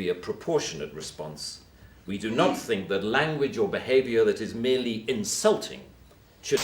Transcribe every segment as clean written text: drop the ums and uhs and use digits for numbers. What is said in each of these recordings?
be a proportionate response. We do not think that language or behavior that is merely insulting should...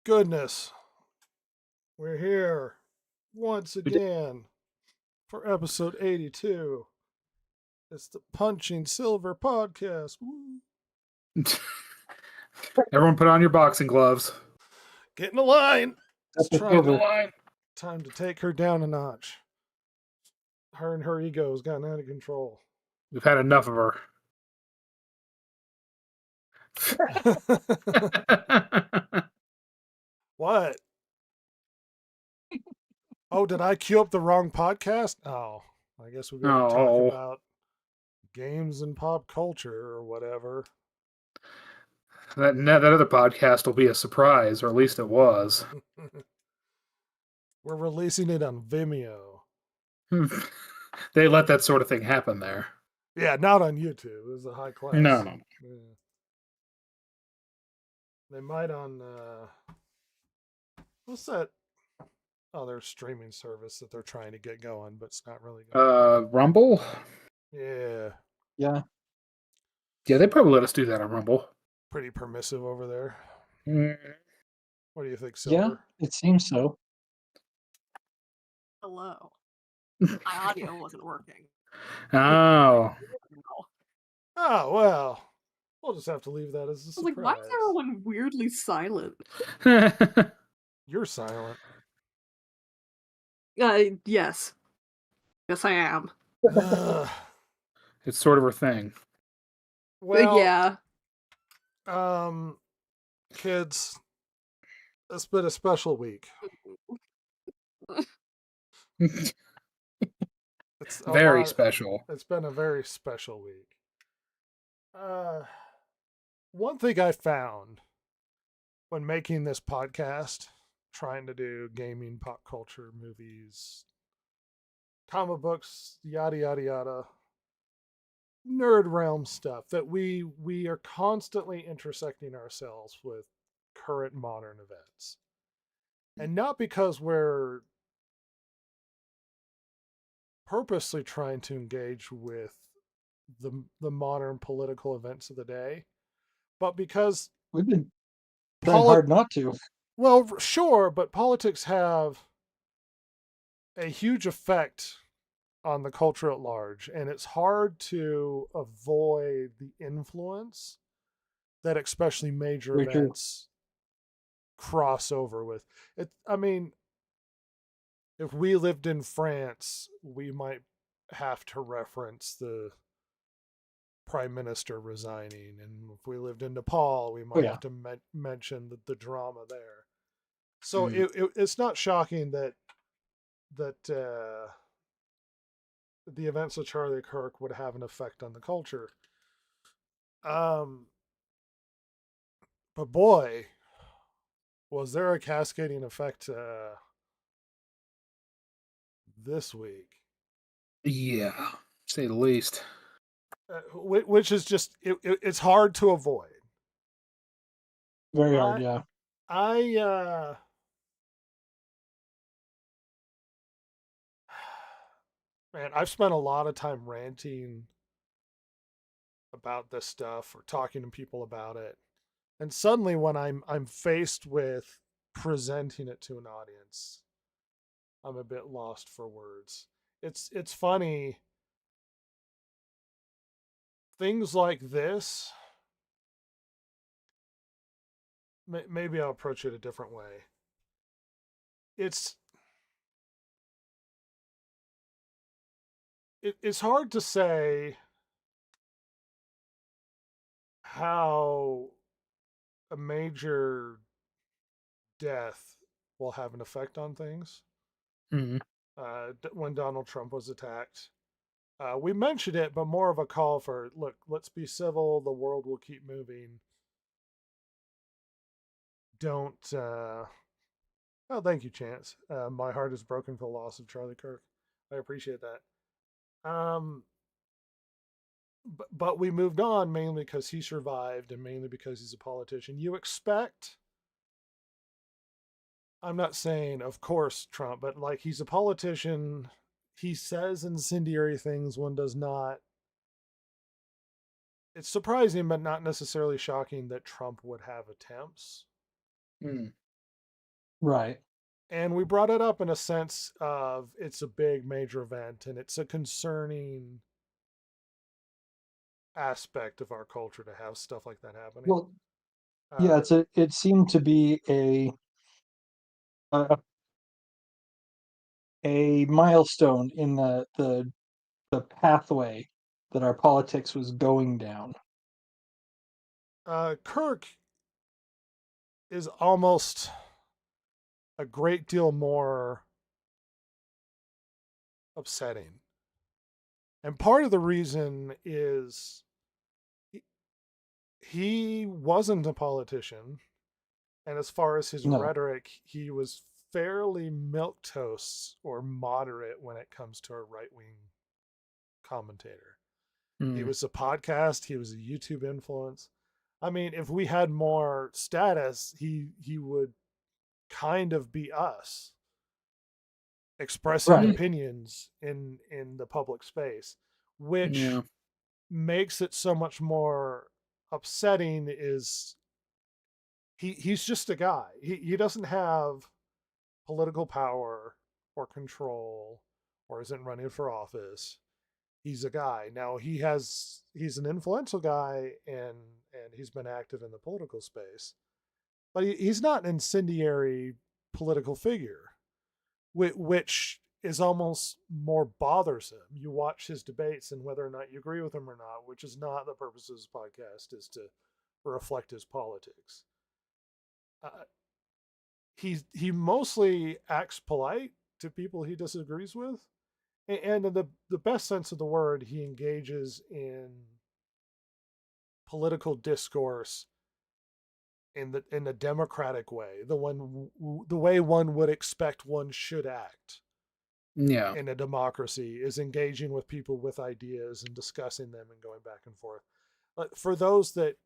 Goodness, we're here once again for episode 82. It's the Punching Silver podcast. Woo. Everyone put on your boxing gloves. Get in the line. It's Line. time to take her down a notch. Her and her ego has gotten out of control. We've had enough of her. What? Oh, did I queue up the wrong podcast? Oh, I guess we're going to talk about games and pop culture or whatever. That other podcast will be a surprise, or at least it was. We're releasing it on Vimeo. They let that sort of thing happen there. Yeah, not on YouTube. It was a high class. No. Yeah. They might on what's that other streaming service that they're trying to get going, but it's not really going. Rumble? Yeah. Yeah, they probably let us do that on Rumble. Pretty permissive over there. What do you think, Yeah, Silver? it seems so. Hello. My audio wasn't working. Oh. Oh, well. We'll just have to leave that as a I was surprise. like, why is everyone weirdly silent? You're silent. Yes. Yes, I am. It's sort of her thing. Well, yeah. Kids, it's been a special week. It's very special. It's been a very special week. One thing I found when making this podcast, trying to do gaming, pop culture, movies, comic books, yada yada yada, nerd realm stuff, that we are constantly intersecting ourselves with current modern events. And not because we're purposely trying to engage with the modern political events of the day, but because we've been trying hard not to. Well, sure, but politics have a huge effect on the culture at large, and it's hard to avoid the influence that especially major events cross over with. I mean, if we lived in France, we might have to reference the prime minister resigning, and if we lived in Nepal, we might have to mention the drama there. So it's not shocking that the events of Charlie Kirk would have an effect on the culture. But boy, was there a cascading effect this week? Yeah, to say the least. Which is just it's hard to avoid. Very hard, yeah. Man, I've spent a lot of time ranting about this stuff or talking to people about it. And suddenly when I'm faced with presenting it to an audience, I'm a bit lost for words. It's funny. Things like this, maybe I'll approach it a different way. It's it's hard to say how a major death will have an effect on things. Mhm. When Donald Trump was attacked, we mentioned it, but more of a call for look, let's be civil. The world will keep moving. Don't. Oh, thank you, Chance. My heart is broken for the loss of Charlie Kirk. I appreciate that. But we moved on mainly because he survived and mainly because he's a politician. You expect. I'm not saying, of course, Trump, but like he's a politician. He says incendiary things one does not. It's surprising, but not necessarily shocking that Trump would have attempts. Mm. Right. And we brought it up in a sense of it's a big major event and it's a concerning aspect of our culture to have stuff like that happening. Well, yeah, Uh, it seemed to be a a milestone in the pathway that our politics was going down. Kirk is almost a great deal more upsetting. And part of the reason is he wasn't a politician. And as far as his No. rhetoric, he was fairly milquetoast or moderate when it comes to a right wing commentator. He Mm. was a podcast, he was a YouTube influence. I mean, if we had more status, he would kind of be us expressing Right. opinions in the public space, which Yeah. makes it so much more upsetting is he's just a guy. He doesn't have political power or control or isn't running for office. He's a guy. Now he's an influential guy and he's been active in the political space. But he's not an incendiary political figure, which is almost more bothersome. You watch his debates and whether or not you agree with him or not, which is not the purpose of this podcast, is to reflect his politics. Uh, he mostly acts polite to people he disagrees with, and in the best sense of the word, he engages in political discourse in the democratic way, the way one would expect one should act Yeah. in a democracy, is engaging with people with ideas and discussing them and going back and forth. For those that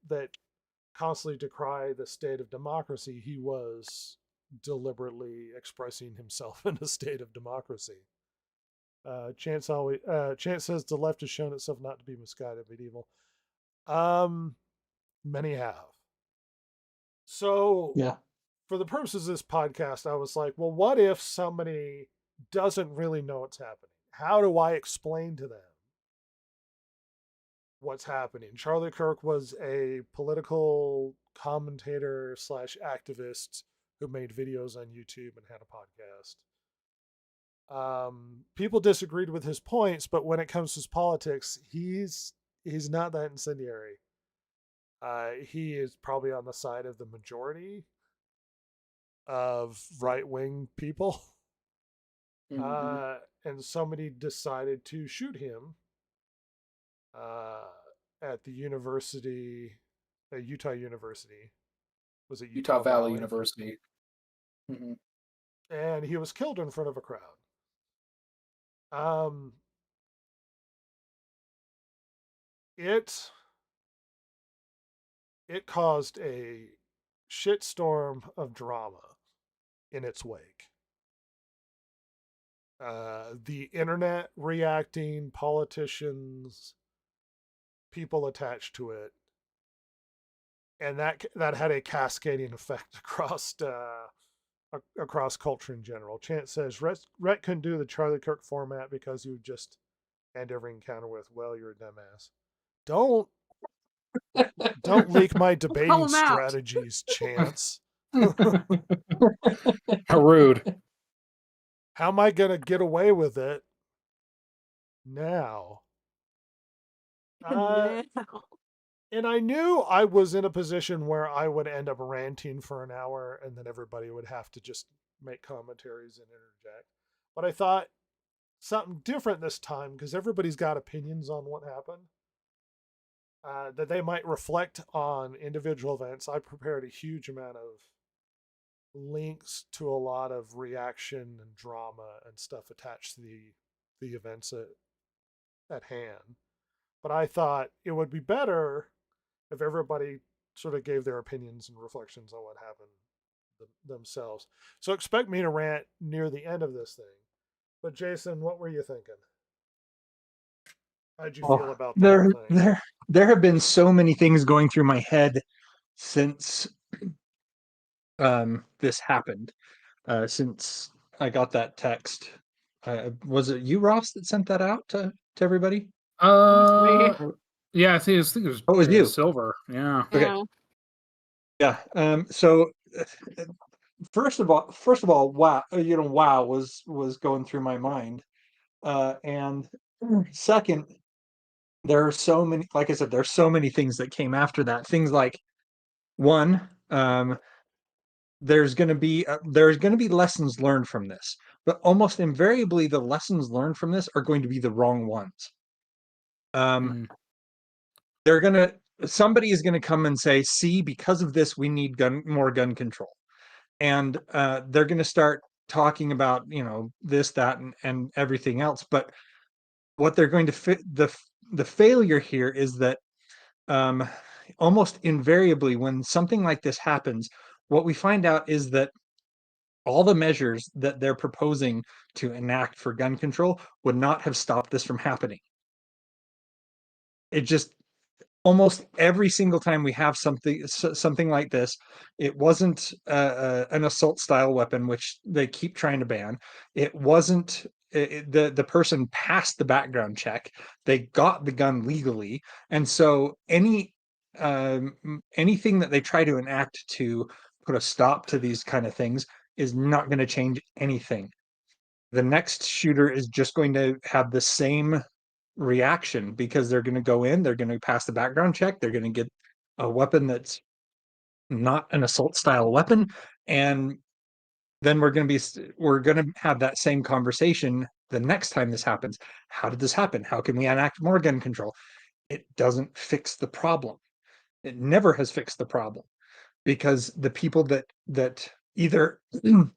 constantly decry the state of democracy, he was deliberately expressing himself in a state of democracy. Chance says the left has shown itself not to be misguided, medieval. Many have. So, Yeah. for the purposes of this podcast, I was like, well, what if somebody doesn't really know what's happening? How do I explain to them what's happening? Charlie Kirk was a political commentator slash activist who made videos on YouTube and had a podcast. People disagreed with his points, but when it comes to his politics, he's not that incendiary. He is probably on the side of the majority of right wing people. Mhm. And somebody decided to shoot him at the university, at Utah University. Was it Utah Utah Valley Valley? University. Mhm. And he was killed in front of a crowd. Um, it it caused a shitstorm of drama in its wake. The internet reacting, politicians, people attached to it, and that had a cascading effect across culture in general. Chance says Rhett couldn't do the Charlie Kirk format because you just end every encounter with, "Well, you're a dumbass." Don't leak my Call debating him out. strategies, Chance. How rude. How am I gonna get away with it now? No. And I knew I was in a position where I would end up ranting for an hour, and then everybody would have to just make commentaries and interject. But I thought something different this time, because everybody's got opinions on what happened, that they might reflect on individual events. I prepared a huge amount of links to a lot of reaction and drama and stuff attached to the events at hand. But I thought it would be better if everybody sort of gave their opinions and reflections on what happened themselves. So expect me to rant near the end of this thing. But Jason, what were you thinking? How'd you feel about the whole thing? There have been so many things going through my head since this happened. Since I got that text. Was it you, Ross, that sent that out to everybody? Uh, yeah, I think it was Oh, it was you. Silver. Yeah. Okay. Yeah. So first of all, wow, wow was going through my mind. And second, there are so many, like I said, there's so many things that came after that. Things like, one, there's going to be lessons learned from this, but almost invariably the lessons learned from this are going to be the wrong ones. Mm. Somebody is going to come and say, see, because of this we need more gun control, and they're going to start talking about, this, that, and everything else. But what they're going to the failure here is that almost invariably when something like this happens, what we find out is that all the measures that they're proposing to enact for gun control would not have stopped this from happening. It just, almost every single time we have something like this, it wasn't an assault style weapon, which they keep trying to ban. It wasn't the person passed the background check. They got the gun legally, and so anything that they try to enact to put a stop to these kind of things is not going to change anything. The next shooter is just going to have the same reaction, because they're going to go in, they're going to pass the background check, they're going to get a weapon that's not an assault style weapon, and then we're going to have that same conversation the next time this happens. How did this happen? How can we enact more gun control? It doesn't fix the problem. It never has fixed the problem, because the people that either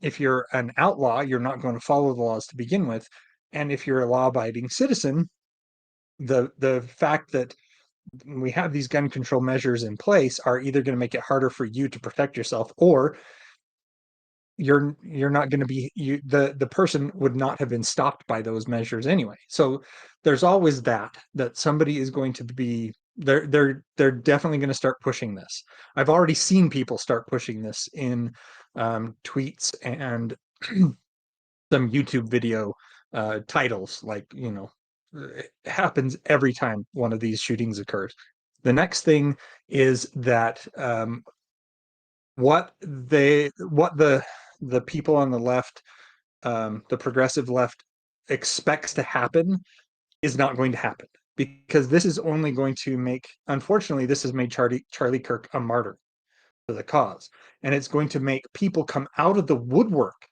if you're an outlaw, you're not going to follow the laws to begin with, and if you're a law-abiding citizen, the fact that we have these gun control measures in place are either going to make it harder for you to protect yourself, or you're not going to be, the person would not have been stopped by those measures anyway. So there's always that somebody is going to be, they're definitely going to start pushing this. I've already seen people start pushing this in tweets and some YouTube video titles, like, it happens every time one of these shootings occurs. The next thing is that what the people on the left, the progressive left, expects to happen is not going to happen, because this is only going to make, unfortunately, this has made Charlie Kirk a martyr for the cause, and it's going to make people come out of the woodwork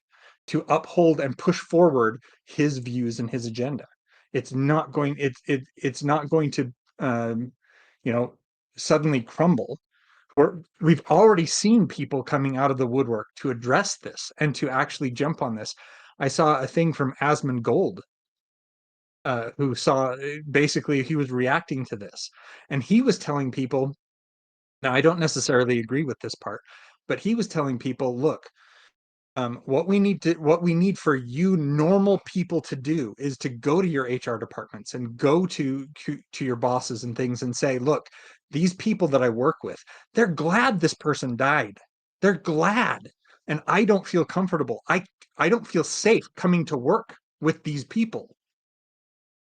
to uphold and push forward his views and his agenda. It's not going to suddenly crumble. We've already seen people coming out of the woodwork to address this and to actually jump on this. I saw a thing from Asmongold, who saw, basically, he was reacting to this, and he was telling people, now I don't necessarily agree with this part, but he was telling people, look, What we need for you normal people to do is to go to your HR departments and go to your bosses and things and say, look, these people that I work with, they're glad this person died. They're glad. And I don't feel comfortable. I don't feel safe coming to work with these people.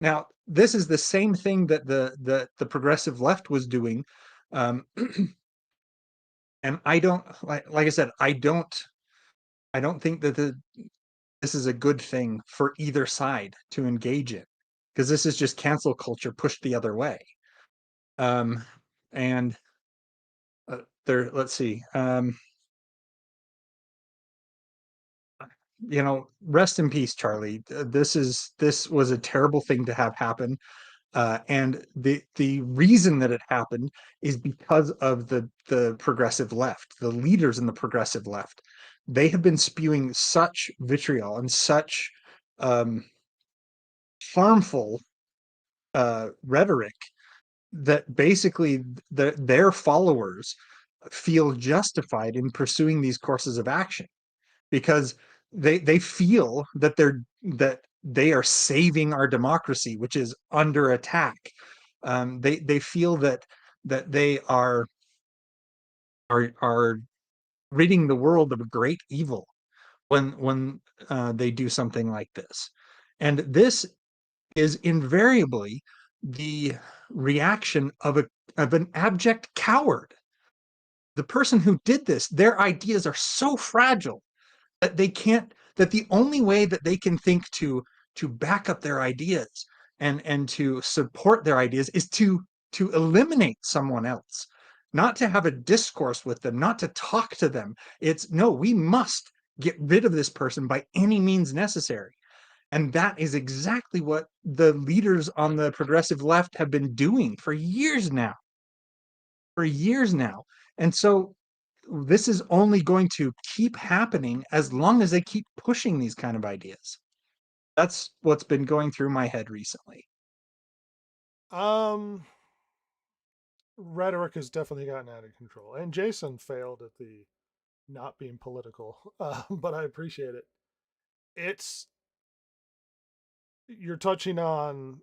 Now, this is the same thing that the progressive left was doing. And I don't, like I said, I don't think that this is a good thing for either side to engage in, because this is just cancel culture pushed the other way. And there, let's see. Rest in peace, Charlie. This was a terrible thing to have happen. And the reason that it happened is because of the progressive left, the leaders in the progressive left. They have been spewing such vitriol and such harmful rhetoric that basically their followers feel justified in pursuing these courses of action, because they feel that they are saving our democracy, which is under attack. They feel that they are ridding the world of a great evil when they do something like this. And this is invariably the reaction of an abject coward. The person who did this, their ideas are so fragile that the only way that they can think to back up their ideas and to support their ideas is to eliminate someone else, not to have a discourse with them, not to talk to them. It's no, we must get rid of this person by any means necessary. And that is exactly what the leaders on the progressive left have been doing for years now. And so this is only going to keep happening as long as they keep pushing these kind of ideas. That's what's been going through my head recently. Rhetoric has definitely gotten out of control, and Jason failed at the not being political, but I appreciate it. You're touching on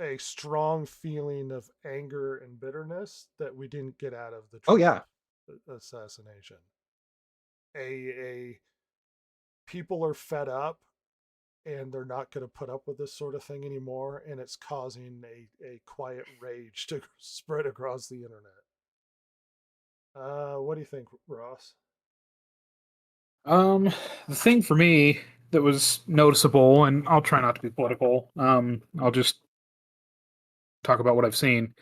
a strong feeling of anger and bitterness that we didn't get out of the Trump assassination. People are fed up and they're not going to put up with this sort of thing anymore, and it's causing a quiet rage to spread across the internet. What do you think, Ross? The thing for me that was noticeable, and I'll try not to be political, I'll just talk about what I've seen,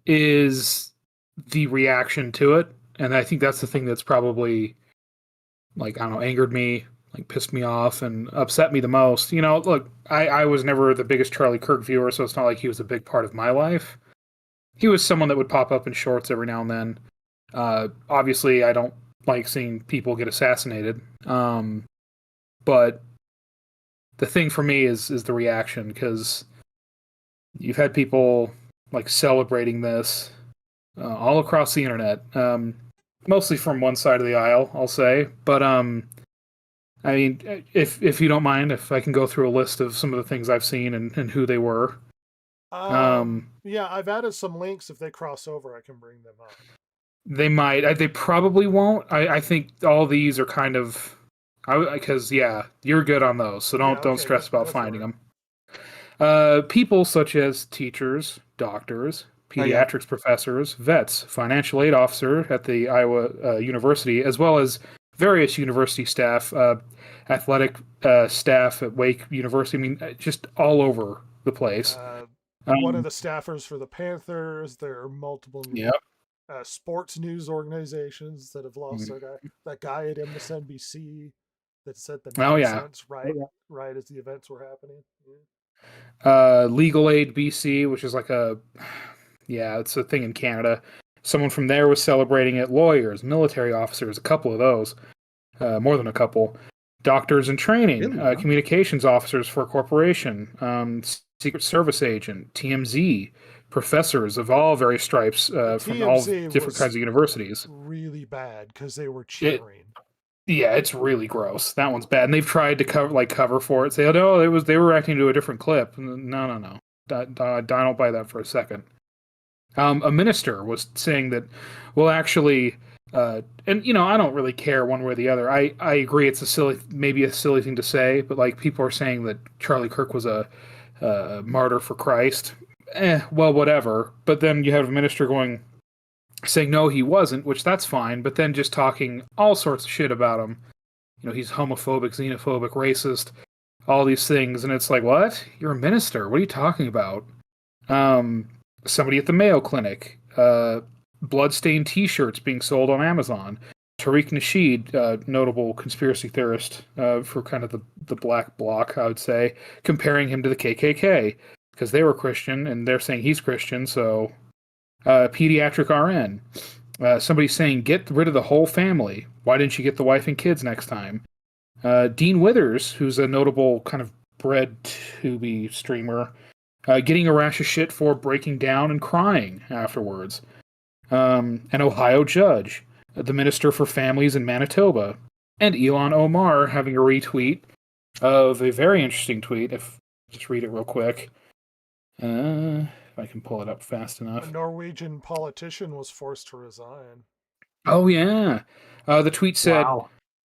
is the reaction to it. And I think that's the thing that's probably, like, I don't know, angered me, like pissed me off and upset me the most. Look, I was never the biggest Charlie Kirk viewer, so it's not like he was a big part of my life. He was someone that would pop up in shorts every now and then. Obviously, I don't like seeing people get assassinated. But the thing for me is the reaction, because you've had people like celebrating this all across the internet, mostly from one side of the aisle, I'll say. But I mean, if you don't mind, if I can go through a list of some of the things I've seen and who they were. Yeah, I've added some links. If they cross over, I can bring them up. They might. They probably won't. I think all these are kind of, because you're good on those, so don't stress about finding them. People such as teachers, doctors, pediatrics professors, vets, financial aid officer at the Iowa University, as well as various university staff, athletic staff at Wake University. I mean, just all over the place. One of the staffers for the Panthers. There are multiple sports news organizations that have lost their guy. That guy at MSNBC that said the nonsense right as the events were happening. Legal Aid BC, which is like it's a thing in Canada. Someone from there was celebrating it. Lawyers, military officers, a couple of those, more than a couple. Doctors in training, communications officers for a corporation, Secret Service agent, TMZ, professors of all various stripes from all different kinds of universities. Really bad because they were cheering. Yeah, it's really gross. That one's bad. And they've tried to cover for it. Say, oh no, they were reacting to a different clip. No, no. I don't buy that for a second. A minister was saying that, well, actually, and I don't really care one way or the other. I agree it's maybe a silly thing to say, but like people are saying that Charlie Kirk was a martyr for Christ. Well, whatever. But then you have a minister saying no, he wasn't, which that's fine. But then just talking all sorts of shit about him. He's homophobic, xenophobic, racist, all these things, and it's like, what? You're a minister. What are you talking about? Somebody at the Mayo Clinic, bloodstained T-shirts being sold on Amazon. Tariq Nasheed, notable conspiracy theorist for kind of the black bloc, I would say, comparing him to the KKK because they were Christian and they're saying he's Christian. So, pediatric RN, somebody saying get rid of the whole family. Why didn't you get the wife and kids next time? Dean Withers, who's a notable kind of bread tubey streamer. Getting a rash of shit for breaking down and crying afterwards. An Ohio judge, the Minister for Families in Manitoba, and Ilhan Omar having a retweet of a very interesting tweet. Just read it real quick. If I can pull it up fast enough. A Norwegian politician was forced to resign. Oh, yeah. The tweet said, Wow.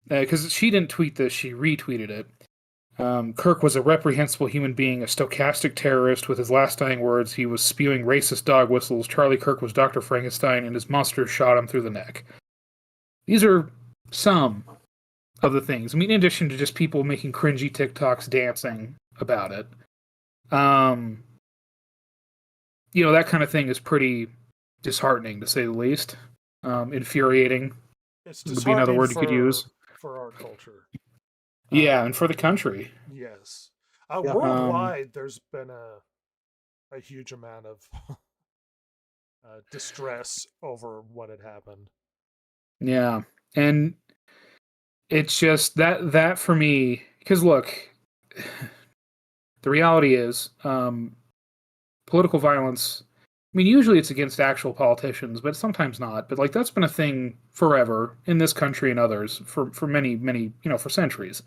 because she didn't tweet this, she retweeted it. Kirk was a reprehensible human being, a stochastic terrorist. With his last dying words, he was spewing racist dog whistles. Charlie Kirk was Dr. Frankenstein, and his monsters shot him through the neck. These are some of the things. I mean, in addition to just people making cringy TikToks dancing about it. That kind of thing is pretty disheartening, to say the least. Infuriating. It's would be another word you could use. For our culture. Yeah, and for the country. Yes. Yeah. Worldwide, there's been a huge amount of distress over what had happened. Yeah, and it's just that for me, because look, the reality is, political violence. I mean, usually it's against actual politicians, but sometimes not. But like that's been a thing forever in this country and others for many, for centuries.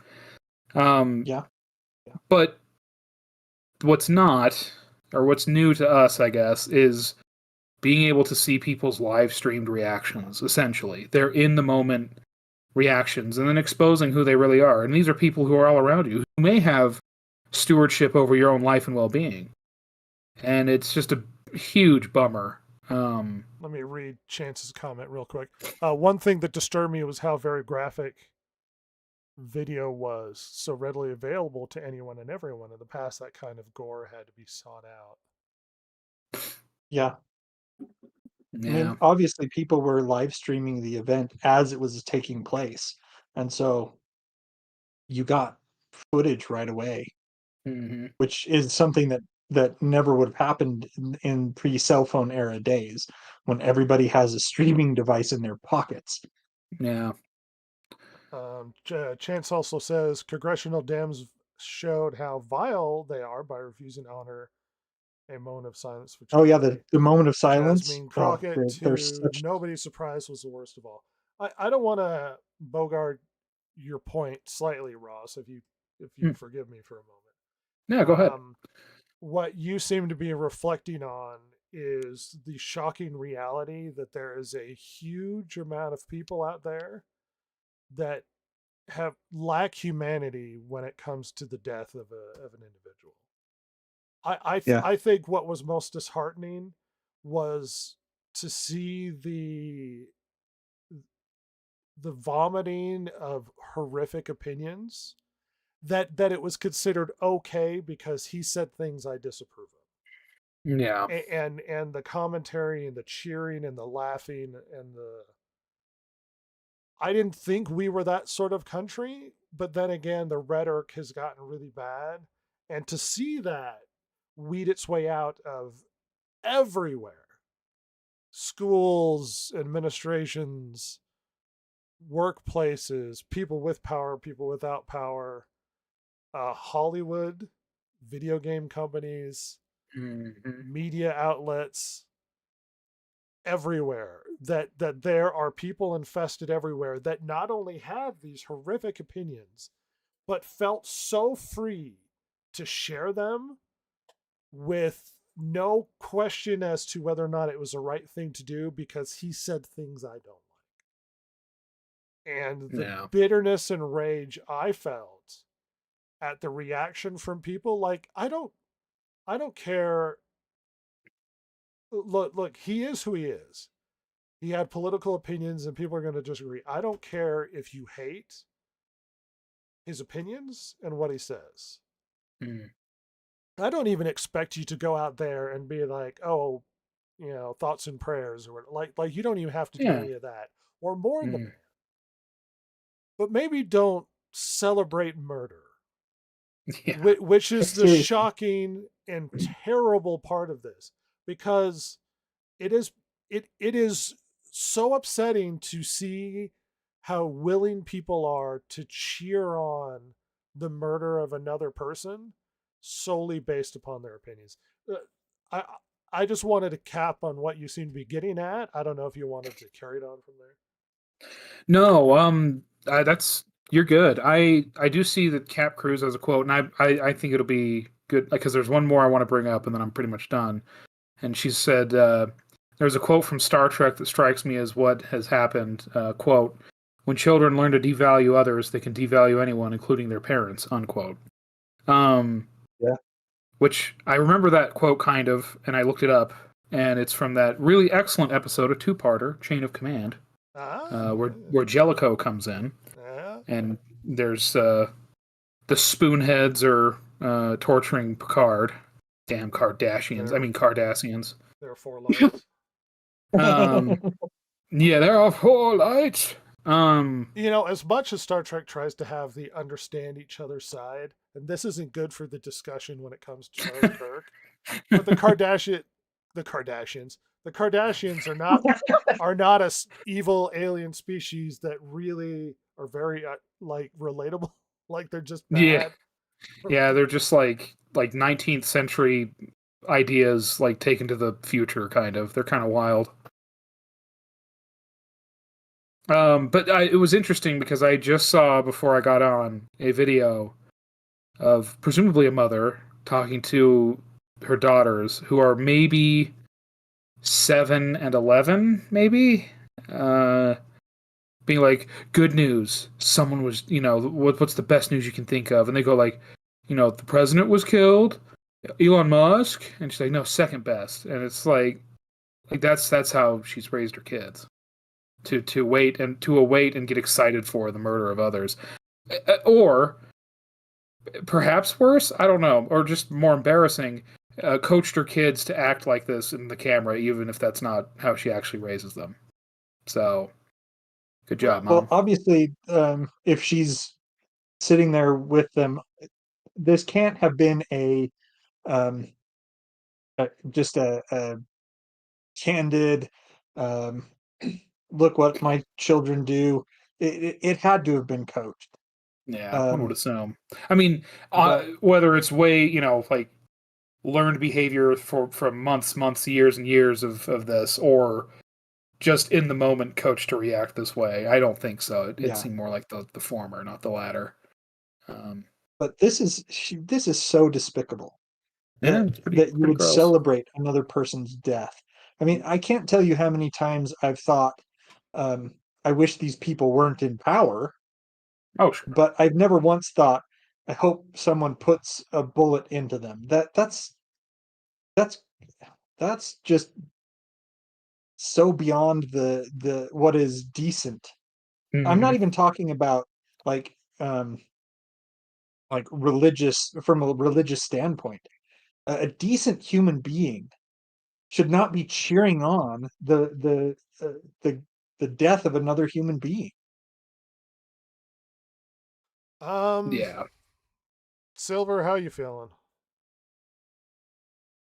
Yeah. But what's not, or what's new to us, I guess, is being able to see people's live streamed reactions. Essentially, they're in the moment reactions, and then exposing who they really are. And these are people who are all around you who may have stewardship over your own life and well-being. And it's just a huge bummer. Let me read Chance's comment real quick. One thing that disturbed me was how very graphic video was, so readily available to anyone and everyone. In the past, that kind of gore had to be sought out. Yeah. Yeah. I mean, obviously people were live streaming the event as it was taking place. And so you got footage right away, Mm-hmm. which is something that never would have happened in pre-cell phone era days when everybody has a streaming device in their pockets. Yeah. Chance also says congressional Dems showed how vile they are by refusing to honor a moment of silence for Oh yeah, the moment of silence. Jasmine Oh, Crockett they're to such... nobody's surprise was the worst of all. I don't want to bogart your point slightly, Ross, if you forgive me for a moment. Yeah, go ahead. What you seem to be reflecting on is the shocking reality that there is a huge amount of people out there that lack humanity when it comes to the death of an individual. I think what was most disheartening was to see the vomiting of horrific opinions that it was considered okay because he said things I disapprove of. Yeah. And the commentary and the cheering and the laughing and I didn't think we were that sort of country, but then again, the rhetoric has gotten really bad. And to see that weed its way out of everywhere, schools, administrations, workplaces, people with power, people without power, Hollywood, video game companies, Mm-hmm. media outlets, everywhere. that there are people infested everywhere that not only have these horrific opinions, but felt so free to share them with no question as to whether or not it was the right thing to do because he said things I don't like. And the Yeah. bitterness and rage I felt at the reaction from people, like, I don't care. Look, he is who he is. He had political opinions and people are going to disagree. I don't care if you hate his opinions and what he says. Mm. I don't even expect you to go out there and be like, oh, thoughts and prayers, or like you don't even have to do Yeah. any of that or mourn the Mm. man. But maybe don't celebrate murder, Yeah. which is the Seriously. shocking and terrible part of this, because it is so upsetting to see how willing people are to cheer on the murder of another person solely based upon their opinions. I I just wanted to cap on what you seem to be getting at. I don't know if you wanted to carry it on from there. No, that's you're good. I do see that Cap Cruz as a quote, and I think it'll be good because there's one more I want to bring up, and then I'm pretty much done. And she said, there's a quote from Star Trek that strikes me as what has happened. Quote: "When children learn to devalue others, they can devalue anyone, including their parents." Unquote. Yeah. Which I remember that quote kind of, and I looked it up, and it's from that really excellent episode, a two-parter, Chain of Command, where Jellicoe comes in, and there's the Spoonheads are torturing Picard. Damn Kardashians! I mean Cardassians. There are 4 lights. Yeah, there are 4 lights. As much as Star Trek tries to have the understand each other's side, and this isn't good for the discussion when it comes to Charlie Kirk, but the Kardashians are not a evil alien species that really are very like relatable. Like they're just bad. Yeah, they're just like 19th century ideas like taken to the future kind of. They're kind of wild. But it was interesting because I just saw before I got on a video of presumably a mother talking to her daughters who are maybe 7 and 11, maybe, being like, "Good news! Someone was, what's the best news you can think of?" And they go like, "The president was killed, Elon Musk," and she's like, "No, second best." And it's like that's how she's raised her kids. To await and get excited for the murder of others, or perhaps worse, I don't know, or just more embarrassing, coached her kids to act like this in the camera, even if that's not how she actually raises them. So, good job, Mom. Well, obviously, if she's sitting there with them, this can't have been just a candid look what my children do. It had to have been coached. Yeah, one would assume. I mean, but- whether it's way, like learned behavior from months, years and years of this, or just in the moment coached to react this way, I don't think so. It seemed more like the former, not the latter. But this is so despicable that you would gross. celebrate another person's death. I mean, I can't tell you how many times I've thought, I wish these people weren't in power. Oh, sure. But I've never once thought, I hope someone puts a bullet into them. That's just so beyond the what is decent. I'm not even talking about like religious, from a religious standpoint. A decent human being should not be cheering on the death of another human being. Yeah. Silver, how you feeling?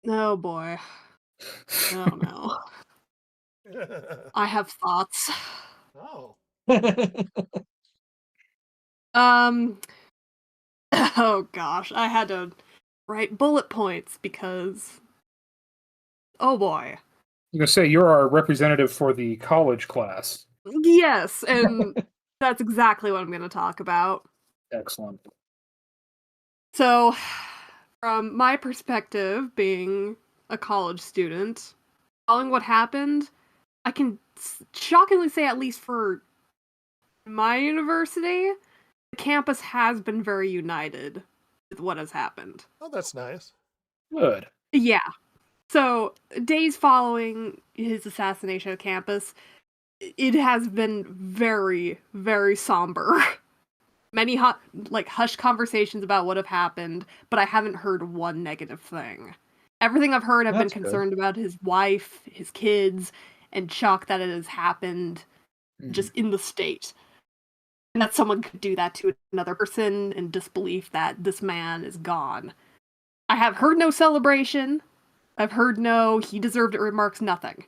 Oh boy. Oh no. I have thoughts. Oh. Oh gosh, I had to write bullet points because oh boy. You're gonna say you're our representative for the college class. Yes, and that's exactly what I'm going to talk about. Excellent. So, from my perspective, being a college student, following what happened, I can shockingly say, at least for my university, the campus has been very united with what has happened. Oh, that's nice. Good. Yeah. So, days following his assassination of campus, it has been very, very somber. Many hushed conversations about what have happened, but I haven't heard one negative thing. Everything I've heard, I've been That's good. concerned about his wife, his kids, and shocked that it has happened just in the state. And that someone could do that to another person, and disbelief that this man is gone. I have heard no celebration. I've heard no he deserved it remarks, nothing.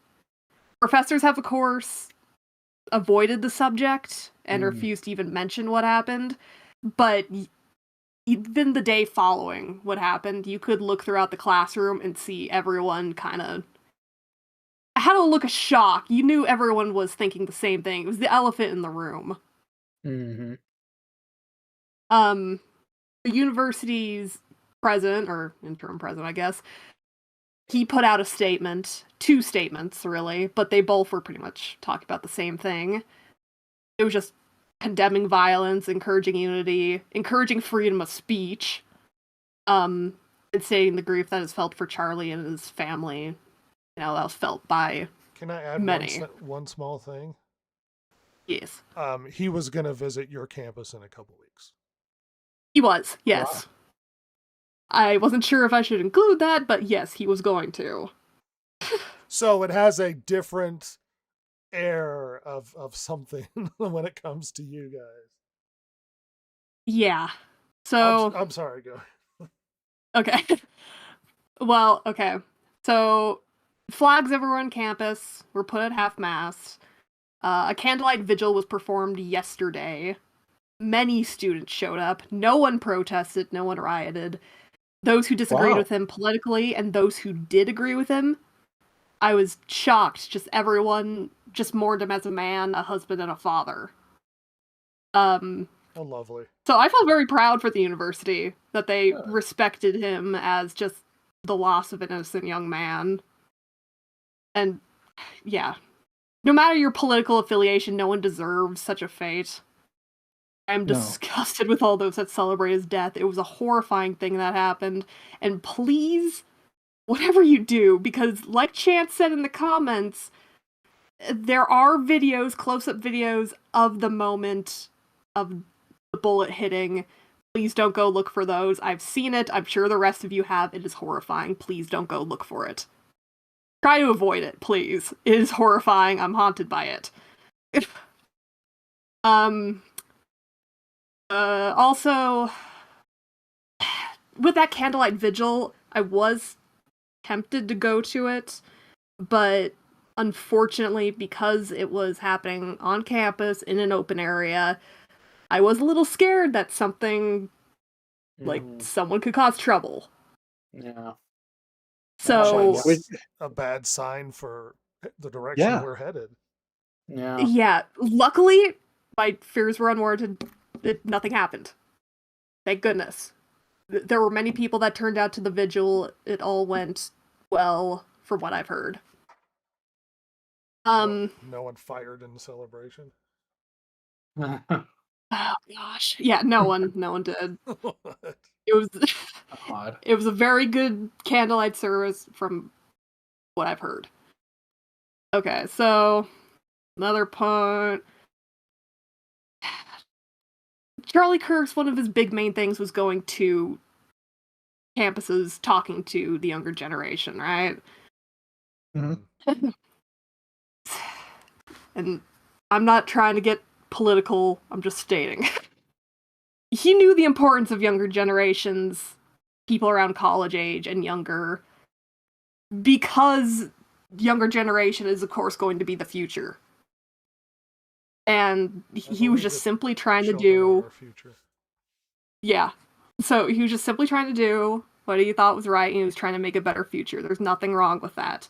Professors have, of course, avoided the subject and refused to even mention what happened, but even the day following what happened, you could look throughout the classroom and see everyone kind of had a look of shock. You knew everyone was thinking the same thing. It was the elephant in the room. Mm-hmm. The university's president, or interim president, I guess, he put out a statement, 2 statements, really, but they both were pretty much talking about the same thing. It was just condemning violence, encouraging unity, encouraging freedom of speech, and stating the grief that is felt for Charlie and his family. You know, that was felt by Can I add many. one small thing? Yes. He was going to visit your campus in a couple weeks. He was, yes. Wow. I wasn't sure if I should include that, but yes, he was going to. So it has a different air of something when it comes to you guys. Yeah. So I'm sorry, go. Okay. Well, okay. So flags everywhere on campus were put at half-mast. A candlelight vigil was performed yesterday. Many students showed up. No one protested. No one rioted. Those who disagreed with him politically and those who did agree with him, I was shocked. Just everyone just mourned him as a man, a husband, and a father. Oh, lovely. So I felt very proud for the university that they respected him as just the loss of an innocent young man. And yeah, no matter your political affiliation, no one deserves such a fate. I'm disgusted with all those that celebrate his death. It was a horrifying thing that happened. And please, whatever you do, because like Chance said in the comments, there are videos, close-up videos of the moment of the bullet hitting. Please don't go look for those. I've seen it. I'm sure the rest of you have. It is horrifying. Please don't go look for it. Try to avoid it, please. It is horrifying. I'm haunted by it. Also, with that candlelight vigil, I was tempted to go to it, but unfortunately, because it was happening on campus in an open area, I was a little scared that something, like, someone could cause trouble. Yeah. So, That's a bad sign for the direction we're headed. Yeah, luckily, my fears were unwarranted. Nothing happened. Thank goodness. There were many people that turned out to the vigil. It all went well, from what I've heard. No one fired in the celebration. Oh gosh, yeah, no one did. It was odd. It was a very good candlelight service, from what I've heard. Okay, so another point. Charlie Kirk's, one of his big main things was going to campuses, talking to the younger generation, right? Mm-hmm. And I'm not trying to get political, I'm just stating. He knew the importance of younger generations, people around college age and younger, because younger generation is, of course, going to be the future. And he was just simply trying to do... Yeah. So he was just simply trying to do what he thought was right, and he was trying to make a better future. There's nothing wrong with that.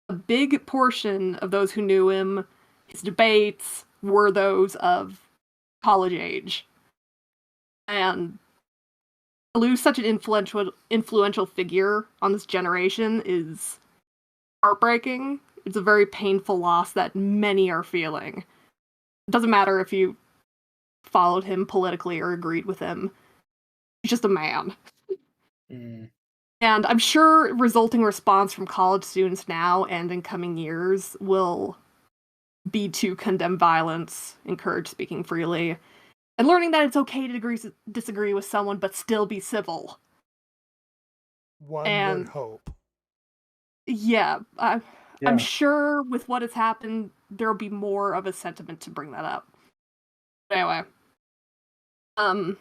a big portion of those who knew him, his debates, were those of college age. And to lose such an influential figure on this generation is heartbreaking. It's a very painful loss that many are feeling. It doesn't matter if you followed him politically or agreed with him. He's just a man. Mm. And I'm sure resulting response from college students now and in coming years will be to condemn violence, encourage speaking freely, and learning that it's okay to disagree with someone but still be civil. One And would hope. yeah, Yeah. I'm sure with what has happened, there'll be more of a sentiment to bring that up. But anyway, and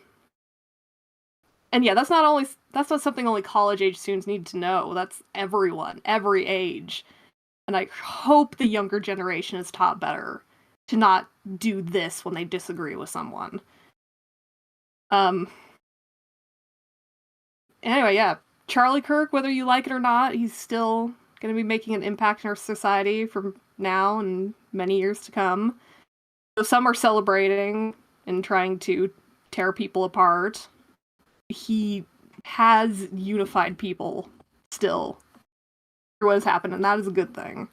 yeah, that's not something only college age students need to know. That's everyone, every age. And I hope the younger generation is taught better to not do this when they disagree with someone. Anyway, yeah, Charlie Kirk, whether you like it or not, he's still going to be making an impact in our society from now and many years to come. So some are celebrating and trying to tear people apart. He has unified people still through what has happened, and that is a good thing.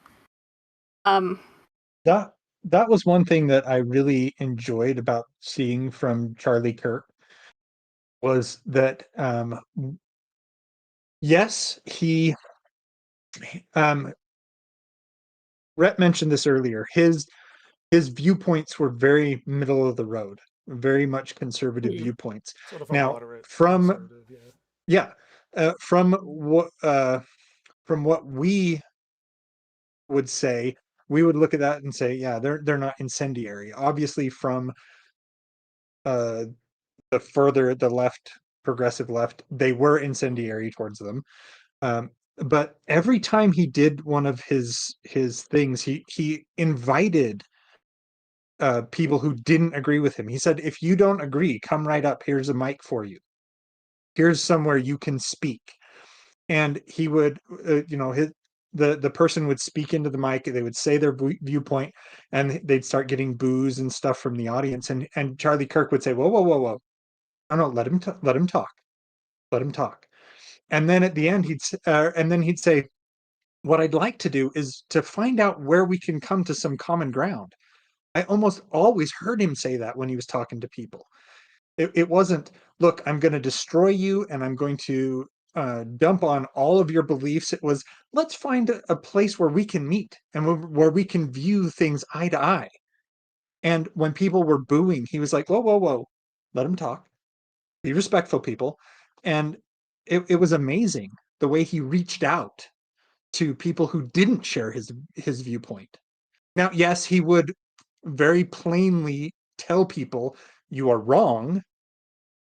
That was one thing that I really enjoyed about seeing from Charlie Kirk was that yes, he Rhett mentioned this earlier. His viewpoints were very middle of the road, very much conservative viewpoints. Sort of a Now, moderate from conservative, yeah. from what we would say, we would look at that and say, yeah, they're not incendiary. Obviously, from the left, progressive left, they were incendiary towards them. But every time he did one of his things, he invited people who didn't agree with him. He said, if you don't agree, come right up. Here's a mic for you. Here's somewhere you can speak. And he would, the person would speak into the mic. They would say their viewpoint, and they'd start getting boos and stuff from the audience. And Charlie Kirk would say, "Whoa, whoa, whoa, whoa! No, let him talk. Let him talk." And then at the end, he'd say, "What I'd like to do is to find out where we can come to some common ground." I almost always heard him say that when he was talking to people. It wasn't, look, I'm going to destroy you and I'm going to dump on all of your beliefs. It was, let's find a place where we can meet and where we can view things eye to eye. And when people were booing, he was like, whoa, whoa, whoa, let him talk. Be respectful, people. And it was amazing the way he reached out to people who didn't share his viewpoint. Now, yes, he would very plainly tell people, you are wrong.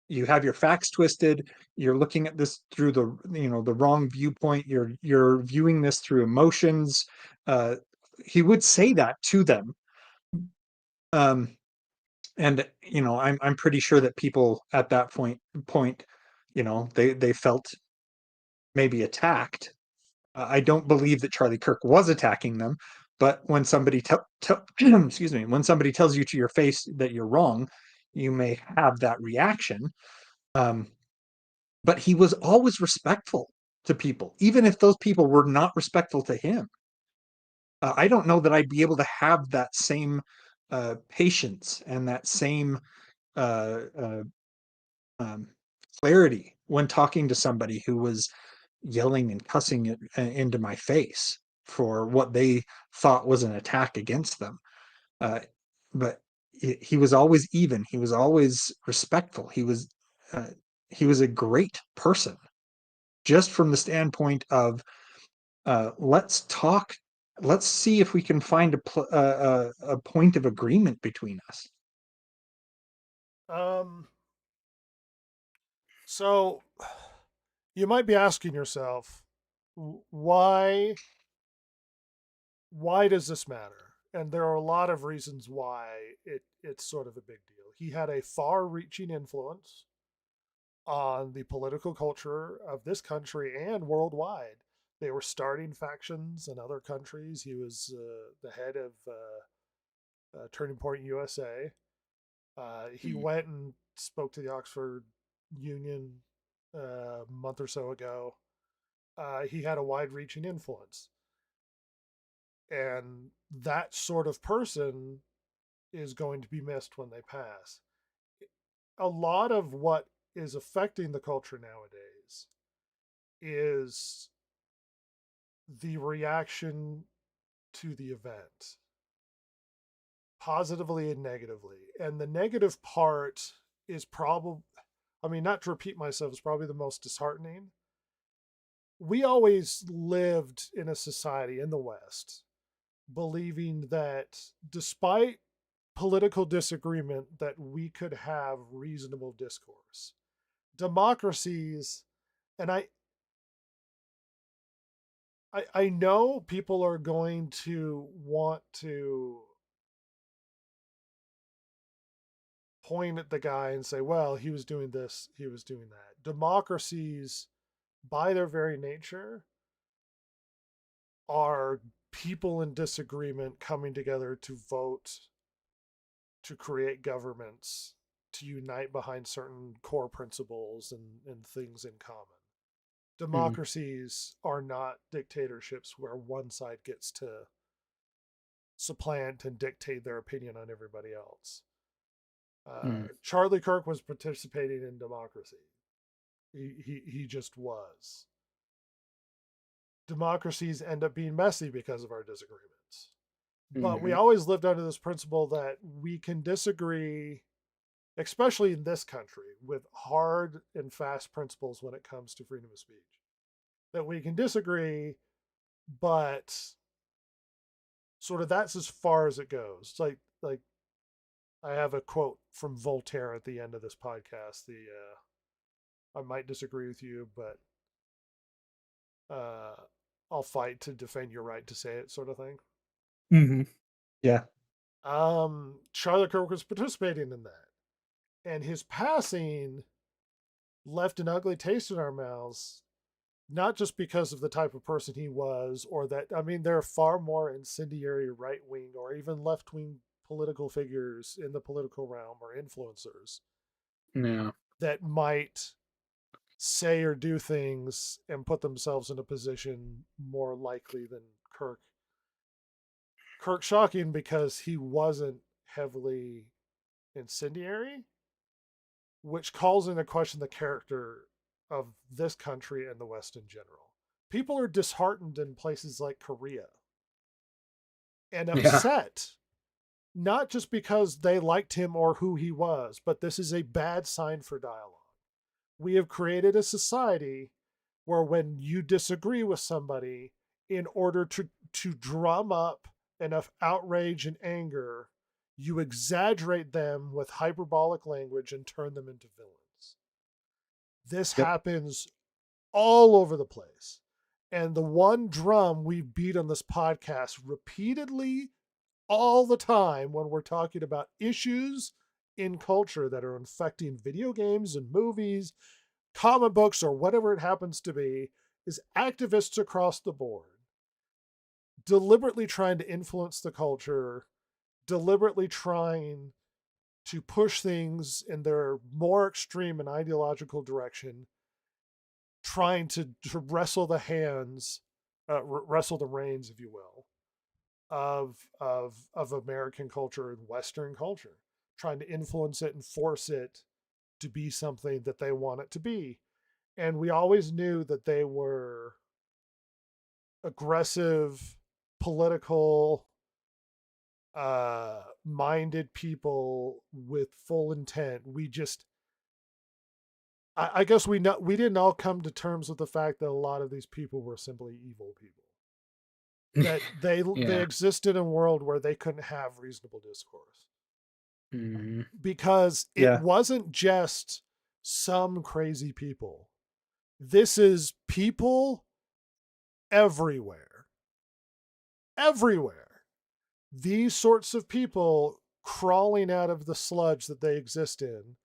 You have your facts twisted. You're looking at this through the wrong viewpoint. You're viewing this through emotions. He would say that to them. And I'm pretty sure that people at that point, they felt maybe attacked. I don't believe that Charlie Kirk was attacking them, but when somebody excuse me, when somebody tells you to your face that you're wrong, you may have that reaction. But he was always respectful to people, even if those people were not respectful to him. I don't know that I'd be able to have that same patience and that same uh, uh, clarity when talking to somebody who was yelling and cussing it into my face for what they thought was an attack against them. But he was always even. He was always respectful. He was a great person, just from the standpoint of let's talk. Let's see if we can find a point of agreement between us. So you might be asking yourself, why does this matter? And there are a lot of reasons why it's sort of a big deal. He had a far-reaching influence on the political culture of this country and worldwide. They were starting factions in other countries. He was the head of Turning Point USA. He went and spoke to the Oxford Union a month or so ago. He had a wide-reaching influence, and that sort of person is going to be missed when they pass. A lot of what is affecting the culture nowadays is the reaction to the event, positively and negatively. And the negative part is probably, I mean, not to repeat myself, is probably the most disheartening. We always lived in a society in the West believing that despite political disagreement that we could have reasonable discourse. Democracies, and I know people are going to want to point at the guy and say, well, he was doing this, he was doing that. Democracies, by their very nature, are people in disagreement coming together to vote, to create governments, to unite behind certain core principles and things in common. Democracies are not dictatorships where one side gets to supplant and dictate their opinion on everybody else. Charlie Kirk was participating in democracy. He just was. Democracies end up being messy because of our disagreements. But we always lived under this principle that we can disagree, especially in this country, with hard and fast principles when it comes to freedom of speech. That we can disagree, but sort of that's as far as it goes. Like I have a quote from Voltaire at the end of this podcast. I might disagree with you, but I'll fight to defend your right to say it, sort of thing. Mm-hmm. Yeah. Charlie Kirk was participating in that, and his passing left an ugly taste in our mouths, not just because of the type of person he was, or that, I mean, there are far more incendiary right-wing or even left-wing political figures in the political realm or influencers that might say or do things and put themselves in a position more likely than Kirk. Kirk shocking because he wasn't heavily incendiary, which calls into question the character of this country and the West in general. People are disheartened in places like Korea and upset, not just because they liked him or who he was, but this is a bad sign for dialogue. We have created a society where when you disagree with somebody, in order to drum up enough outrage and anger, you exaggerate them with hyperbolic language and turn them into villains. This happens all over the place. And the one drum we beat on this podcast repeatedly all the time when we're talking about issues in culture that are affecting video games and movies, comic books, or whatever it happens to be, is activists across the board deliberately trying to influence the culture, deliberately trying to push things in their more extreme and ideological direction, trying to wrestle the hands, wrestle the reins, if you will, of American culture and Western culture, trying to influence it and force it to be something that they want it to be. And we always knew that they were aggressive, political, minded people with full intent. We just, I guess we didn't all come to terms with the fact that a lot of these people were simply evil people. That they existed in a world where they couldn't have reasonable discourse. Because it wasn't just some crazy people. This is people everywhere. Everywhere. These sorts of people crawling out of the sludge that they exist in,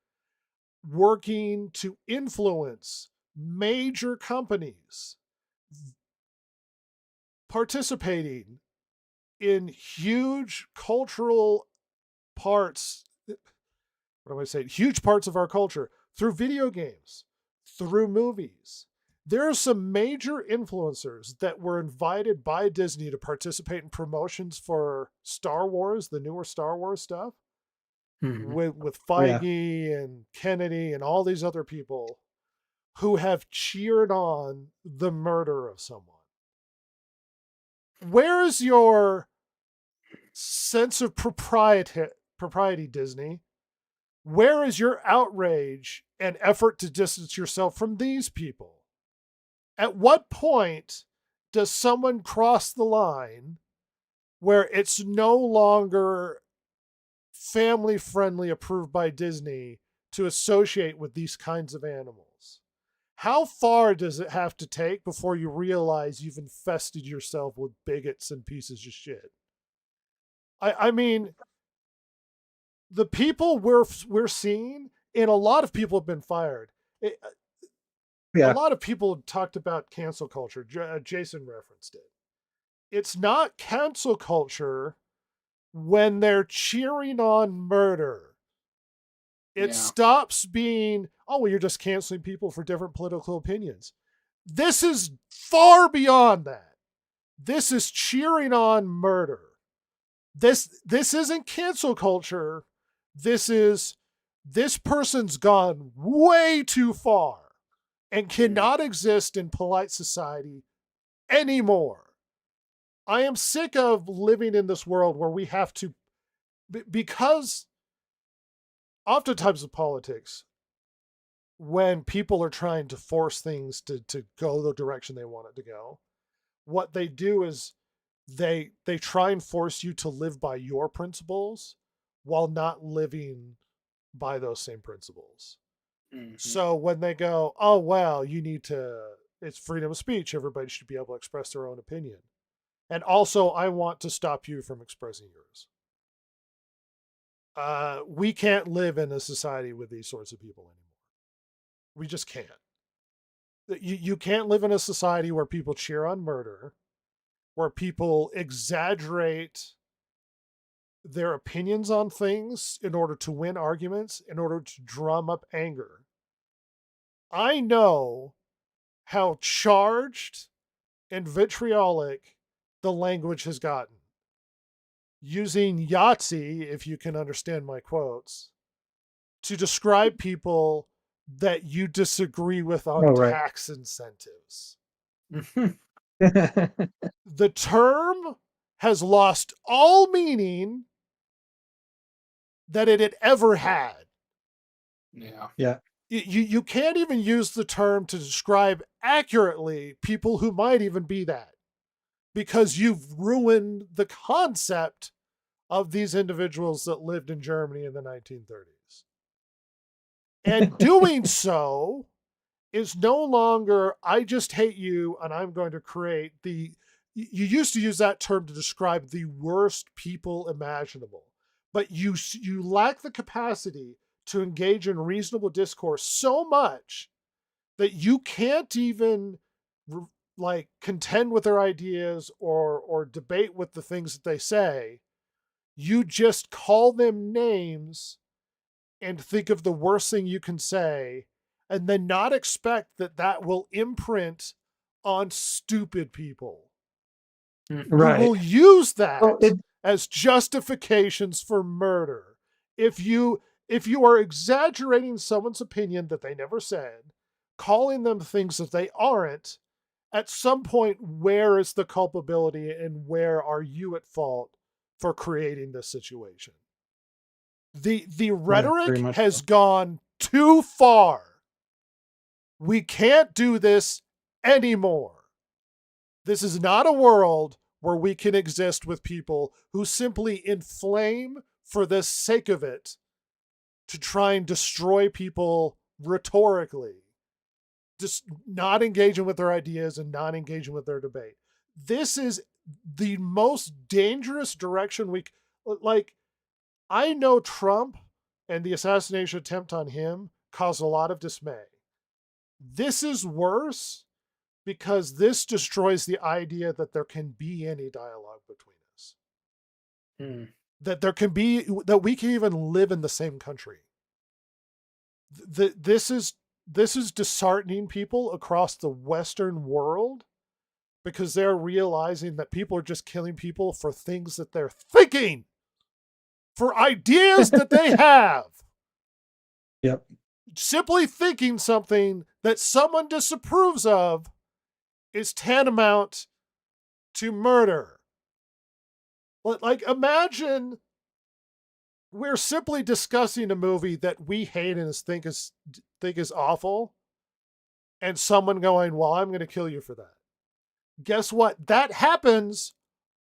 working to influence major companies, participating in huge cultural parts, what am I saying? Huge parts of our culture through video games, through movies. There are some major influencers that were invited by Disney to participate in promotions for Star Wars, the newer Star Wars stuff, with Feige and Kennedy and all these other people who have cheered on the murder of someone. Where is your sense of propriety, Disney? Where is your outrage and effort to distance yourself from these people? At what point does someone cross the line where it's no longer family friendly, approved by Disney, to associate with these kinds of animals? How far does it have to take before you realize you've infested yourself with bigots and pieces of shit? I mean, the people we're seeing, and a lot of people have been fired. A lot of people have talked about cancel culture. Jason referenced it. It's not cancel culture when they're cheering on murder. It stops being, oh, well, you're just canceling people for different political opinions. This is far beyond that. This is cheering on murder. This isn't cancel culture. This person's gone way too far and cannot exist in polite society anymore. I am sick of living in this world where we have to, because oftentimes in politics, when people are trying to force things to go the direction they want it to go, what they do is they try and force you to live by your principles while not living by those same principles. So when they go, oh, well, it's freedom of speech. Everybody should be able to express their own opinion. And also, I want to stop you from expressing yours. We can't live in a society with these sorts of people anymore. We just can't. You can't live in a society where people cheer on murder, where people exaggerate their opinions on things in order to win arguments, in order to drum up anger. I know how charged and vitriolic the language has gotten. Using Yahtzee, if you can understand my quotes, to describe people that you disagree with on tax incentives. The term has lost all meaning that it had ever had. Yeah. You can't even use the term to describe accurately people who might even be that, because you've ruined the concept of these individuals that lived in Germany in the 1930s. And doing so is no longer, I just hate you and I'm going to create you used to use that term to describe the worst people imaginable, but you lack the capacity to engage in reasonable discourse so much that you can't even contend with their ideas or debate with the things that they say. You just call them names and think of the worst thing you can say, and then not expect that will imprint on stupid people. Right. Who will use that as justifications for murder. If you are exaggerating someone's opinion that they never said, calling them things that they aren't, at some point, where is the culpability and where are you at fault for creating this situation? The rhetoric has gone too far. We can't do this anymore. This is not a world where we can exist with people who simply inflame for the sake of it to try and destroy people rhetorically, just not engaging with their ideas and not engaging with their debate. This is the most dangerous direction I know Trump and the assassination attempt on him caused a lot of dismay. This is worse because this destroys the idea that there can be any dialogue between us. That there can be, that we can even live in the same country. This is disheartening people across the Western world because they're realizing that people are just killing people for things that they're thinking, for ideas that they have. Yep. Simply thinking something that someone disapproves of is tantamount to murder. Like, imagine we're simply discussing a movie that we hate and think is awful, and someone going, well, I'm going to kill you for that. Guess what? That happens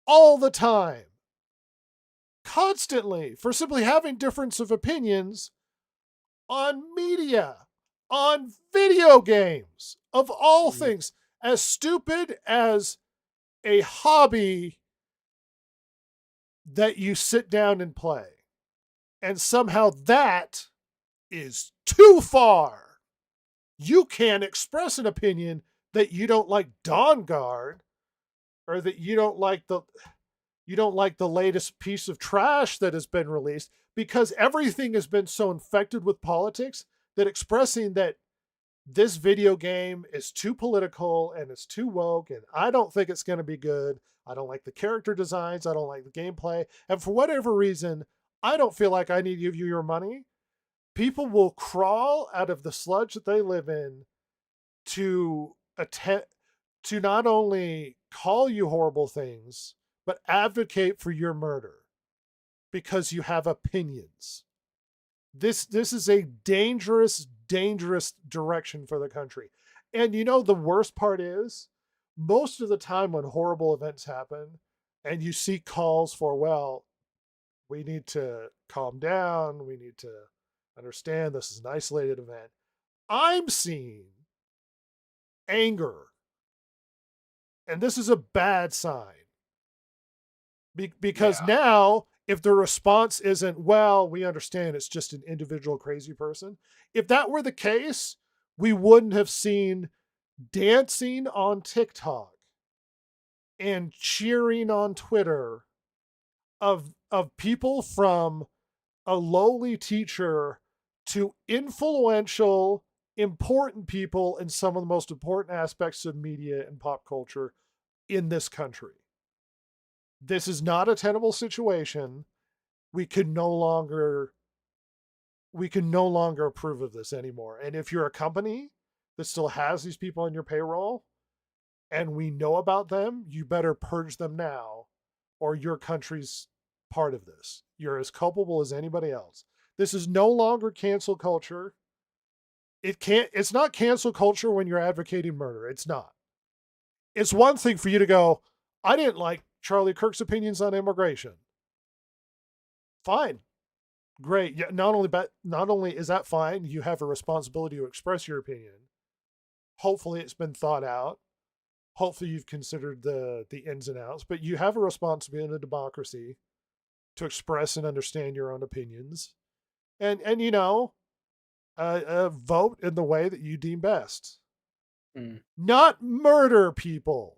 all the time. Constantly, for simply having difference of opinions on media, on video games, of all things, as stupid as a hobby that you sit down and play. And somehow that is too far. You can't express an opinion that you don't like Dawnguard, or that you don't like the latest piece of trash that has been released, because everything has been so infected with politics that expressing that this video game is too political and it's too woke and I don't think it's going to be good. I don't like the character designs. I don't like the gameplay. And for whatever reason, I don't feel like I need to give you your money. People will crawl out of the sludge that they live in to not only call you horrible things, but advocate for your murder because you have opinions. This is a dangerous direction for the country. And you know, the worst part is, most of the time when horrible events happen and you see calls for, well, we need to calm down, we need to understand this is an isolated event, I'm seeing anger. And this is a bad sign. Because now, if the response isn't, well, we understand it's just an individual crazy person, if that were the case, we wouldn't have seen dancing on TikTok and cheering on Twitter of people from a lowly teacher to influential, important people in some of the most important aspects of media and pop culture in this country. This is not a tenable situation. We can no longer approve of this anymore. And if you're a company that still has these people on your payroll and we know about them, you better purge them now, or your country's part of this. You're as culpable as anybody else. This is no longer cancel culture. It's not cancel culture when you're advocating murder. It's not. It's one thing for you to go, I didn't like Charlie Kirk's opinions on immigration. Fine. Great. Yeah, not only is that fine, you have a responsibility to express your opinion. Hopefully it's been thought out. Hopefully you've considered the ins and outs, but you have a responsibility in a democracy to express and understand your own opinions. And you know, vote in the way that you deem best. Not murder people.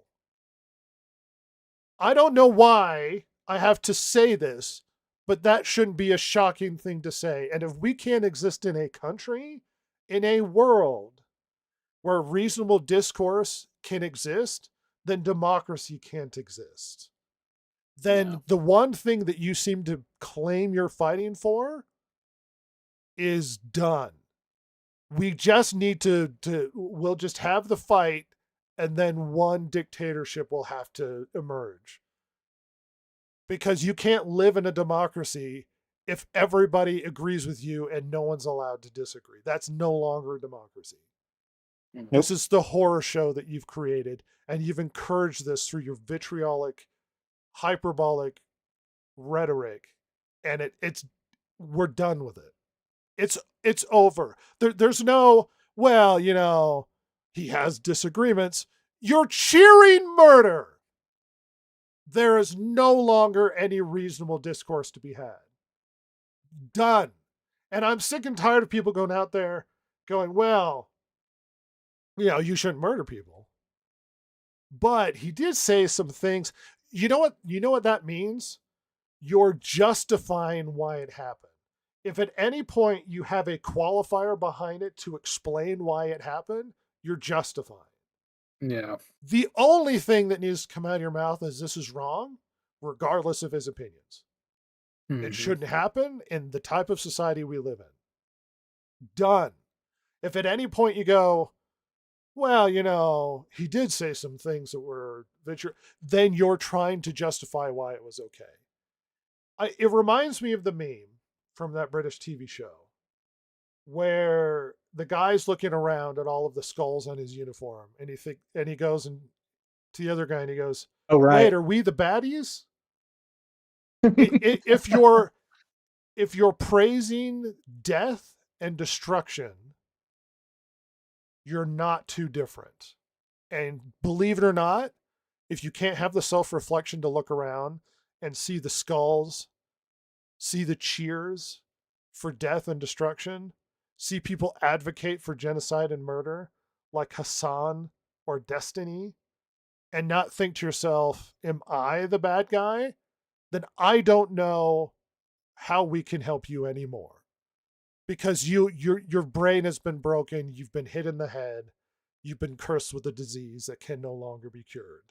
I don't know why I have to say this, but that shouldn't be a shocking thing to say. And if we can't exist in a country, in a world where reasonable discourse can exist, then democracy can't exist. Then the one thing that you seem to claim you're fighting is done. We just need we'll just have the fight, and then one dictatorship will have to emerge. Because you can't live in a democracy if everybody agrees with you and no one's allowed to disagree. That's no longer a democracy. Nope. This is the horror show that you've created, and you've encouraged this through your vitriolic, hyperbolic rhetoric, and we're done with it. It's over. There's no, well, you know, he has disagreements. You're cheering murder. There is no longer any reasonable discourse to be had. Done. And I'm sick and tired of people going out there going, well, you know, you shouldn't murder people. But he did say some things. You know what? You know what that means? You're justifying why it happened. If at any point you have a qualifier behind it to explain why it happened, you're justifying. Yeah. The only thing that needs to come out of your mouth is this is wrong, regardless of his opinions. It Mhm. shouldn't happen in the type of society we live in. Done. If at any point you go, well, he did say some things that were then you're trying to justify why it was okay. It reminds me of the meme from that British TV show where the guy's looking around at all of the skulls on his uniform, and he goes to the other guy and he goes, Oh, right. "Wait, are we the baddies?" If you're praising death and destruction, you're not too different. And believe it or not, if you can't have the self-reflection to look around and see the skulls, see the cheers for death and destruction, see people advocate for genocide and murder like Hassan or Destiny, and not think to yourself, am I the bad guy? Then I don't know how we can help you anymore. Because your brain has been broken, you've been hit in the head, you've been cursed with a disease that can no longer be cured.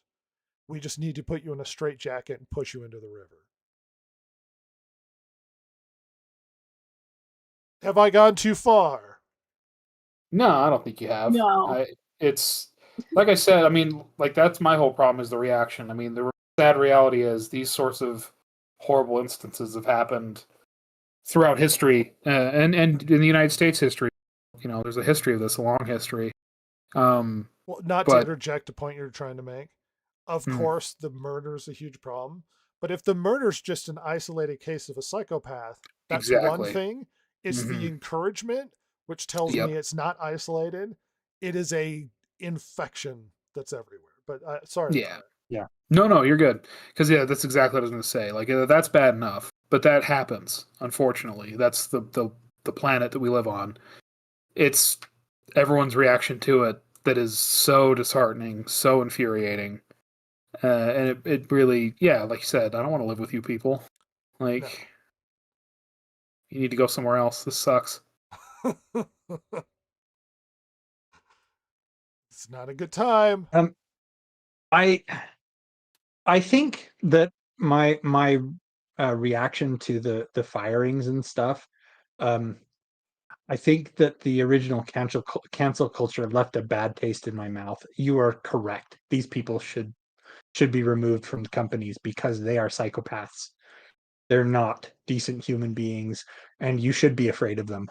We just need to put you in a straitjacket and push you into the river. Have I gone too far? No, I don't think you have. No. It's like I said. I mean, like that's my whole problem is the reaction. I mean, the sad reality is these sorts of horrible instances have happened throughout history, and in the United States history. There's a history of this, a long history. Well, not to But interject a point you're trying to make. Of Hmm. course, the murder is a huge problem. But if the murder's just an isolated case of a psychopath, that's one exactly. thing. It's the Mhm. encouragement, which tells me Yep. it's not isolated. It is a infection that's everywhere. But sorry about Yeah. that. Yeah. No, you're good. Because that's exactly what I was going to say. Like that's bad enough, but that happens. Unfortunately, that's the planet that we live on. It's everyone's reaction to it that is so disheartening, so infuriating, and it really, yeah, like you said, I don't want to live with you people. Like, No. you need to go somewhere else. This sucks. It's not a good time. I I think that my reaction to the firings and stuff, um, I think that the original cancel culture left a bad taste in my mouth. You are correct. These people should be removed from companies because they are psychopaths. They're not decent human beings, and you should be afraid of them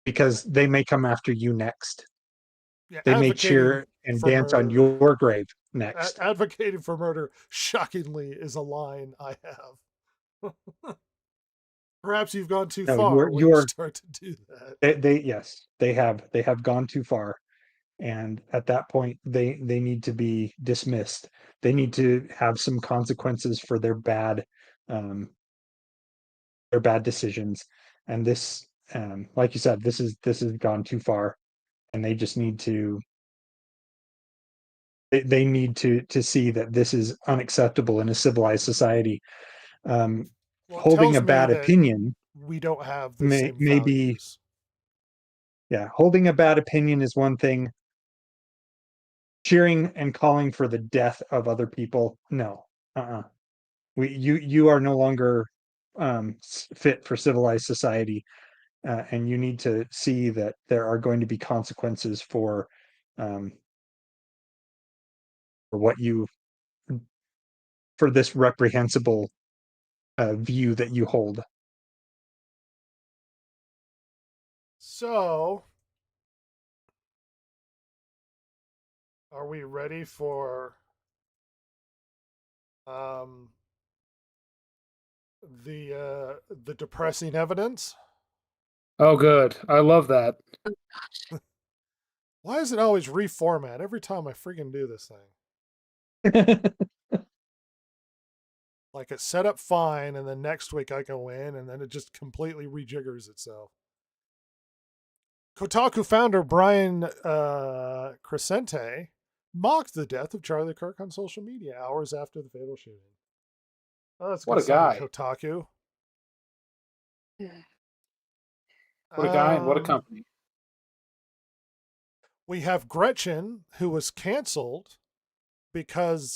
because they may come after you next. Yeah, They may advocating cheer and for dance on murder. your grave next. Advocating for murder, shockingly, is a line I have. Perhaps you've gone too No, far when you you're start to do that. they yes, they have gone too far, and at that point they need to be dismissed. They need to have some consequences for um their bad decisions. And this, like you said, this has gone too far, and they just need to they need to see that this is unacceptable in a civilized society. Um, Well, it Holding tells a me bad that opinion we don't have the may same maybe values. yeah, holding a bad opinion is one thing. Cheering and calling for the death of other people, no. Uh-uh. You are no longer fit for civilized society, and you need to see that there are going to be consequences um, for what you for this reprehensible view that you hold. So, are we ready for um, the depressing evidence? Oh, good. I love that. Why is it always reformat every time I freaking do this thing? Like it's set up fine, and then next week I go in, and then it just completely rejiggers itself. Kotaku founder Brian Crescente mocked the death of Charlie Kirk on social media hours after the fatal shooting. Oh, that's What good a guy. site, Kotaku. What a guy and what a Um, company. We have Gretchen, who was canceled because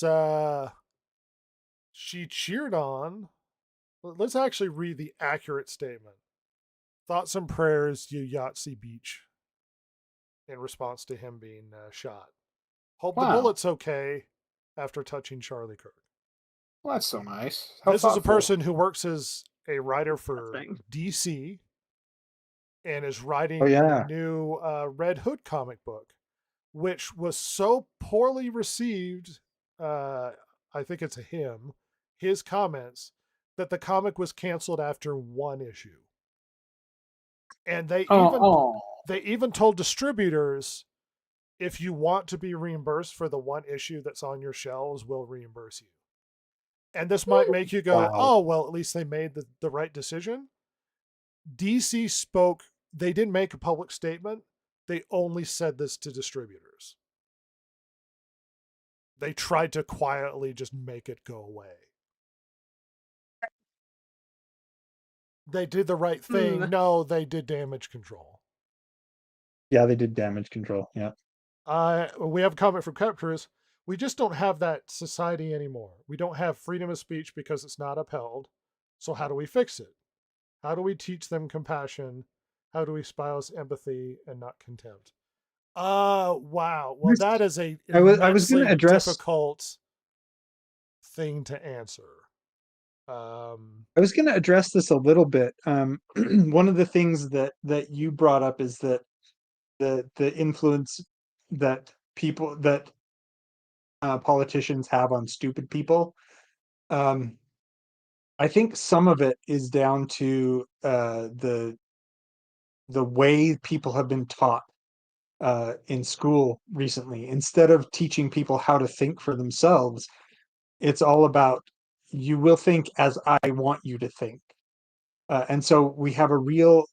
she cheered on. Let's actually read the accurate statement. Thoughts and prayers to Yahtzee Beach in response to him being shot. Hope the Wow. bullet's okay after touching Charlie Kirk. Well, that's so nice. How This is a thoughtful. person who works as a writer for Interesting. DC and is writing Oh, yeah. a new Red Hood comic book, which was so poorly received. I think it's his comments, that the comic was canceled after one issue. And they even told distributors, if you want to be reimbursed for the one issue that's on your shelves, we'll reimburse you. And this might make you go, Wow. oh, well, at least they made the right decision. DC spoke, they didn't make a public statement. They only said this to distributors. They tried to quietly just make it go away. They did the right thing. No, they did damage control. Yeah, they did damage control. Yeah. We have a comment from Cut Cruz. We just don't have that society anymore. We don't have freedom of speech because it's not upheld. So how do we fix it? How do we teach them compassion? How do we espouse empathy and not contempt? Wow. Well, that is a I was going immensely to address. difficult thing to answer. I was going to address this a little bit. One of the things that you brought up is that the influence that politicians have on stupid people. I think some of it is down to the way people have been taught in school recently. Instead of teaching people how to think for themselves, it's all about, you will think as I want you to think. And so we have a real,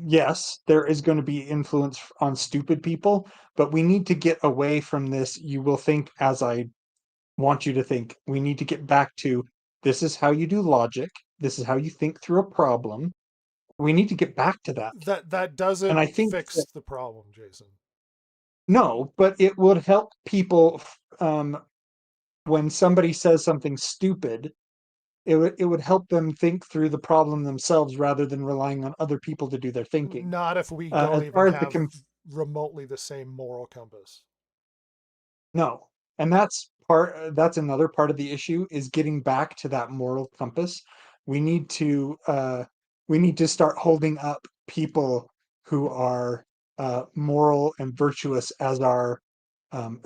yes, there is going to be influence on stupid people, but we need to get away from this. You will think as I want you to think. We need to get back to, this is how you do logic. This is how you think through a problem. We need to get back to that. That doesn't And I think fix the problem, Jason. No, but it would help people when somebody says something stupid. It would help them think through the problem themselves rather than relying on other people to do their thinking. Not if we As don't far even as the have remotely the same moral compass. No, and that's another part of the issue, is getting back to that moral compass. We need to start holding up people who are moral and virtuous as our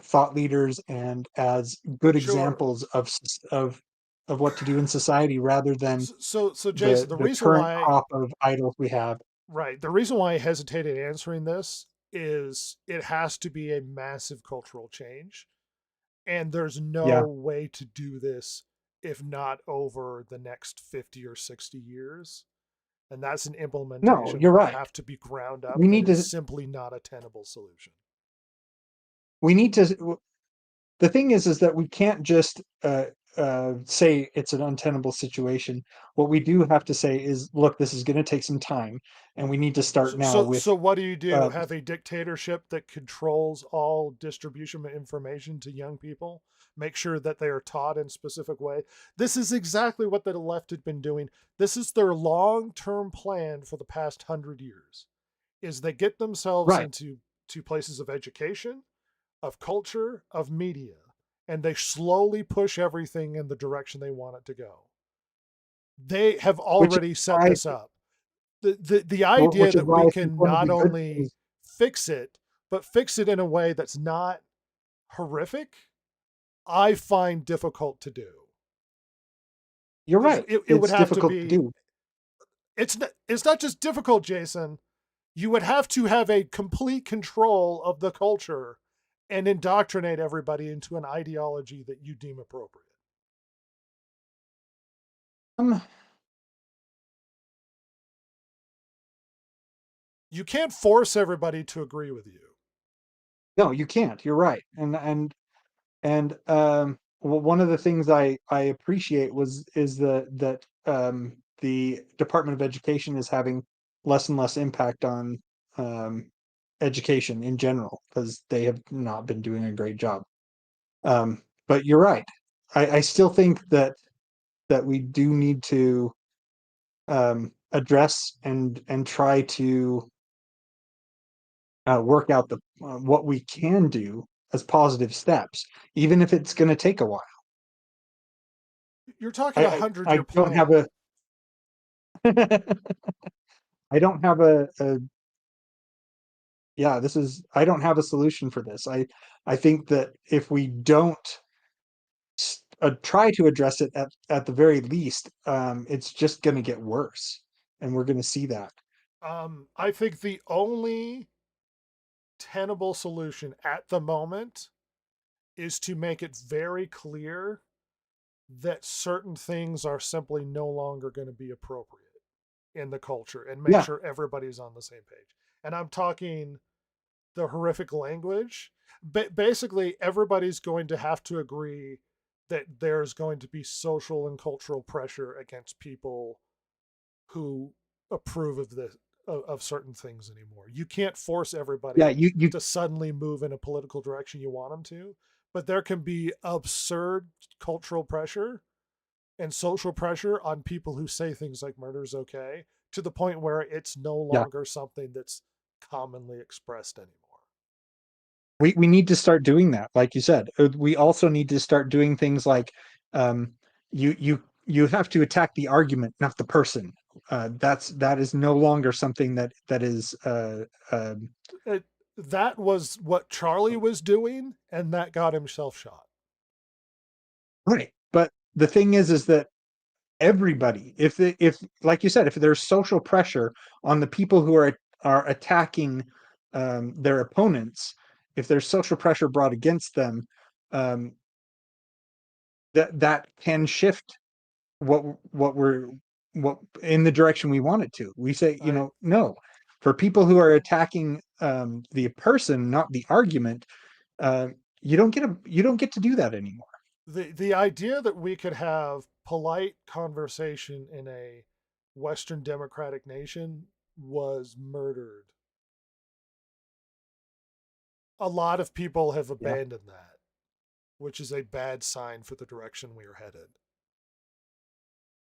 thought leaders and as good Sure. examples of what to do in society, rather than So Jason, the reason current why crop of idols we have. Right. The reason why I hesitated answering this is it has to be a massive cultural change. And there's no Yeah. way to do this if not over the next 50 or 60 years. And that's an implementation you're that right. have to be ground up. We need that is to- simply not a tenable solution. We need to. The thing is that we can't just say it's an untenable situation. What we do have to say is, look, this is going to take some time, and we need to start now with. So what do you do? Have a dictatorship that controls all distribution of information to young people? Make sure that they are taught in a specific way. This is exactly what the left had been doing. This is their long-term plan for the past 100 years. Is they get themselves into places of education, of culture, of media, and they slowly push everything in the direction they want it to go. They have already set this up. The idea that we can not only fix it, but fix it in a way that's not horrific, I find difficult to do. You're right. It would have to be. Do. It's not just difficult, Jason. You would have to have a complete control of the culture and indoctrinate everybody into an ideology that you deem appropriate. You can't force everybody to agree with you. No, you can't. You're right. One of the things I appreciate is that the Department of Education is having less and less impact on education in general, because they have not been doing a great job. But you're right. I still think that we do need to address and try to work out the what we can do as positive steps, even if it's going to take a while. You're talking a I 100-year don't have plan. I don't have a yeah, I don't have a solution for this. I think that if we don't try to address it at the very least, it's just going to get worse, and we're going to see that. I think the only tenable solution at the moment is to make it very clear that certain things are simply no longer going to be appropriate in the culture, and make Yeah, sure everybody's on the same page. And I'm talking the horrific language. Basically, everybody's going to have to agree that there's going to be social and cultural pressure against people who approve of this, of certain things anymore. You can't force yeah, everybody you to suddenly move in a political direction you want them to, but there can be absurd cultural pressure and social pressure on people who say things like murder is okay, to the point where it's no yeah. longer something that's commonly expressed anymore. We need to start doing that, like you said. We also need to start doing things like um, you have to attack the argument, not the person. That is no longer something that is It, that was what Charlie was doing, and that got himself shot. right. But the thing is that everybody, if like you said, if there's social pressure on the people who are attacking their opponents, if there's social pressure brought against them, um, that can shift what we're what in the direction we want it to. We say, I no, for people who are attacking the person, not the argument, uh, you don't get to do that anymore. the idea that we could have polite conversation in a Western democratic nation was murdered. A lot of people have Yeah, abandoned that, which is a bad sign for the direction we are headed.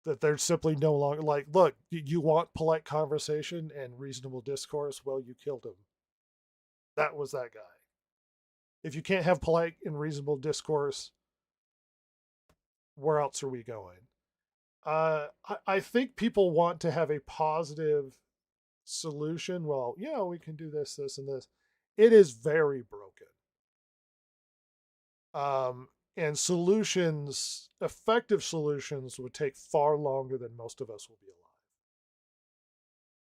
That they're simply no longer like, look, you want polite conversation and reasonable discourse? Well, you killed him. That was that guy. If you can't have polite and reasonable discourse, where else are we going? I think people want to have a positive solution. Well, yeah, we can do this, this, and this. It is very broken. And solutions, effective solutions, would take far longer than most of us will be alive,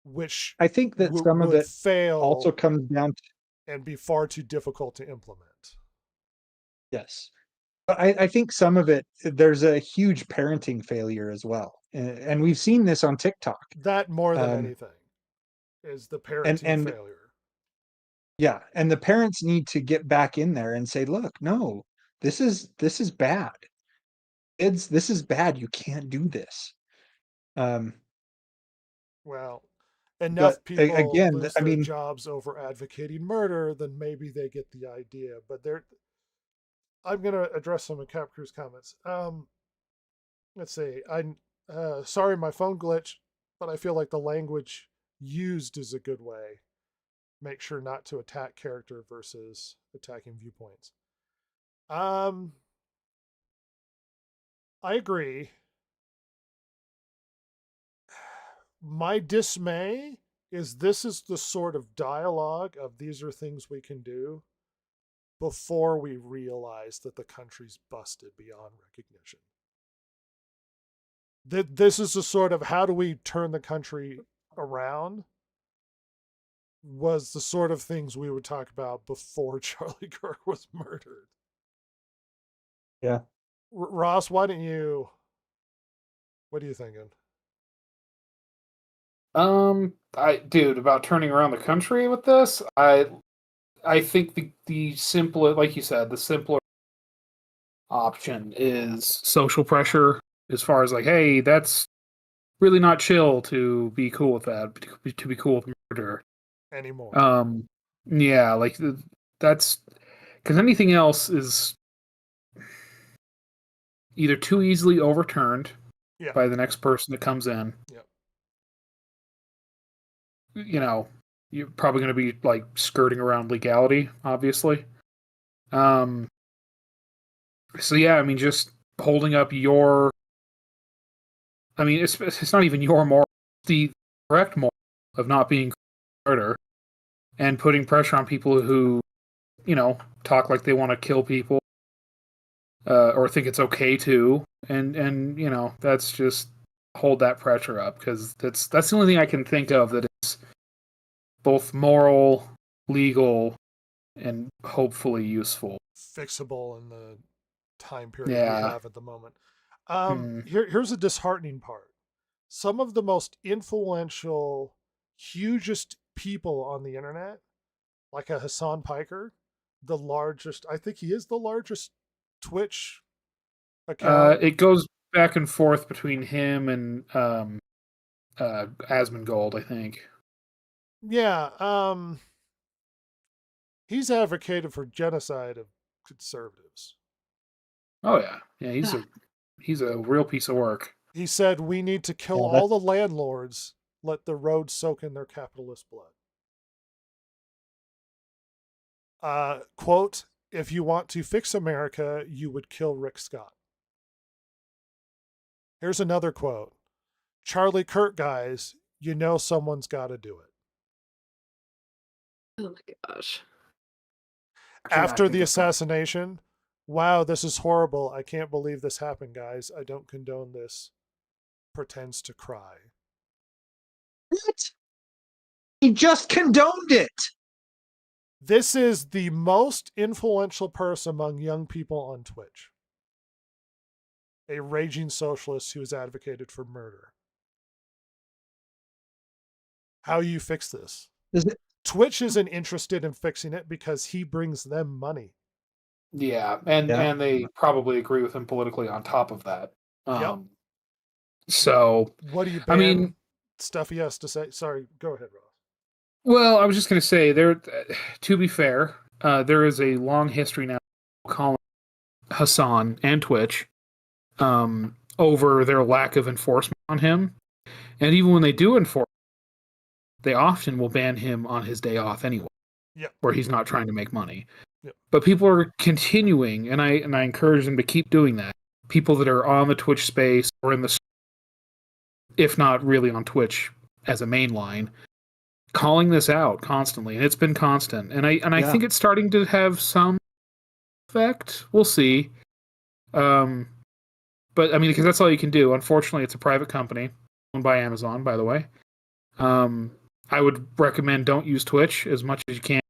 which I think that some of would it also fail comes down to, and be far too difficult to implement. yes, but I think some of it, there's a huge parenting failure as well, and we've seen this on TikTok. That more than um, anything is the and parenting and failure. yeah, and the parents need to get back in there and say, look, no, this is bad. Kids, this is bad. You can't do this. Um, Well, but enough people again, lose I their mean, jobs over advocating murder, then maybe they get the idea. But I'm going to address some of Cap Crew's comments. Let's see. I sorry, my phone glitched, but I feel like the language used is a good way. Make sure not to attack character versus attacking viewpoints. Um, I agree. My dismay is this is the sort of dialogue of these are things we can do before we realize that the country's busted beyond recognition. That this is the sort of how do we turn the country around was the sort of things we would talk about before Charlie Kirk was murdered. yeah. Ross, why don't you? What are you thinking? Dude, about turning around the country with this, I think the simpler, like you said, the simpler option is social pressure. As far as like, hey, that's really not chill to be cool with that, to be cool with murder. Anymore. Yeah, like that's because anything else is either too easily overturned Yeah. by the next person that comes in. Yep. You know, you're probably going to be like skirting around legality, obviously. So yeah, I mean, just holding up your. I mean, it's not even your moral, it's the correct moral of not being murder, and putting pressure on people who, you know, talk like they want to kill people, or think it's okay to, and you know, that's just hold that pressure up, because that's the only thing I can think of that is both moral, legal, and hopefully useful. Fixable in the time period we Yeah. have at the moment. Hmm. Here's a disheartening part. Some of the most influential, hugest people on the internet, like a Hassan Piker, the largest, I think he is the largest Twitch account. It goes back and forth between him and Asmongold, I think. Yeah, he's advocated for genocide of conservatives. Oh yeah, yeah. He's a real piece of work. He said we need to kill Yeah, all the landlords, let the roads soak in their capitalist blood. Quote, if you want to fix America, you would kill Rick Scott. Here's another quote. Charlie Kirk, guys, you know someone's got to do it. Oh my gosh. After the assassination, wow, this is horrible. I can't believe this happened, guys. I don't condone this. Pretends to cry. What? He just condoned it. This is the most influential person among young people on Twitch. A raging socialist who has advocated for murder. How you fix this? Is it? Twitch isn't interested in fixing it because he brings them money. Yeah, and Yeah. they probably agree with him politically on top of that. Yep. So, What do you I ban mean, stuff he has to say? Sorry, go ahead, Ross. well, I was just going to say there. To be fair, there is a long history now calling Hassan and Twitch over their lack of enforcement on him, and even when they do enforce, they often will ban him on his day off anyway. Yep. Where he's not trying to make money. Yep. But people are continuing, and I encourage them to keep doing that. People that are on the Twitch space or in the, if not really on Twitch as a main line, calling this out constantly, and it's been constant. And I think it's starting to have some effect. We'll see. But I mean, because that's all you can do. Unfortunately, it's a private company owned by Amazon, by the way. I would recommend don't use Twitch as much as you can.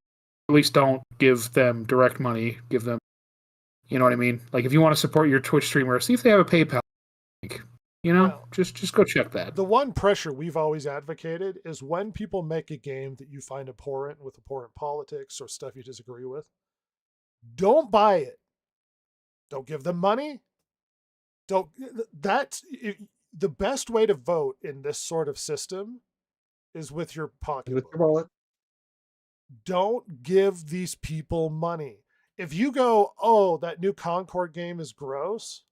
At least don't give them direct money. Give them, you know what I mean? Like if you want to support your Twitch streamer, see if they have a PayPal link. You know, Well, just go check that. The one pressure we've always advocated is when people make a game that you find abhorrent with abhorrent politics or stuff you disagree with, don't buy it. Don't give them money. That's the best way to vote in this sort of system is with your With pocketbook. your wallet. Don't give these people money. If you go, oh, that new Concord game is gross,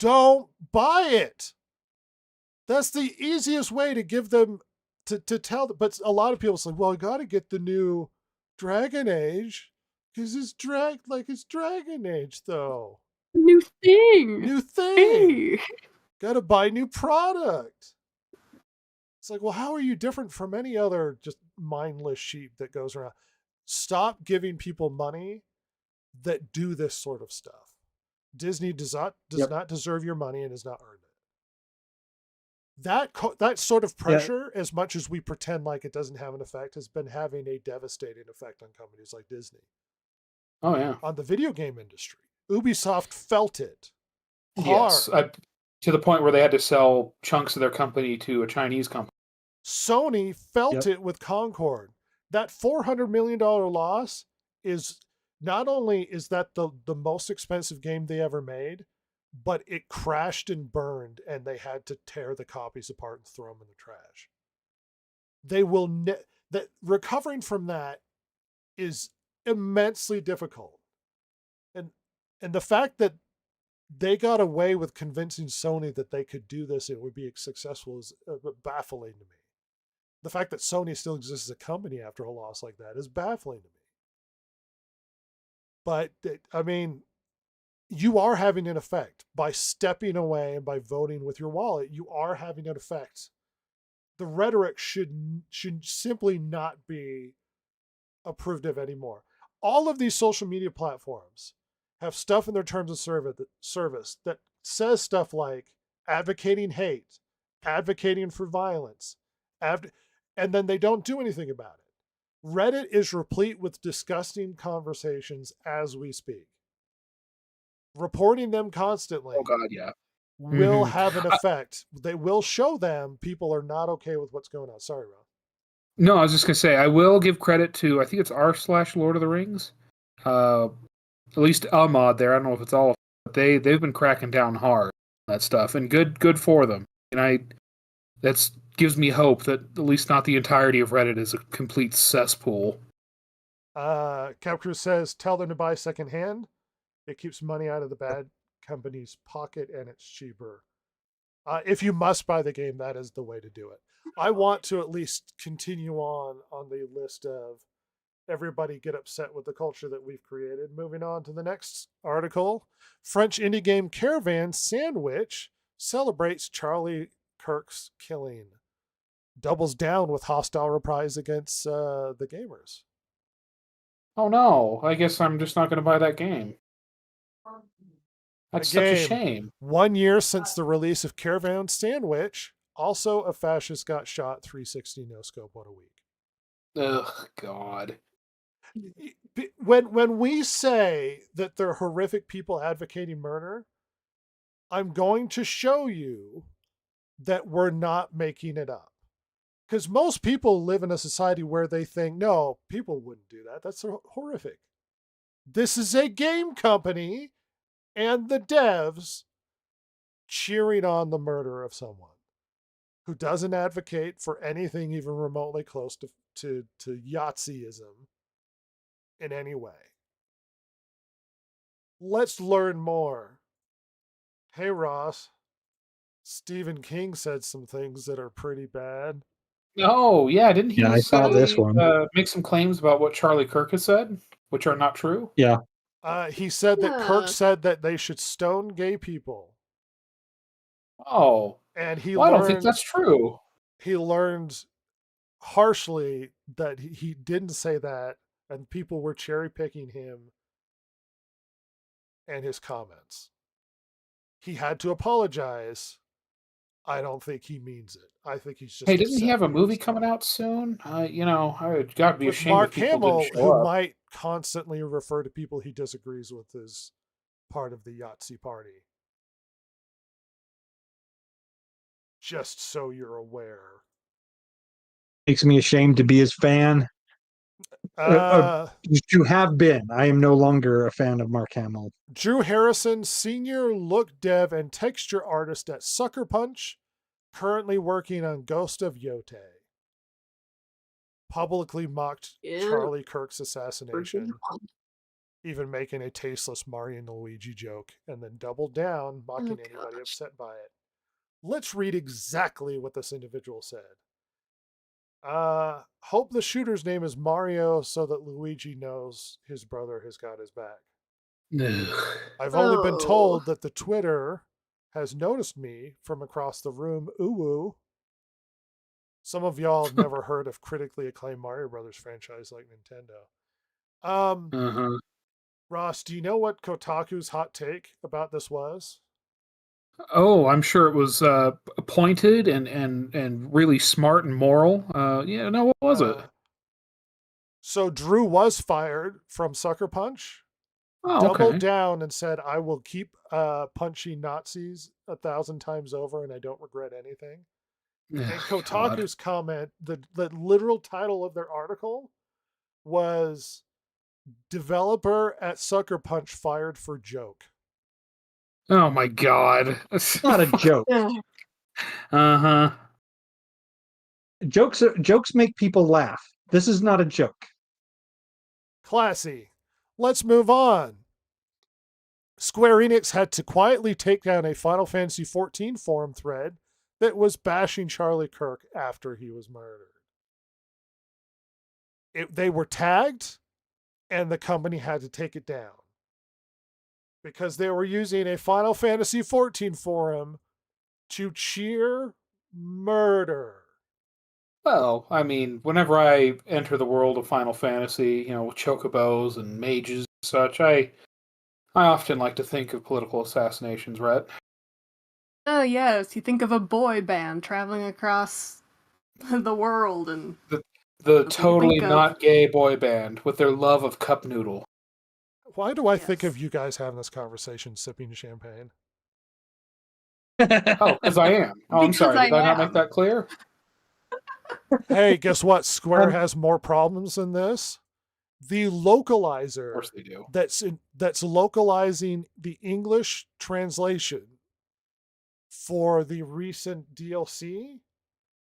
don't buy it. That's the easiest way to give them to tell them. But a lot of people say, well, I got to get the new Dragon Age because it's Dragon Age though. New thing. New thing. Hey. Got to buy new product. It's like, well, how are you different from any other just mindless sheep that goes around? Stop giving people money that do this sort of stuff. Disney does not deserve your money and has not earned it. That sort of pressure, as much as we pretend like it doesn't have an effect, has been having a devastating effect on companies like Disney. Oh yeah. On the video game industry, Ubisoft felt it hard. Yes. To the point where they had to sell chunks of their company to a Chinese company. Sony felt it with Concord. that $400 million loss is not only is that the most expensive game they ever made, but it crashed and burned and they had to tear the copies apart and throw them in the trash. They will that recovering from that is immensely difficult. And the fact that they got away with convincing Sony that they could do this and it would be successful is baffling to me. The fact that Sony still exists as a company after a loss like that is baffling to me. But I mean, you are having an effect by stepping away and by voting with your wallet. You are having an effect. The rhetoric should simply not be approved of anymore. All of these social media platforms have stuff in their terms of service that says stuff like advocating hate, advocating for violence, and then they don't do anything about it. Reddit is replete with disgusting conversations as we speak. Reporting them constantly Oh God, yeah. will have an effect. They will show them people are not okay with what's going on. Sorry, Ron. No, I was just gonna say I will give credit to I think it's r/Lord of the Rings. At least a mod there. I don't know if it's all, but they've been cracking down hard on that stuff, and good for them. And that gives me hope that at least not the entirety of Reddit is a complete cesspool. Capcrew says, tell them to buy secondhand. It keeps money out of the bad company's pocket and it's cheaper. If you must buy the game, that is the way to do it. I want to at least continue on the list of everybody get upset with the culture that we've created. Moving on to the next article. French indie game Caravan Sandwich celebrates Charlie Kirk's killing. Doubles down with hostile reprise against the gamers. Oh no, I guess I'm just not going to buy that game. That's such a shame. 1 year since the release of Caravan Sandwich. Also, a fascist got shot 360 no scope on a week. Ugh, God. When we say that they're horrific people advocating murder, I'm going to show you that we're not making it up. Because most people live in a society where they think, no, people wouldn't do that. That's horrific. This is a game company and the devs cheering on the murder of someone who doesn't advocate for anything even remotely close to Yahtzee-ism in any way. Let's learn more. Hey, Ross. Stephen King said some things that are pretty bad. Oh, yeah, didn't he I saw this one. Make some claims about what Charlie Kirk has said, which are not true? Yeah. He said that Kirk said that they should stone gay people. Oh. And he I don't think that's true. He learned harshly that he didn't say that, and people were cherry picking him and his comments. He had to apologize. I don't think he means it. I think he's just. Hey, doesn't he have a movie coming out soon? I would got to be ashamed. Mark if people Hamill, didn't show who up. might constantly refer to people he disagrees with as part of the Yahtzee party. Just so you're aware. Makes me ashamed to be his fan. You have been. I am no longer a fan of Mark Hamill. Drew Harrison, senior look dev and texture artist at Sucker Punch, currently working on Ghost of Yote. Publicly mocked Charlie Kirk's assassination, even making a tasteless Mario and Luigi joke, and then doubled down, mocking anybody upset by it. Let's read exactly what this individual said. Hope the shooter's name is Mario so that Luigi knows his brother has got his back. I've only been told that the Twitter has noticed me from across the room. Ooh. Some of y'all have never heard of critically acclaimed Mario Brothers franchise like Nintendo. Ross, do you know what Kotaku's hot take about this was? Oh, I'm sure it was pointed and really smart and moral. What was it? So Drew was fired from Sucker Punch. Doubled down and said, I will keep punching Nazis 1,000 times over and I don't regret anything. And Kotaku's comment, the literal title of their article was developer at Sucker Punch fired for joke. Oh my god. It's not a joke. Uh-huh. Jokes make people laugh. This is not a joke. Classy. Let's move on. Square Enix had to quietly take down a Final Fantasy XIV forum thread that was bashing Charlie Kirk after he was murdered. They were tagged, and the company had to take it down because they were using a Final Fantasy XIV forum to cheer murder. Well, I mean, whenever I enter the world of Final Fantasy, with chocobos and mages and such, I often like to think of political assassinations, right? Oh, yes. You think of a boy band traveling across the world and. The you totally think of- not gay boy band with their love of cup noodle. Why do I think Yes. of you guys having this conversation sipping champagne? Oh, because I am. Oh, I'm Because sorry. Did I not am. make that clear? Hey, guess what? Square Um, has more problems than this. The Of localizer course they do. that's localizing the English translation for the recent DLC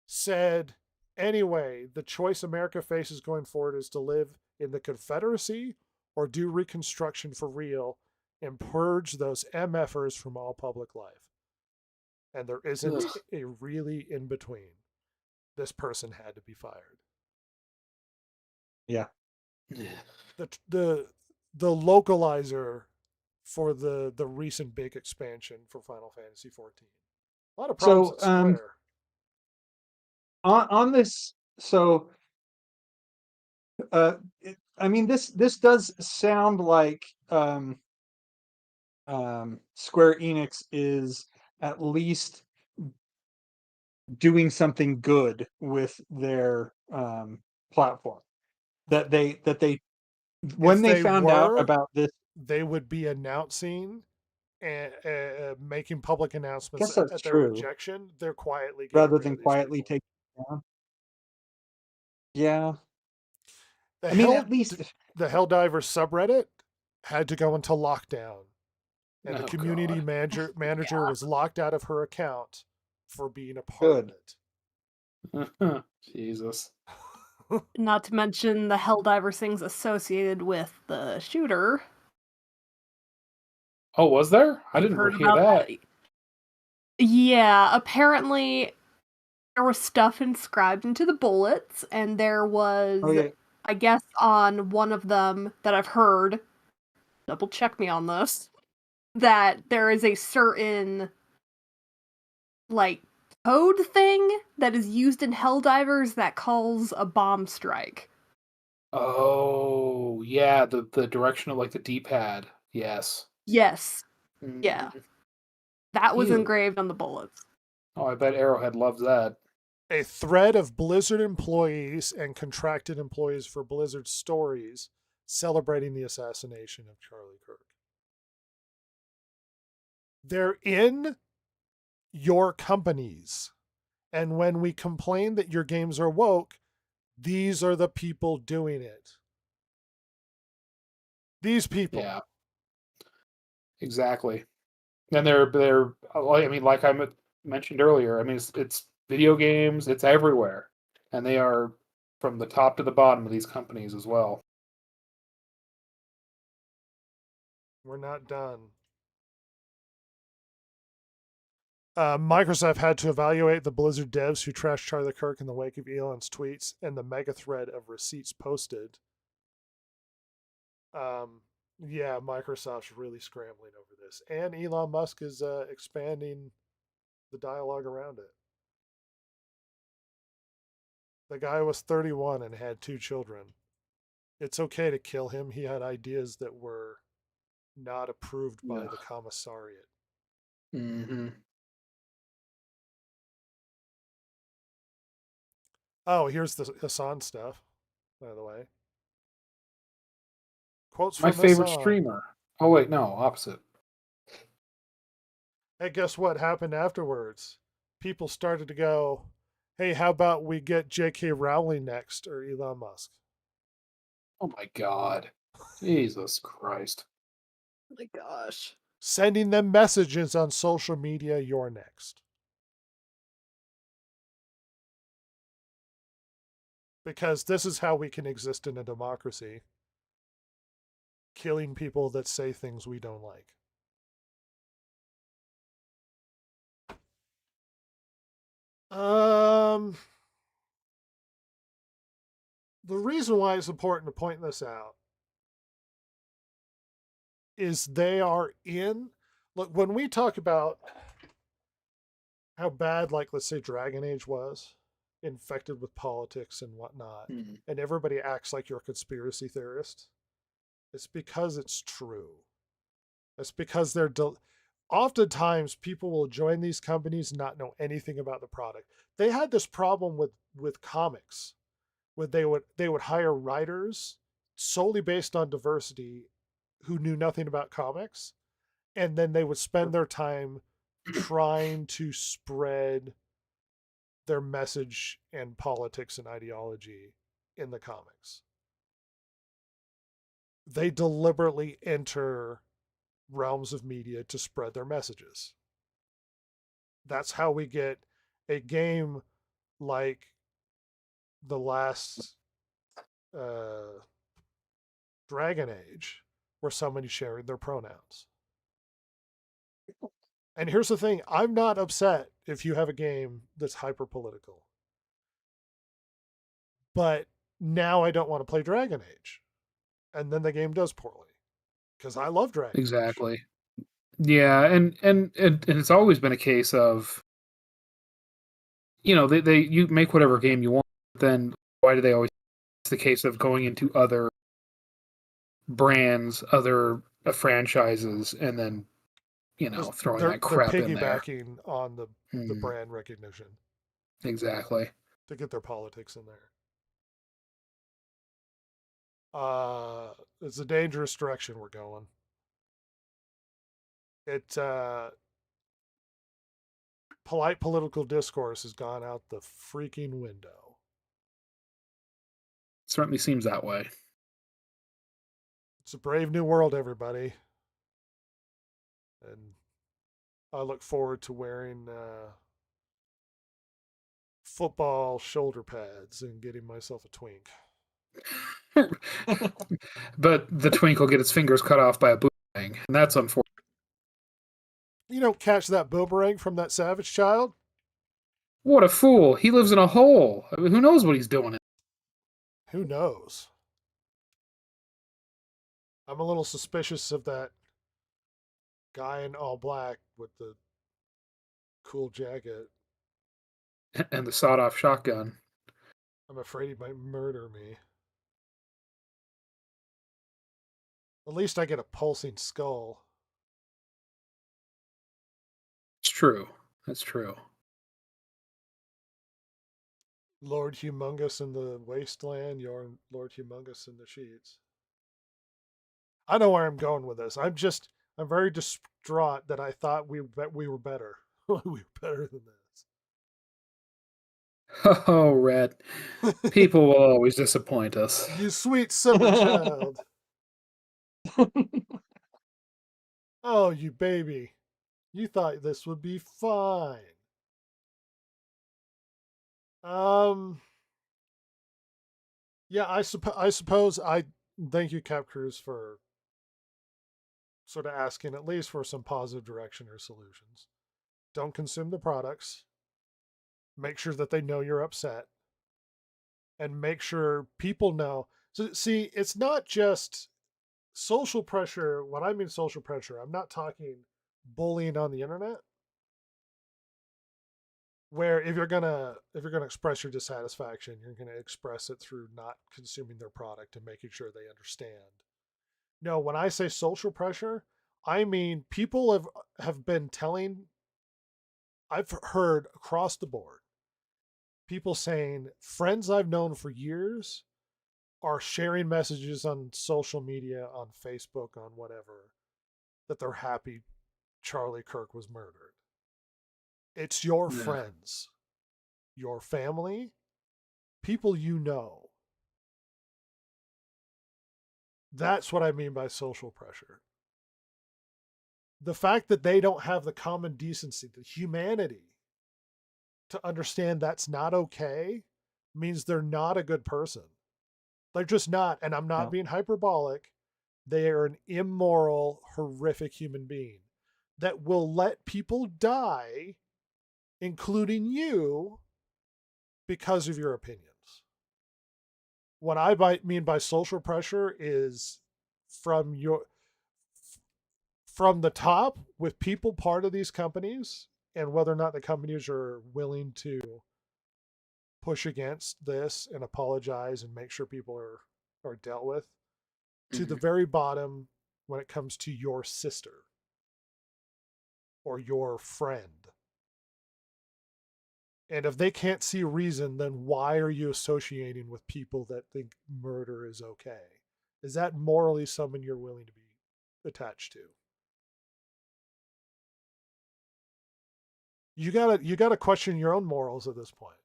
said, anyway, the choice America faces going forward is to live in the Confederacy or do Reconstruction for real and purge those MFers from all public life. And there isn't Ugh. a really in between. This person had to be fired. Yeah. The localizer for the recent big expansion for Final Fantasy XIV. A lot of problems So, at Square. On this, so I mean, this does sound like Square Enix is at least doing something good with their platform. That they when If they they found out were, about this, they would be announcing and making public announcements guess that's at their true. rejection. They're quietly getting Rather rid than of these quietly people. take it down. Yeah, The I mean, Hell, at least the Helldivers subreddit had to go into lockdown, and the Oh, community God. manager was locked out of her account for being a part Good. of it. Jesus. Not to mention the Helldivers things associated with the shooter. Oh, was there? I You've didn't heard hear about that. Yeah, apparently there was stuff inscribed into the bullets, and there was, oh yeah, I guess, on one of them that I've heard, double check me on this, that there is a certain, like, code thing that is used in Helldivers that calls a bomb strike. Oh, yeah, the direction of like the D-pad. Yes. Yes, yeah. Mhm. That was Ew. engraved on the bullets. Oh, I bet Arrowhead loves that. A thread of Blizzard employees and contracted employees for Blizzard stories celebrating the assassination of Charlie Kirk. They're in your companies. And when we complain that your games are woke, these are the people doing it. These people. Yeah. Exactly. And they're I mean, like I mentioned earlier, I mean, it's video games, it's everywhere. And they are from the top to the bottom of these companies as well. We're not done. Microsoft had to evaluate the Blizzard devs who trashed Charlie Kirk in the wake of Elon's tweets and the mega thread of receipts posted. Yeah, Microsoft's really scrambling over this. And Elon Musk is expanding the dialogue around it. The guy was 31 and had 2 children. It's okay to kill him. He had ideas that were not approved by the commissariat. Mm-hmm. Oh, here's the Hassan stuff, by the way. Quotes My from favorite Hassan. streamer. Oh wait, no, opposite. Hey, guess what happened afterwards? People started to go, hey, how about we get J.K. Rowling next or Elon Musk? Oh my god. Jesus Christ. Oh my gosh. Sending them messages on social media, you're next. Because this is how we can exist in a democracy. Killing people that say things we don't like. The reason why it's important to point this out is they are in. Look, when we talk about how bad, like, let's say Dragon Age was, infected with politics and whatnot, and everybody acts like you're a conspiracy theorist, it's because it's true. It's because they're. Oftentimes, people will join these companies and not know anything about the product. They had this problem with comics, where they would hire writers solely based on diversity who knew nothing about comics, and then they would spend their time trying to spread their message and politics and ideology in the comics. They deliberately enter realms of media to spread their messages. That's how we get a game like the last Dragon Age, where somebody's sharing their pronouns. And here's the thing, I'm not upset if you have a game that's hyper political. But now I don't want to play Dragon Age. And then the game does poorly. Because I love Dragon Age. Exactly. Yeah, and it's always been a case of, you know, they you make whatever game you want, then why do they always? It's the case of going into other brands, other franchises, and then, you know, throwing that crap in there. They're piggybacking on the brand recognition. Exactly. To get their politics in there. It's a dangerous direction we're going. Polite political discourse has gone out the freaking window. Certainly seems that way. It's a brave new world, everybody. And I look forward to wearing football shoulder pads and getting myself a twink. But the twink will get its fingers cut off by a boomerang, and that's unfortunate. You don't catch that boomerang from that savage child? What a fool. He lives in a hole. I mean, who knows what he's doing? Who knows? I'm a little suspicious of that guy in all black with the cool jacket. And the sawed-off shotgun. I'm afraid he might murder me. At least I get a pulsing skull. It's true. That's true. Lord Humongous in the wasteland, you're Lord Humongous in the sheets. I know where I'm going with this. I'm very distraught that I thought we were better. We were better than this. Oh, Red. People will always disappoint us. You sweet simple child. Oh, you baby. You thought this would be fine. Yeah, I suppose I thank you, Cap Cruz, for sort of asking at least for some positive direction or solutions. Don't consume the products. Make sure that they know you're upset. And make sure people know. So, see, it's not just social pressure. When I mean social pressure, I'm not talking bullying on the internet. Where if you're gonna express your dissatisfaction, you're gonna express it through not consuming their product and making sure they understand. No, when I say social pressure, I mean people have been telling. I've heard across the board people saying friends I've known for years are sharing messages on social media, on Facebook, on whatever, that they're happy Charlie Kirk was murdered. It's your friends, your family, people you know. That's what I mean by social pressure. The fact that they don't have the common decency, the humanity to understand that's not okay means they're not a good person. They're just not. And I'm not No. being hyperbolic. They are an immoral, horrific human being that will let people die, including you, because of your opinions. What I mean by social pressure is from from the top, with people part of these companies, and whether or not the companies are willing to push against this and apologize and make sure people are dealt with, to the very bottom when it comes to your sister or your friend. And if they can't see reason, then why are you associating with people that think murder is okay? Is that morally someone you're willing to be attached to? You gotta question your own morals at this point.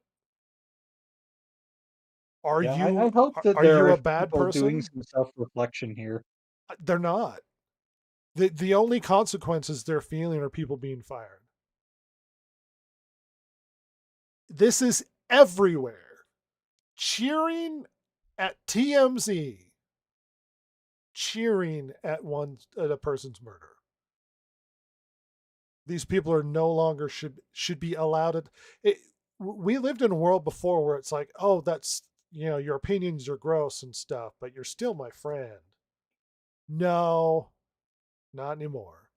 Are Yeah, you I hope that are there you are a bad people doing person? some self-reflection here. They're not. The only consequences they're feeling are people being fired. This is everywhere. Cheering at TMZ, cheering at a person's murder. These people are no longer should be allowed it. We lived in a world before where it's like, oh, that's, your opinions are gross and stuff, but you're still my friend. No, not anymore.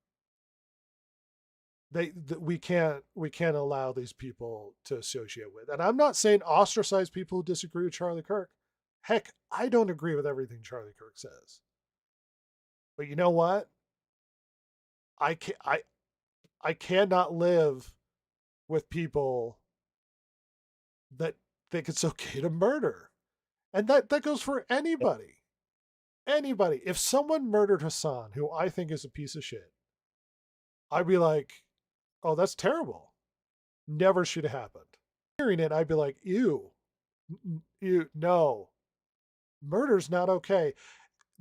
We can't allow these people to associate with. And I'm not saying ostracize people who disagree with Charlie Kirk. Heck, I don't agree with everything Charlie Kirk says. But you know what? I cannot live with people that think it's okay to murder. And that goes for anybody. Anybody. If someone murdered Hassan, who I think is a piece of shit, I'd be like, oh, that's terrible. Never should have happened. Hearing it, I'd be like, ew, no, murder's not okay.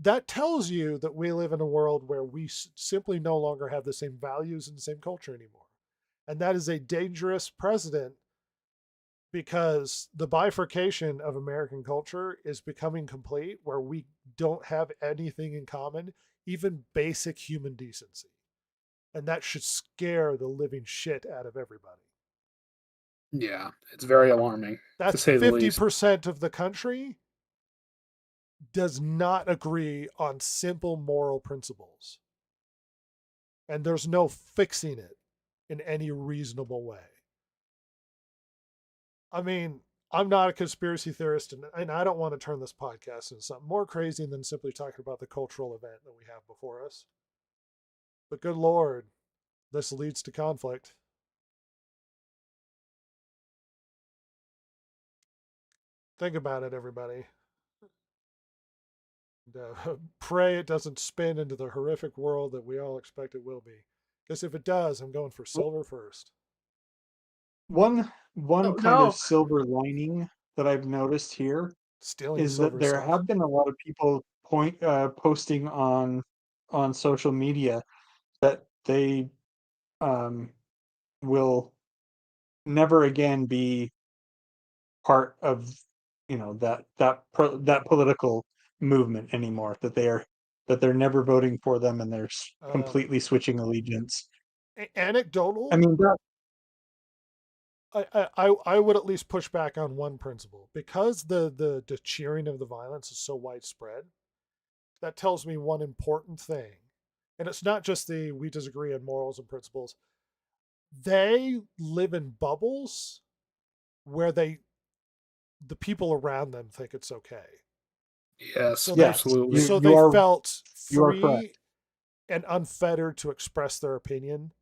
That tells you that we live in a world where we simply no longer have the same values and the same culture anymore. And that is a dangerous precedent, because the bifurcation of American culture is becoming complete, where we don't have anything in common, even basic human decency. And that should scare the living shit out of everybody. Yeah, it's very alarming, to That's say the least. 50% of the country does not agree on simple moral principles. And there's no fixing it in any reasonable way. I mean, I'm not a conspiracy theorist, and I don't want to turn this podcast into something more crazy than simply talking about the cultural event that we have before us. But good Lord, this leads to conflict. Think about it, everybody. Pray it doesn't spin into the horrific world that we all expect it will be. Because if it does, I'm going for silver first. One Oh, kind no. of silver lining that I've noticed here Stealing is that silver there stuff. have been a lot of people posting on social media that they will never again be part of that political movement anymore, that they're never voting for them, and they're completely switching allegiance. Anecdotal. I mean, that I would at least push back on one principle, because the cheering of the violence is so widespread. That tells me one important thing, and it's not just we disagree on morals and principles. They live in bubbles where the people around them think it's okay. Yes, So yes, absolutely. so you they are felt you are free correct. and unfettered to express their opinion,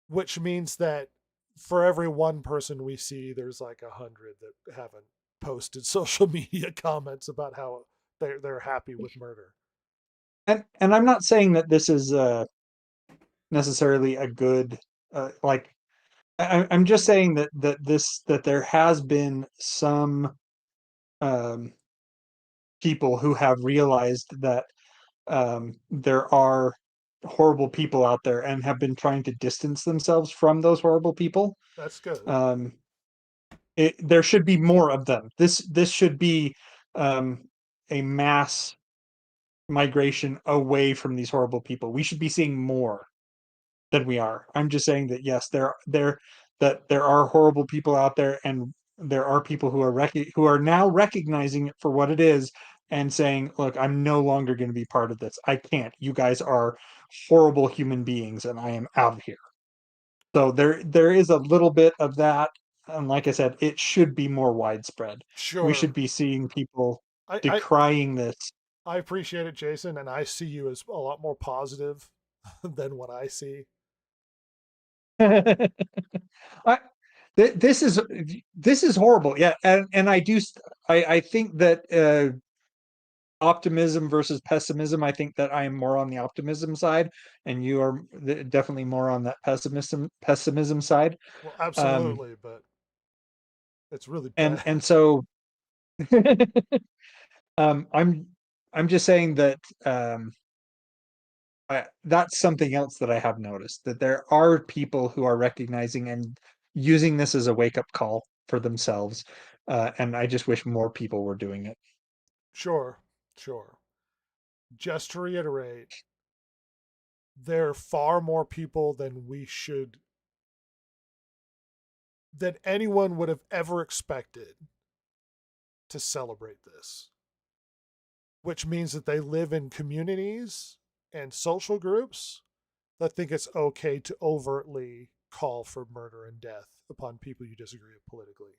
which means that for every one person we see, there's like 100 that haven't posted social media comments about how they're happy with murder. And I'm not saying that this is necessarily a good like I'm just saying that there has been some people who have realized that there are horrible people out there and have been trying to distance themselves from those horrible people. That's good. There should be more of them. This should be a mass migration away from these horrible people. We should be seeing more than we are. I'm just saying that yes, there are horrible people out there, and there are people who are now recognizing it for what it is and saying, "Look, I'm no longer going to be part of this. I can't. You guys are horrible human beings, and I am out of here." So there is a little bit of that, and like I said, it should be more widespread. Sure. We should be seeing people I decrying this. I appreciate it, Jason, and I see you as a lot more positive than what I see. This is horrible. Yeah, and I think that optimism versus pessimism. I think that I am more on the optimism side, and you are definitely more on that pessimism side. Well, absolutely, but it's really bad. And so I'm just saying that that's something else that I have noticed, that there are people who are recognizing and using this as a wake-up call for themselves, and I just wish more people were doing it. Sure. Just to reiterate, there are far more people than anyone would have ever expected to celebrate this, which means that they live in communities and social groups that think it's okay to overtly call for murder and death upon people you disagree with politically.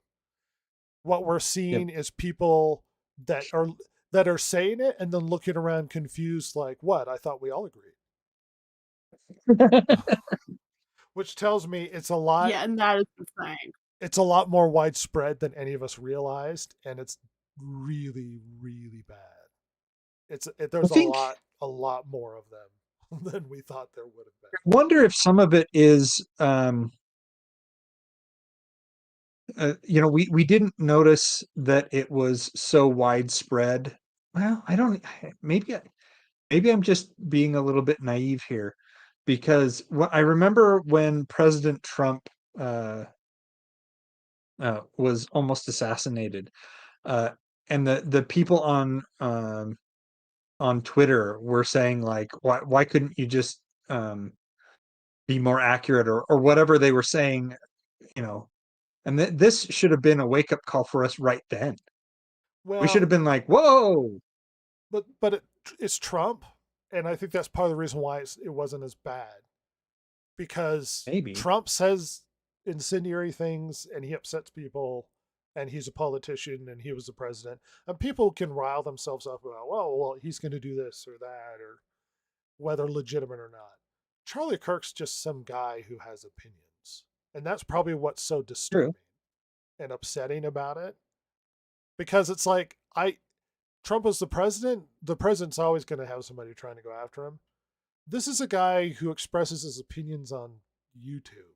What we're seeing is people that are saying it and then looking around confused, like, what? I thought we all agreed. Which tells me it's a lot. Yeah, and that is insane. It's a lot more widespread than any of us realized, and it's really, really bad. There's a lot more of them than we thought there would have been. I wonder if some of it is, we didn't notice that it was so widespread. Well, maybe I'm just being a little bit naive here, because I remember when President Trump was almost assassinated, and the people on Twitter were saying, like, why couldn't you just be more accurate, or whatever they were saying, and this should have been a wake-up call for us right then. Well, we should have been like, whoa. But it's Trump, and I think that's part of the reason why it wasn't as bad, because Maybe Trump says incendiary things and he upsets people, and he's a politician and he was the president, and people can rile themselves up about, well, he's going to do this or that, or whether legitimate or not. Charlie Kirk's just some guy who has opinions, and that's probably what's so disturbing and upsetting about it, because it's like, Trump is the president's always going to have somebody trying to go after him. This is a guy who expresses his opinions on YouTube.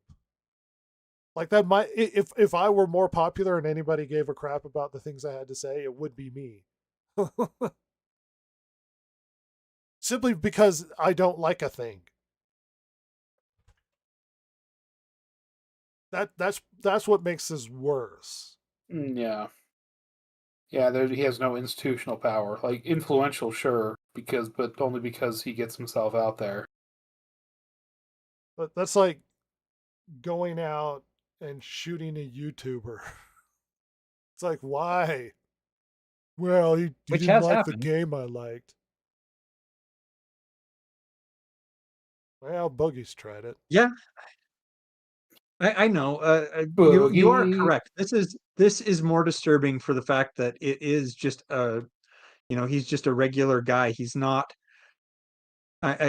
Like, that might, if I were more popular and anybody gave a crap about the things I had to say, it would be me. Simply because I don't like a thing. That's what makes this worse. Yeah. Yeah, he has no institutional power. Like, influential, sure, but only because he gets himself out there. But that's like going out and shooting a YouTuber. It's like, why? Well, he didn't like the game I liked. Well, Boogie's tried it. Yeah, I know. You are correct. This is more disturbing for the fact that it is just he's just a regular guy. He's not.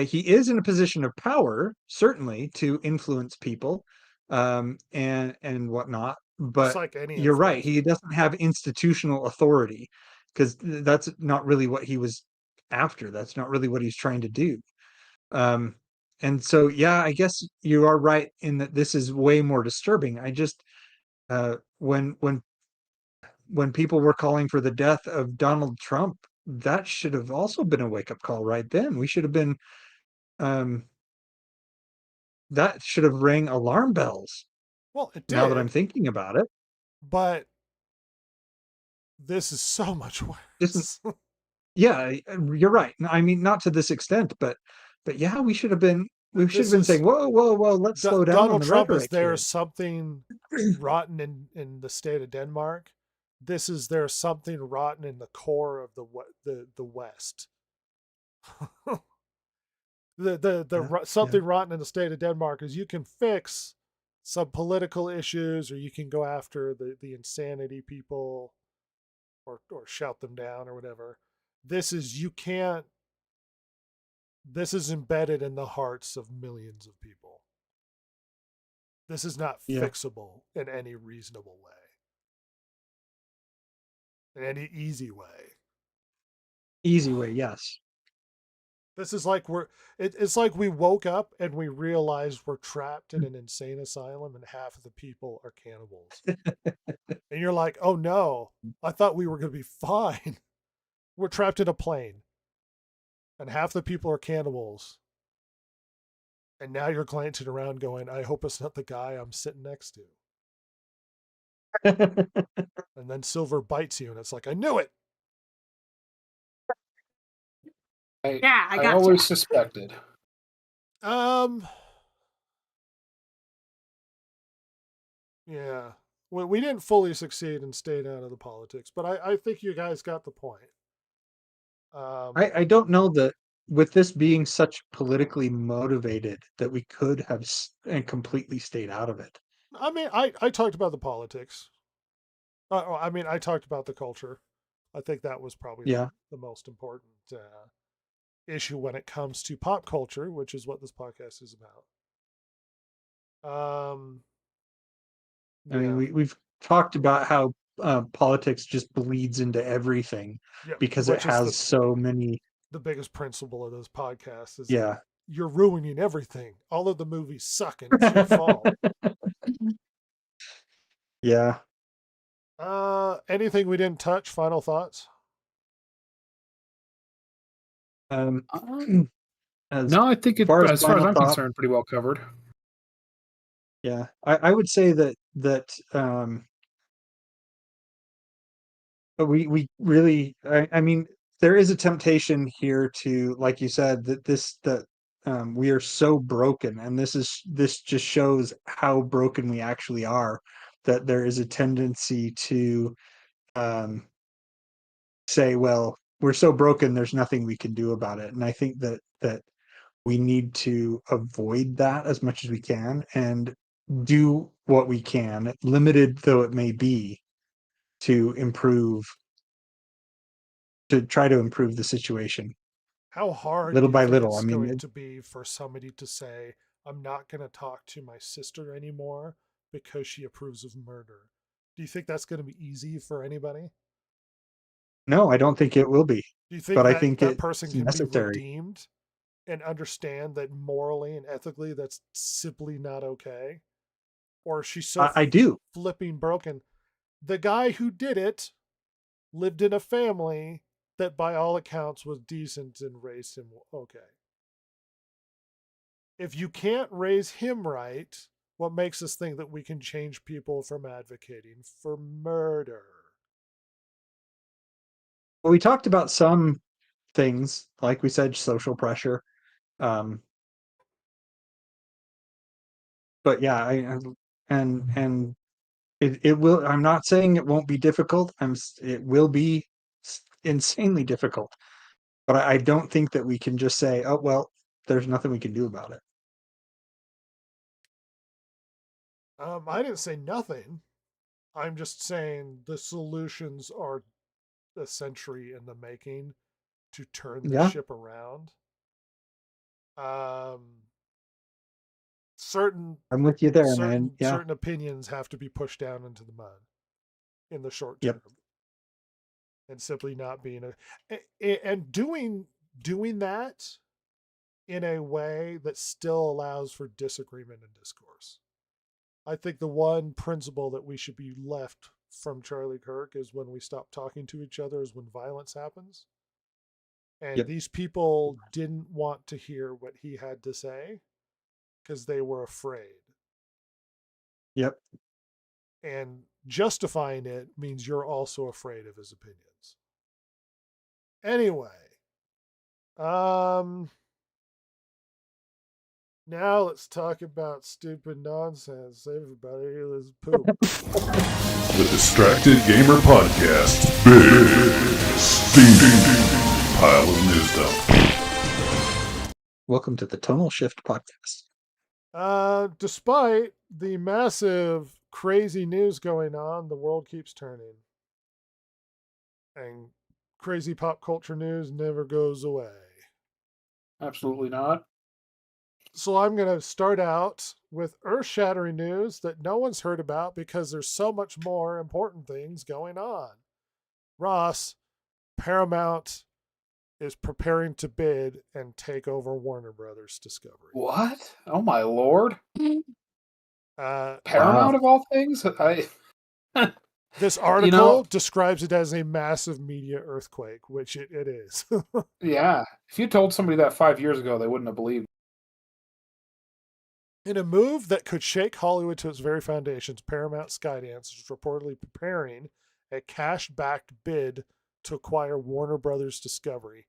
He is in a position of power, certainly, to influence people, and whatnot. But like you're right. He doesn't have institutional authority, because that's not really what he was after. That's not really what he's trying to do. And so, yeah, I guess you are right in that this is way more disturbing. I just, when people were calling for the death of Donald Trump, that should have also been a wake-up call right then. We should have been, um that should have rang alarm bells Well, it now that I'm did, thinking about it. but this is so much Isn't worse. Yeah, you're right. I mean, not to this extent, but yeah, we should have This been is saying, "Whoa, whoa, whoa, let's slow down on Donald the Trump is rhetoric there here." something rotten in the state of Denmark. This is there's something rotten in the core of the West. Yeah, yeah. Something rotten in the state of Denmark is you can fix some political issues, or you can go after the insanity people, or shout them down or whatever. This is you can't. This is embedded in the hearts of millions of people. This is not Yeah. fixable in any reasonable way, in any easy way. Easy way, yes. This is like it's like we woke up and we realized we're trapped in an insane asylum and half of the people are cannibals. And you're like, oh no, I thought we were going to be fine. We're trapped in a plane and half the people are cannibals. And now you're glancing around going, I hope it's not the guy I'm sitting next to. And then Silver bites you and it's like, I knew it. Yeah, I I got always you. suspected. Yeah. Well, we didn't fully succeed in staying out of the politics, but I think you guys got the point. I don't know that with this being such politically motivated that we could have and completely stayed out of it. I mean, I talked about the politics. I mean, I talked about the culture. I think that was probably Yeah. the most important issue when it comes to pop culture, which is what this podcast is about. I mean, Yeah, we've talked about how politics just bleeds into everything yeah, because it which is has so many. the biggest principle of this podcast is that Yeah. you're ruining everything. All of the movies suck, and it's your fault. Yeah. Anything we didn't touch? Final thoughts? Um, as No, I think far as as far as final I'm thought, concerned, pretty well covered. yeah, I would say that we really, I mean, there is a temptation here to, like you said, that we are so broken, and this just shows how broken we actually are. That there is a tendency to um, say, well, we're so broken, there's nothing we can do about it. And I think that we need to avoid that as much as we can and do what we can, limited though it may be, to improve, to try to improve the situation How hard do little you by think little. I it's mean, going to be for somebody to say, I'm not going to talk to my sister anymore because she approves of murder? Do you think that's going to be easy for anybody? no, I don't think it will be, Do you think but I that think that it's person can be necessary. redeemed and understand that morally and ethically that's simply not okay? Or is she so I do. flipping broken? The guy who did it lived in a family that by all accounts was decent and raised him okay. If you can't raise him right, what makes us think that we can change people from advocating for murder? Well, we talked about some things, like we said, social pressure. Um, but yeah, and it will. I'm not saying it won't be difficult. It will be insanely difficult. But I don't think that we can just say, oh well, there's nothing we can do about it. I didn't say nothing. I'm just saying the solutions are a century in the making to turn this Yeah, ship around. Um, certain I'm with you there, man. Yeah. certain opinions have to be pushed down into the mud in the short Yep. term, and simply not being and doing that in a way that still allows for disagreement and discourse. I think the one principle that we should be left from Charlie Kirk is when we stop talking to each other is when violence happens. And Yep. these people didn't want to hear what he had to say because they were afraid. Yep. And justifying it means you're also afraid of his opinions. Anyway, now let's talk about stupid nonsense. Everybody, let's poop. The Distracted Gamer Podcast. Big steaming pile of news dump. Welcome to the Tonal Shift Podcast. Despite the massive, crazy news going on, the world keeps turning. And crazy pop culture news never goes away. Absolutely not. So I'm going to start out with earth-shattering news that no one's heard about because there's so much more important things going on. Ross, Paramount is preparing to bid and take over Warner Brothers Discovery. What? Oh my lord! Wow. Paramount of all things. This article describes it as a massive media earthquake, which it is. Yeah. If you told somebody that 5 years ago, they wouldn't have believed. In a move that could shake Hollywood to its very foundations, Paramount Skydance is reportedly preparing a cash-backed bid to acquire Warner Brothers Discovery.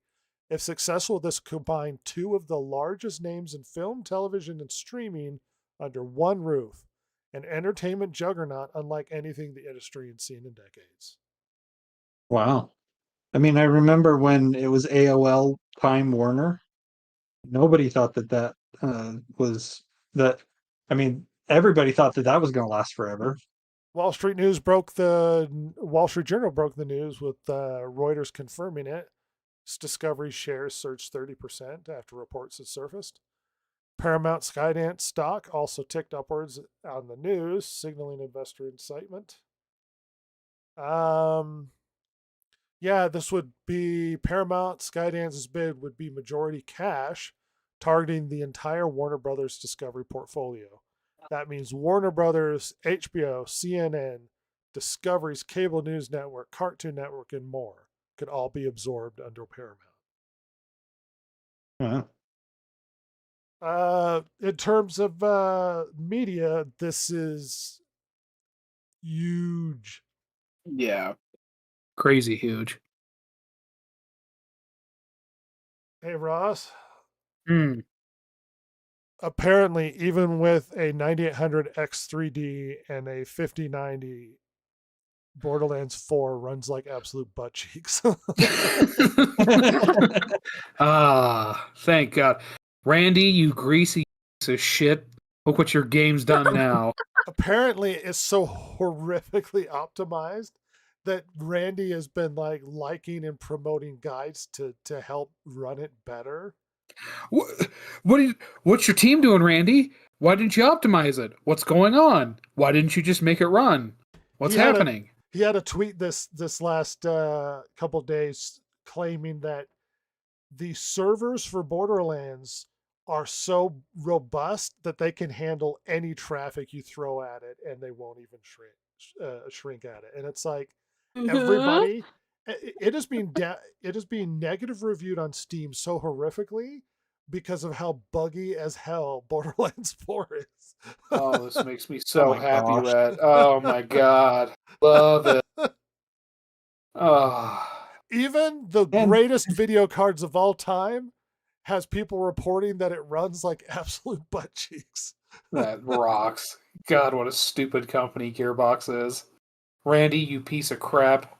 If successful, this could combine two of the largest names in film, television, and streaming under one roof, an entertainment juggernaut unlike anything the industry has seen in decades. Wow. I mean, I remember when it was AOL Time Warner. Nobody thought that was that. I mean, everybody thought that was going to last forever. Wall Street Journal broke the news with Reuters confirming it. Discovery shares surged 30% after reports had surfaced. Paramount Skydance stock also ticked upwards on the news, signaling investor incitement. This would be Paramount Skydance's bid would be majority cash, targeting the entire Warner Brothers Discovery portfolio. That means Warner Brothers, HBO, CNN, Discovery's cable news network, Cartoon Network, and more could all be absorbed under Paramount. Wow. In terms of media, this is huge. Yeah. Crazy huge. Hey, Ross. Hmm. Apparently, even with a 9800 X3D and a 5090, Borderlands 4 runs like absolute butt cheeks. Thank God. Randy, you greasy piece of shit. Look what your game's done now. Apparently, it's so horrifically optimized that Randy has been liking and promoting guides to help run it better. What's your team doing, Randy? Why didn't you optimize it? What's going on? Why didn't you just make it run? What's happening? He had a tweet this last couple days claiming that the servers for Borderlands are so robust that they can handle any traffic you throw at it, and they won't even shrink at it. And it's like everybody, it is being negative reviewed on Steam so horrifically because of how buggy as hell Borderlands 4 is. Oh, this makes me so my happy, gosh. Rat. Oh my God. Love it. Oh. Even the greatest video cards of all time has people reporting that it runs like absolute butt cheeks. That rocks. God, what a stupid company Gearbox is. Randy, you piece of crap.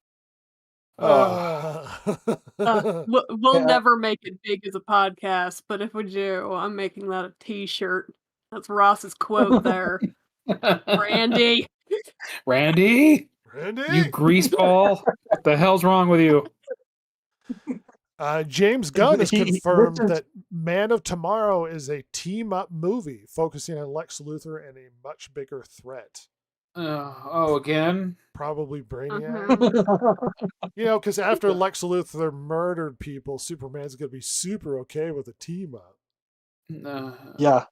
We'll never make it big as a podcast, but if we do, I'm making that a t-shirt. That's Ross's quote there. Randy. Randy? You greaseball. What the hell's wrong with you? James Gunn has confirmed that Man of Tomorrow is a team-up movie focusing on Lex Luthor and a much bigger threat. Again? Probably Brainiac. Because after Lex Luthor murdered people, Superman's going to be super okay with a team-up. Yeah.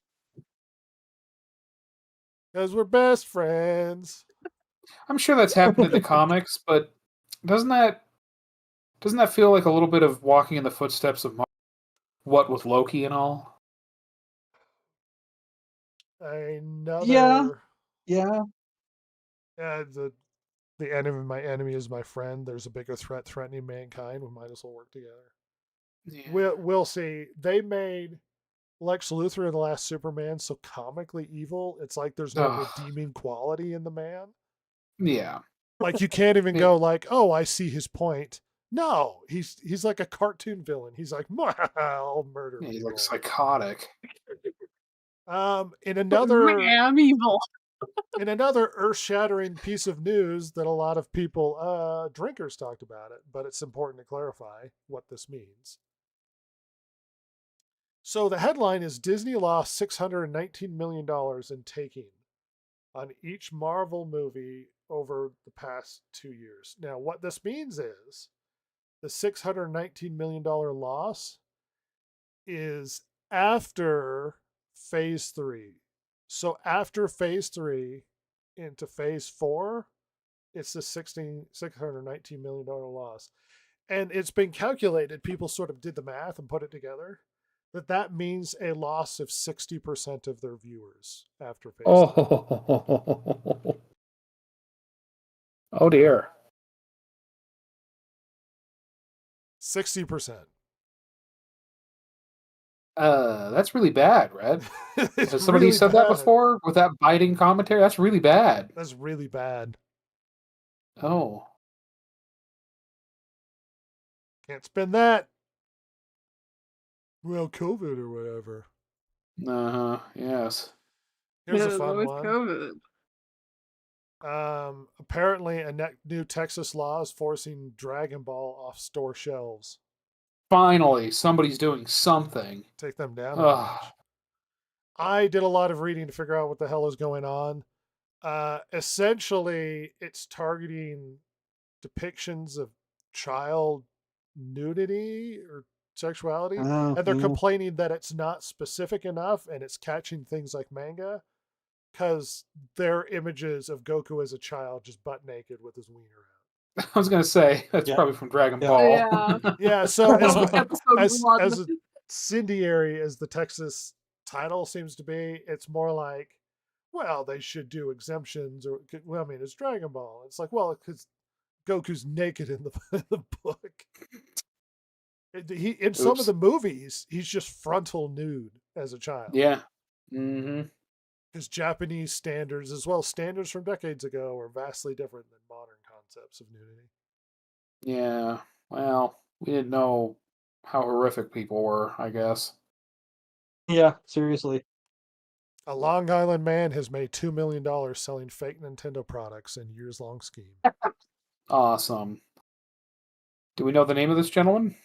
Because we're best friends. I'm sure that's happened in the comics, but doesn't that Doesn't that feel like a little bit of walking in the footsteps of what with Loki and all? Another. Yeah. The enemy of my enemy is my friend. There's a bigger threat threatening mankind. We might as well work together. Yeah. We'll see. They made Lex Luthor in the last Superman so comically evil. It's like there's no Ugh. redeeming quality in the man. Yeah. Like you can't even Yeah. go like, oh, I see his point. No, he's like a cartoon villain. He's like, I'll murder He's people. like psychotic. In another I'm evil. in another earth-shattering piece of news that a lot of people, drinkers talked about it, but it's important to clarify what this means. So the headline is Disney lost $619 million in taking on each Marvel movie over the past 2 years. Now, what this means is the $619 million loss is after phase 3. So after phase 3 into phase 4, it's the $619 million loss. And it's been calculated, people sort of did the math and put it together, that means a loss of 60% of their viewers after phase 3. Oh. Oh dear. 60%. That's really bad, Red. It's Has somebody really said that bad. before with that biting commentary? That's really bad. That's really bad. Oh. Can't spend that. Well, COVID or whatever. Yes. Here's Yeah, a fun with one. COVID. Apparently, a new Texas law is forcing Dragon Ball off store shelves. Finally, somebody's doing something. Take them down a Ugh. notch. I did a lot of reading to figure out what the hell is going on. Essentially, it's targeting depictions of child nudity or sexuality, and they're complaining that it's not specific enough and it's catching things like manga because they're images of Goku as a child just butt naked with his wiener out. I was gonna say that's Yeah. probably from Dragon Yeah. Ball. Yeah. Yeah, so Episode as one. incendiary as the Texas title seems to be, it's more like, well, they should do exemptions, or well, I mean, it's Dragon Ball. It's like, well, because Goku's naked in the book. He in some of Oops. the movies, he's just frontal nude as a child. Yeah. Mm-hmm. Because Japanese standards, as well as standards from decades ago, are vastly different than modern concepts of nudity. Yeah. Well, we didn't know how horrific people were, I guess. Yeah, seriously. A Long Island man has made $2 million selling fake Nintendo products in years-long scheme. Awesome. Do we know the name of this gentleman?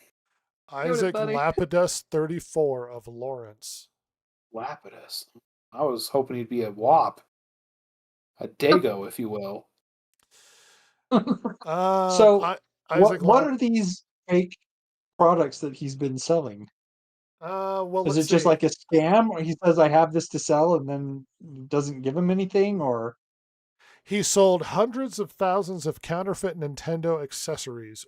Isaac buddy. Lapidus, 34, of Lawrence. Lapidus. I was hoping he'd be a WAP. A Dago, if you will. So, Isaac what are these fake products that he's been selling? Well, Is let's it just see. like a scam, or he says I have this to sell and then doesn't give him anything, or He sold hundreds of thousands of counterfeit Nintendo accessories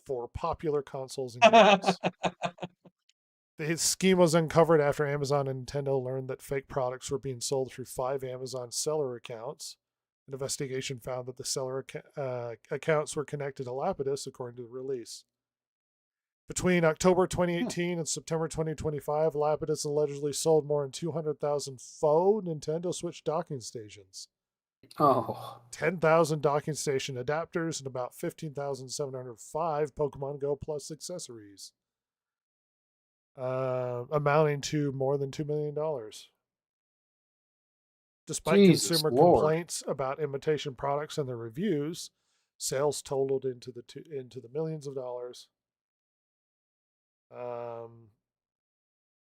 for popular consoles and games. His scheme was uncovered after Amazon and Nintendo learned that fake products were being sold through 5 Amazon seller accounts. An investigation found that the seller accounts were connected to Lapidus, according to the release. Between October 2018 and September 2025, Lapidus allegedly sold more than 200,000 faux Nintendo Switch docking stations, Oh. 10,000 docking station adapters, and about 15,705 Pokemon Go Plus accessories, amounting to more than $2 million. Despite Jesus consumer Lord. complaints about imitation products and their reviews, sales totaled into the millions of dollars.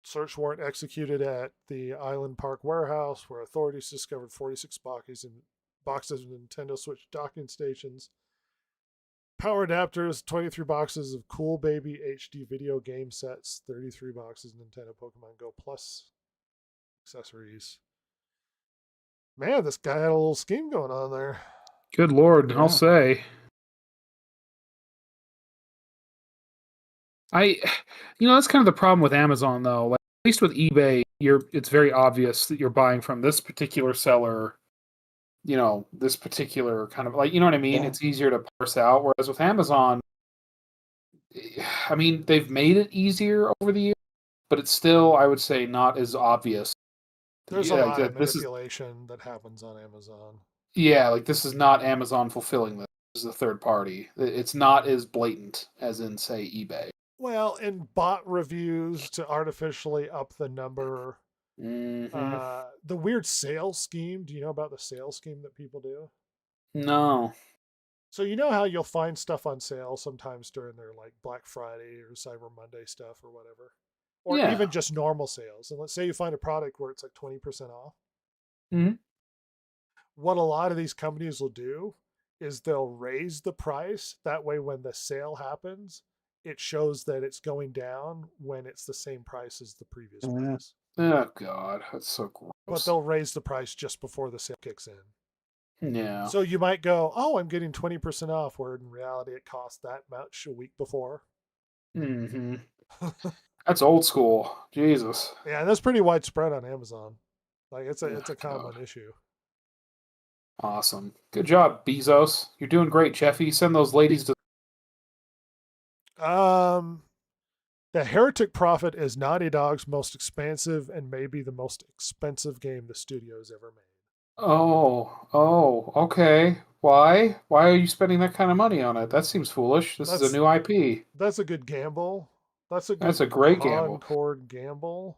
Search warrant executed at the Island Park warehouse, where authorities discovered 46 boxes of Nintendo Switch docking stations, power adapters, 23 boxes of Cool Baby HD video game sets, 33 boxes of Nintendo Pokemon Go Plus accessories. Man, this guy had a little scheme going on there. Good Lord, Yeah. I'll say. That's kind of the problem with Amazon, though. Like, at least with eBay, it's very obvious that you're buying from this particular seller. This particular kind of like, you know what I mean? Yeah. It's easier to parse out. Whereas with Amazon, I mean, they've made it easier over the years, but it's still, I would say, not as obvious. There's Yeah, a lot of this is manipulation that happens on Amazon. like this is not Amazon fulfilling this. This is a third party. It's not as blatant as in, say, eBay. Well, and bot reviews to artificially up the number. Mhm. The weird sales scheme. Do you know about the sales scheme that people do? No. So you know how you'll find stuff on sale sometimes during their like Black Friday or Cyber Monday stuff or whatever, or Yeah. even just normal sales. And let's say you find a product where it's like 20% off. Mhm. What a lot of these companies will do is they'll raise the price. That way, when the sale happens, it shows that it's going down when it's the same price as the previous Yeah. price. Oh God, that's so gross. But they'll raise the price just before the sale kicks in. Yeah. So you might go, "Oh, I'm getting 20% off," where in reality it cost that much a week before. Hmm. That's old school. Jesus. Yeah, and that's pretty widespread on Amazon. Like it's a Oh, common God. issue. Awesome. Good job, Bezos. You're doing great, Jeffy. Send those ladies to. The Heretic Prophet is Naughty Dog's most expansive and maybe the most expensive game the studio's ever made. Oh, okay. Why? Why are you spending that kind of money on it? That seems foolish. This is That's- a new IP. That's a good gamble. That's a That's a great gamble. Concord gamble.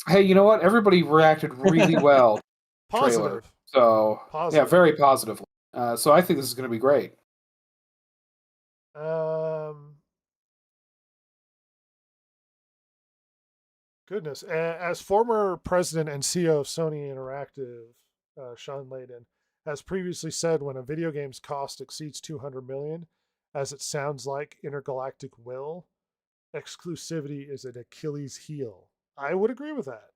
Hey, you know what? Everybody reacted really well. Positive. So yeah, Positive. very positively. So I think this is going to be great. Goodness. As former president and CEO of Sony Interactive, Sean Layden has previously said, when a video game's cost exceeds 200 million, as it sounds like Intergalactic will, exclusivity is an Achilles heel. I would agree with that.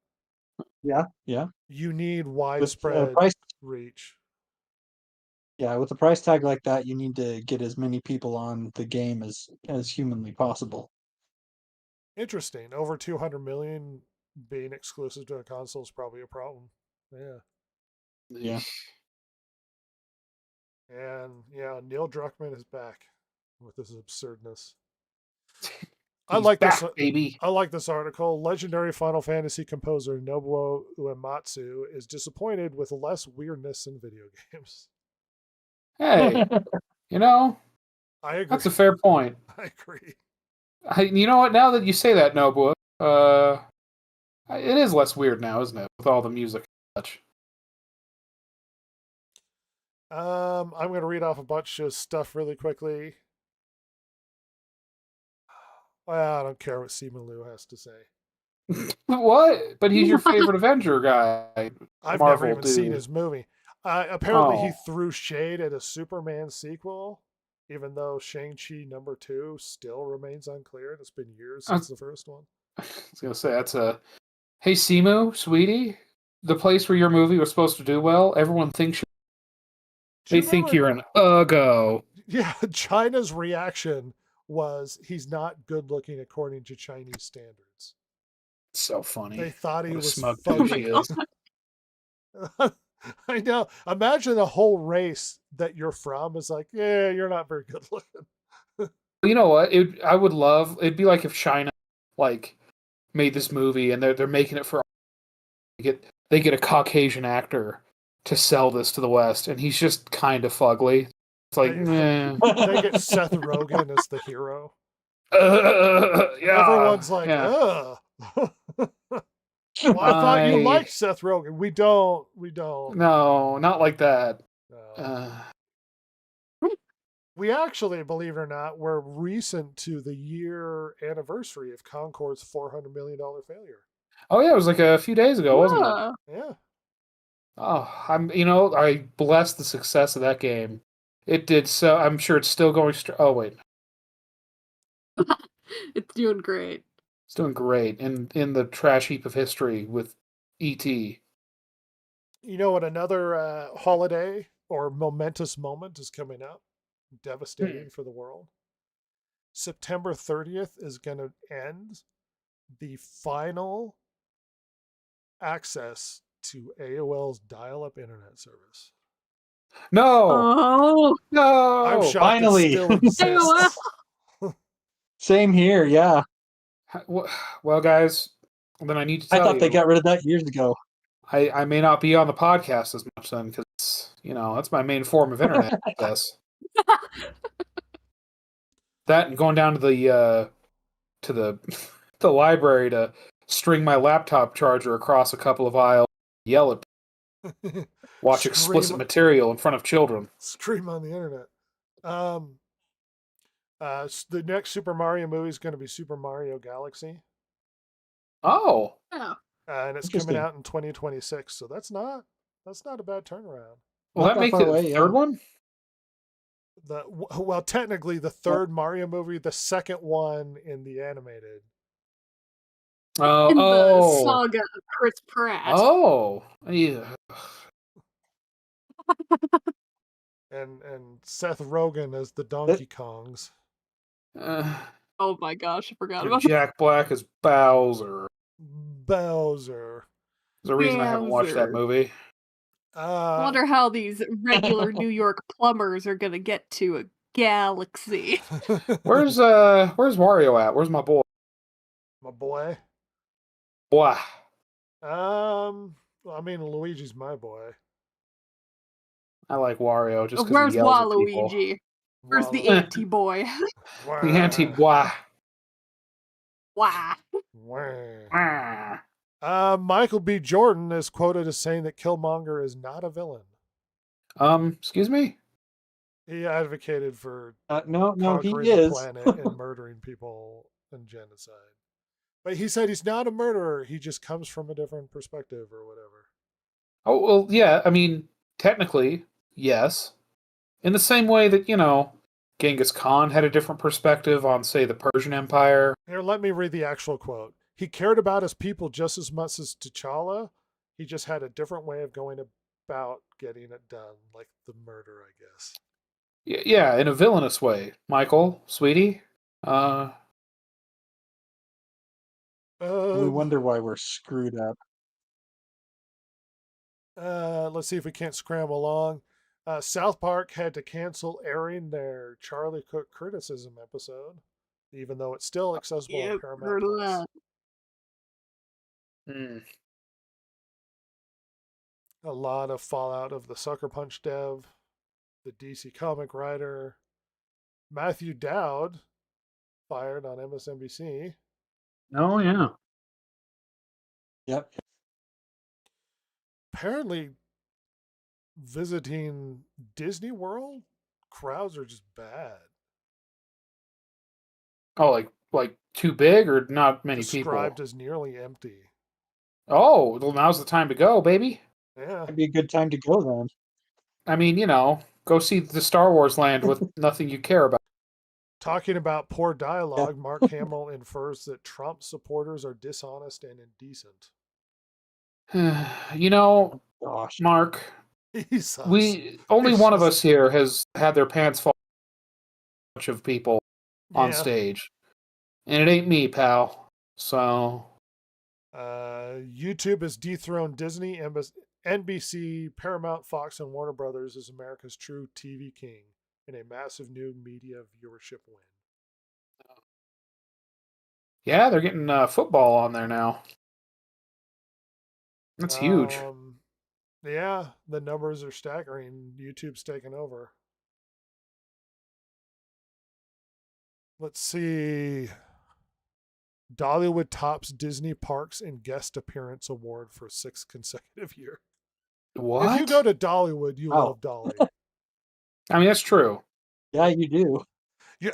Yeah. You need With widespread price, reach. with a price tag like that, you need to get as many people on the game as humanly possible. Interesting. Over 200 million being exclusive to a console is probably a problem. Yeah. Yeah. And yeah, Neil Druckmann is back with his absurdness. I He's like back, this. baby. I like this article. Legendary Final Fantasy composer Nobuo Uematsu is disappointed with less weirdness in video games. Hey, you know, I agree. that's a fair point. I agree. You know what? Now that you say that, Nobu, it is less weird now, isn't it? With all the music and such. I'm going to read off a bunch of stuff really quickly. Well, I don't care what Simu has to say. What? But he's your favorite Avenger guy. I've Marvel, never even seen dude. his movie. Apparently, he Oh. threw shade at a Superman sequel, even though Shang-Chi #2 still remains unclear. And it's been years since the first one. I was gonna say that's a. Hey, Simu, sweetie, the place where your movie was supposed to do well, everyone thinks Do you they think remember- you're an uggo. Yeah, China's reaction was he's not good looking according to Chinese standards. So funny. They thought he What a was smug fugly. douche he is. I know. Imagine a whole race that you're from is like, yeah, you're not very good looking. You know what? I would love. It'd be like if China, like, made this movie and they're making it for. They get a Caucasian actor to sell this to the West, and he's just kind of fugly. It's like, meh. They get Seth Rogen as the hero. Yeah. Everyone's like, yeah. ugh. Well, I thought you I- liked Seth Rogen. We don't. No, not like that. No. We actually, believe it or not, were recent to the year anniversary of Concord's $400 million failure. Oh yeah, it was like a few days ago, wasn't it? Yeah. Yeah. Oh, I bless the success of that game. It did so. I'm sure it's still going. Oh wait, It's doing great. it's doing great in the trash heap of history with E.T. You know what? Another holiday or momentous moment is coming up. Devastating for the world. September 30th is going to end the final access to AOL's dial-up internet service. No, Oh, I'm no. shocked finally. it still exists. Same here. Yeah, Well, guys, then I need to I tell thought you, they got rid of that years ago. I may not be on the podcast as much then because that's my main form of internet access. That and going down to the the library to string my laptop charger across a couple of aisles, yell at, watch explicit Scream- material in front of children. Stream on the internet. The next Super Mario movie is going to be Super Mario Galaxy, Oh, yeah. and it's Interesting. coming out in 2026. So that's not a bad turnaround. well, Not that that makes far it away, the yeah. third one. Well, technically the third Mario movie, the second one in the animated. In the Oh, saga of Chris Pratt. oh, yeah. And Seth Rogen as the Donkey Kongs. Oh my gosh, I forgot about Jack Black as Bowser. Bowser. There's a reason I haven't watched that Bowser. movie. I wonder how these regular New York plumbers are gonna get to a galaxy. Where's Wario at? Where's my boy? my boy? Blah. I mean, Luigi's my boy. I like Wario just because Where's he yells at people. Waluigi? Where's the Walu- anti-boy? The anti-blah. Wah. Wah. Michael B. Jordan is quoted as saying that Killmonger is not a villain. Excuse me? He advocated for No, he conquering the is. planet and murdering people and genocide. But he said he's not a murderer. He just comes from a different perspective or whatever. Oh, well, yeah, I mean, technically, yes. In the same way that, Genghis Khan had a different perspective on, say, the Persian Empire. Here, let me read the actual quote. He cared about his people just as much as T'Challa. He just had a different way of going about getting it done, like the murder, I guess. Yeah, in a villainous way. Michael, sweetie, We wonder why we're screwed up. Let's see if we can't scramble along. South Park had to cancel airing their Charlie Cook criticism episode, even though it's still accessible on Yep, Paramount heard of Plus. that. A lot of fallout of the Sucker Punch dev, the DC comic writer, Matthew Dowd fired on MSNBC. Oh, yeah. Yep. Apparently, visiting Disney World crowds are just bad. Oh, like too big or not many Described people? as nearly empty. Oh, well, now's the time to go, baby. Yeah. That'd be a good time to go then. I mean, go see the Star Wars land with nothing you care about. Talking about poor dialogue, Mark Hamill infers that Trump supporters are dishonest and indecent. Gosh. Mark, He sucks. only It's one of just- us here has had their pants fall off a bunch of people on Yeah. stage. And it ain't me, pal. So, YouTube has dethroned Disney, NBC, Paramount, Fox, and Warner Brothers as America's true TV king in a massive new media viewership win. yeah, they're getting football on there now. That's huge. Yeah, the numbers are staggering. YouTube's taken over. Let's see. Dollywood tops Disney Parks in Guest Appearance Award for 6th consecutive year. What? If you go to Dollywood, you Oh. love Dolly. I mean, that's true. Yeah, you do.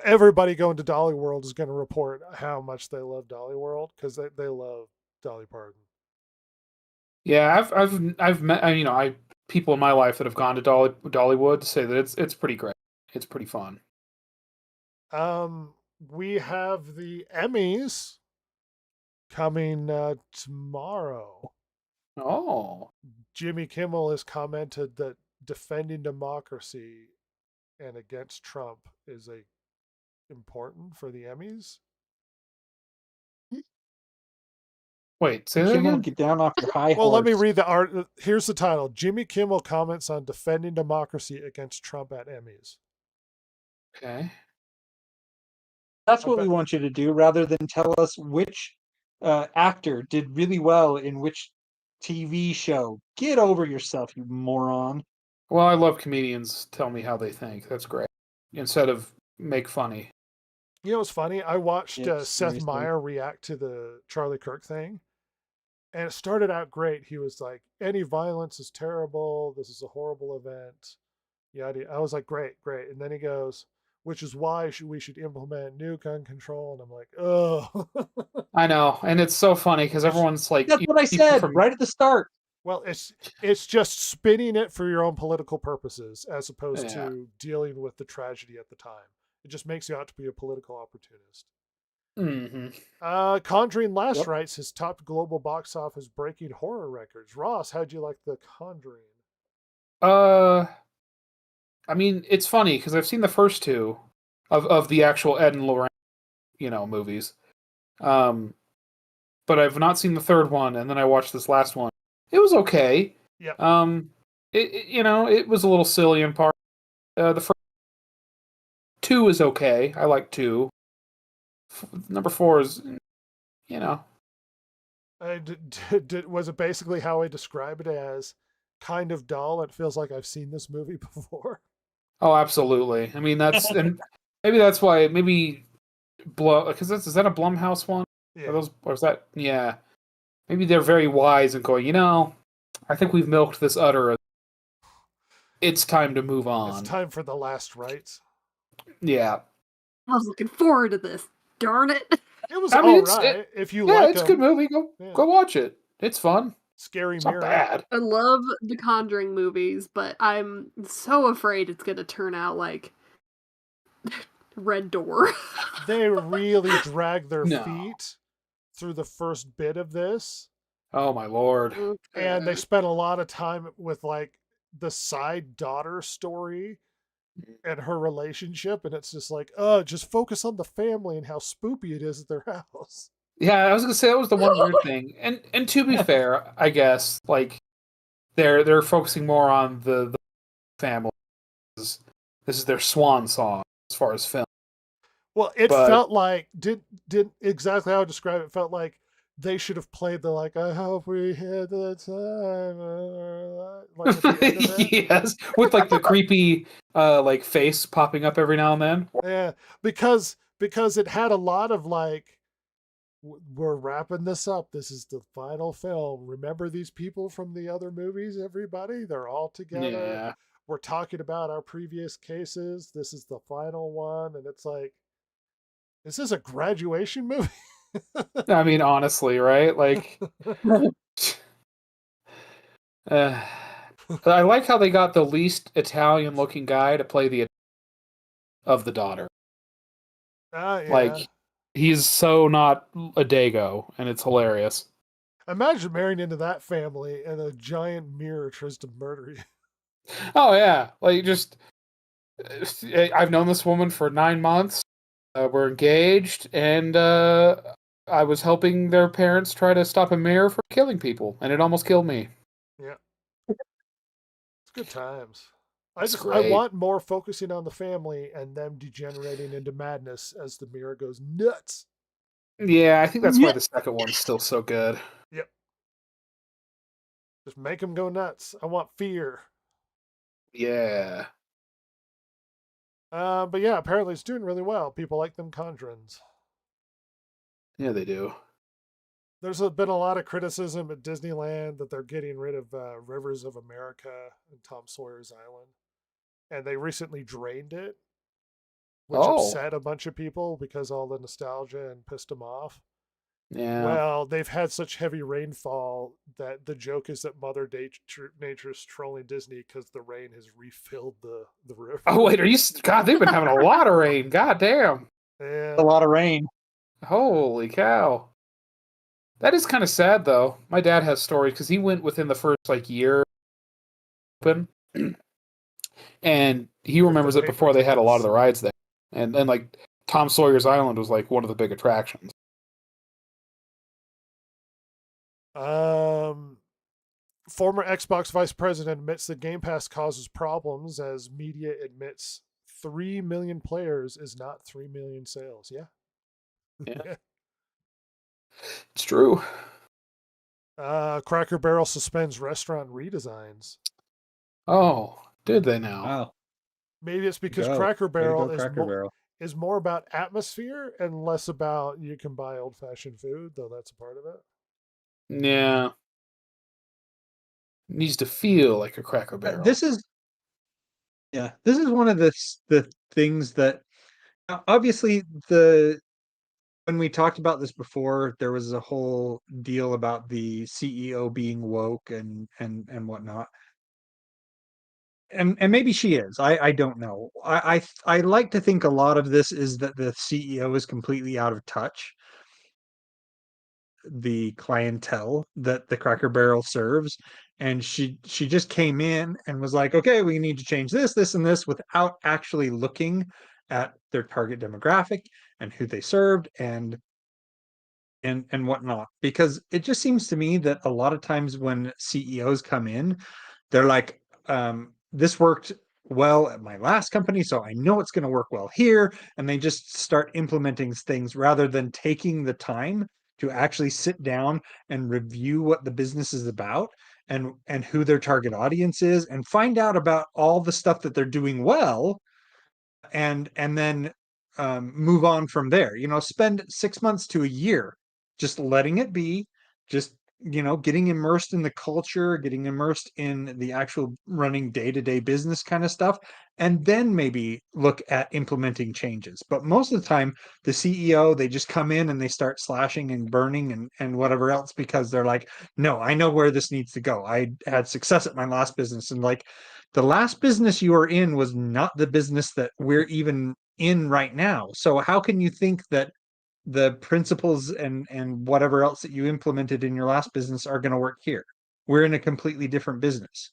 Everybody going to Dolly World is going to report how much they love Dolly World because they love Dolly Parton. Yeah, I've met people in my life that have gone to Dollywood say that it's pretty great. It's pretty fun. We have the Emmys coming tomorrow. Oh, Jimmy Kimmel has commented that defending democracy and against Trump is important for the Emmys. Wait, say that Kimmel, again? get down off your high Well, horse. let me read the art. Here's the title: Jimmy Kimmel comments on defending democracy against Trump at Emmys. Okay. That's I what bet- we want you to do, rather than tell us which actor did really well in which TV show. Get over yourself, you moron. Well, I love comedians tell me how they think. That's great. Instead of make funny. You know what's funny? I watched Yeah, Seth seriously. Meyer react to the Charlie Kirk thing, and it started out great. He was like, "Any violence is terrible. This is a horrible event." Yada. I was like, "Great, great." And then he goes, "Which is why we should implement new gun control." And I'm like, "Oh." I know, and it's so funny because everyone's like, That's what I people said from- right at the start. Well, it's just spinning it for your own political purposes as opposed Yeah. to dealing with the tragedy at the time. It just makes you out to be a political opportunist. Mhm. Conjuring Last Yep. Rites has topped global box office breaking horror records. Ross, how'd you like The Conjuring? I mean, it's funny because I've seen the first two of the actual Ed and Lorraine, movies. But I've not seen the third one, and then I watched this last one. It was okay. Yep. It was a little silly in part. The first two is okay. I like two. Number 4 is, Was it basically how I describe it as kind of dull? It feels like I've seen this movie before. Oh, absolutely. I mean, that's and maybe that's why because is that a Blumhouse one? Yeah. Or is that Maybe they're very wise and going, I think we've milked this udder. It's time to move on. It's time for The Last Rites. Yeah. I was looking forward to this. Darn it. It was I mean, all it's- right. If you Yeah, like it's a them. good movie. Go Yeah. go watch it. It's fun. Scary It's Mirror. not bad. I love the Conjuring movies, but I'm so afraid it's going to turn out like Red Door. They really drag their No. feet through the first bit of this. Oh my lord. And they spent a lot of time with like the side daughter story and her relationship, and it's just like, just focus on the family and how spoopy it is at their house. Yeah, I was gonna say that was the one weird thing. And to be fair, I guess like they're focusing more on the family. This is their swan song as far as film. Well, it But- felt like did exactly how I describe it. It felt like they should have played the like I hope we had the time like at the end of it. Yes, with like the creepy like face popping up every now and then. Yeah, because it had a lot of like, we're wrapping this up. This is the final film. Remember these people from the other movies, everybody? They're all together. Yeah. We're talking about our previous cases. This is the final one. And it's like, is this a graduation movie? I mean, honestly, right? Like, I like how they got the least Italian-looking guy to play the daughter. Yeah. Like, he's so not a Dago, and it's hilarious. Imagine marrying into that family and a giant mirror tries to murder you. Oh yeah, like just I've known this woman for 9 months. We're engaged, and I was helping their parents try to stop a mayor from killing people, and it almost killed me. It's good times. I It's great. want more focusing on the family and them degenerating into madness as the mirror goes nuts. Yeah, I think that's why the second one's still so good. Just make them go nuts. I want fear. Yeah. But yeah, apparently it's doing really well. People like them Conjurins. Yeah, they do. There's been a lot of criticism at Disneyland that they're getting rid of Rivers of America and Tom Sawyer's Island. And they recently drained it, which upset a bunch of people because all the nostalgia and pissed them off. Yeah. Well, they've had such heavy rainfall that the joke is that Mother Nature's trolling Disney because the rain has refilled the river. Oh wait, God, they've been having a lot of rain. God damn. Yeah. A lot of rain. Holy cow. That is kind of sad though. My dad has stories because he went within the first year open. And he remembers it before they had a lot of the rides there. And like Tom Sawyer's Island was like one of the big attractions. Former Xbox vice president admits that Game Pass causes problems as media admits 3 million players is not 3 million sales. Yeah. Yeah. It's true. Cracker Barrel suspends restaurant redesigns. Oh, did they now? Wow. Maybe it's because Go. Cracker Way to Barrel go, is Cracker Barrel. is more about atmosphere and less about you can buy old fashioned food, though that's a part of it. Yeah. Needs to feel like a Cracker Barrel. This is one of the things that obviously when we talked about this before, there was a whole deal about the CEO being woke and whatnot. And maybe she is. I don't know. I like to think a lot of this is that the CEO is completely out of touch. The clientele that the Cracker Barrel serves, and she just came in and was like, okay, we need to change this and this, without actually looking at their target demographic and who they served and whatnot. Because it just seems to me that a lot of times when CEOs come in, they're like, this worked well at my last company, so I know it's going to work well here, and they just start implementing things rather than taking the time to actually sit down and review what the business is about and who their target audience is, and find out about all the stuff that they're doing well, and then move on from there. Spend 6 months to a year just letting it be, just getting immersed in the culture, getting immersed in the actual running day-to-day business kind of stuff, and then maybe look at implementing changes. But most of the time, the CEO, they just come in and they start slashing and burning and whatever else, because they're like, no, I know where this needs to go. I had success at my last business, and like, the last business you were in was not the business that we're even in right now. So how can you think that the principles and whatever else that you implemented in your last business are going to work here? We're in a completely different business.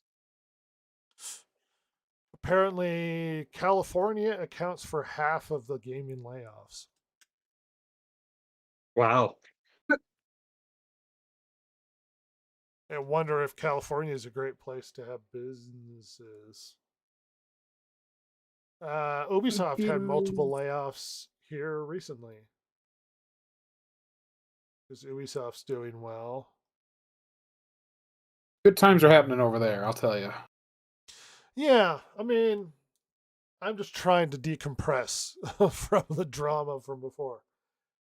Apparently, California accounts for half of the gaming layoffs. Wow. I wonder if California is a great place to have businesses. Ubisoft had multiple layoffs here recently because Ubisoft's doing well. Good times are happening over there, I'll tell you. Yeah, I mean, I'm just trying to decompress from the drama from before.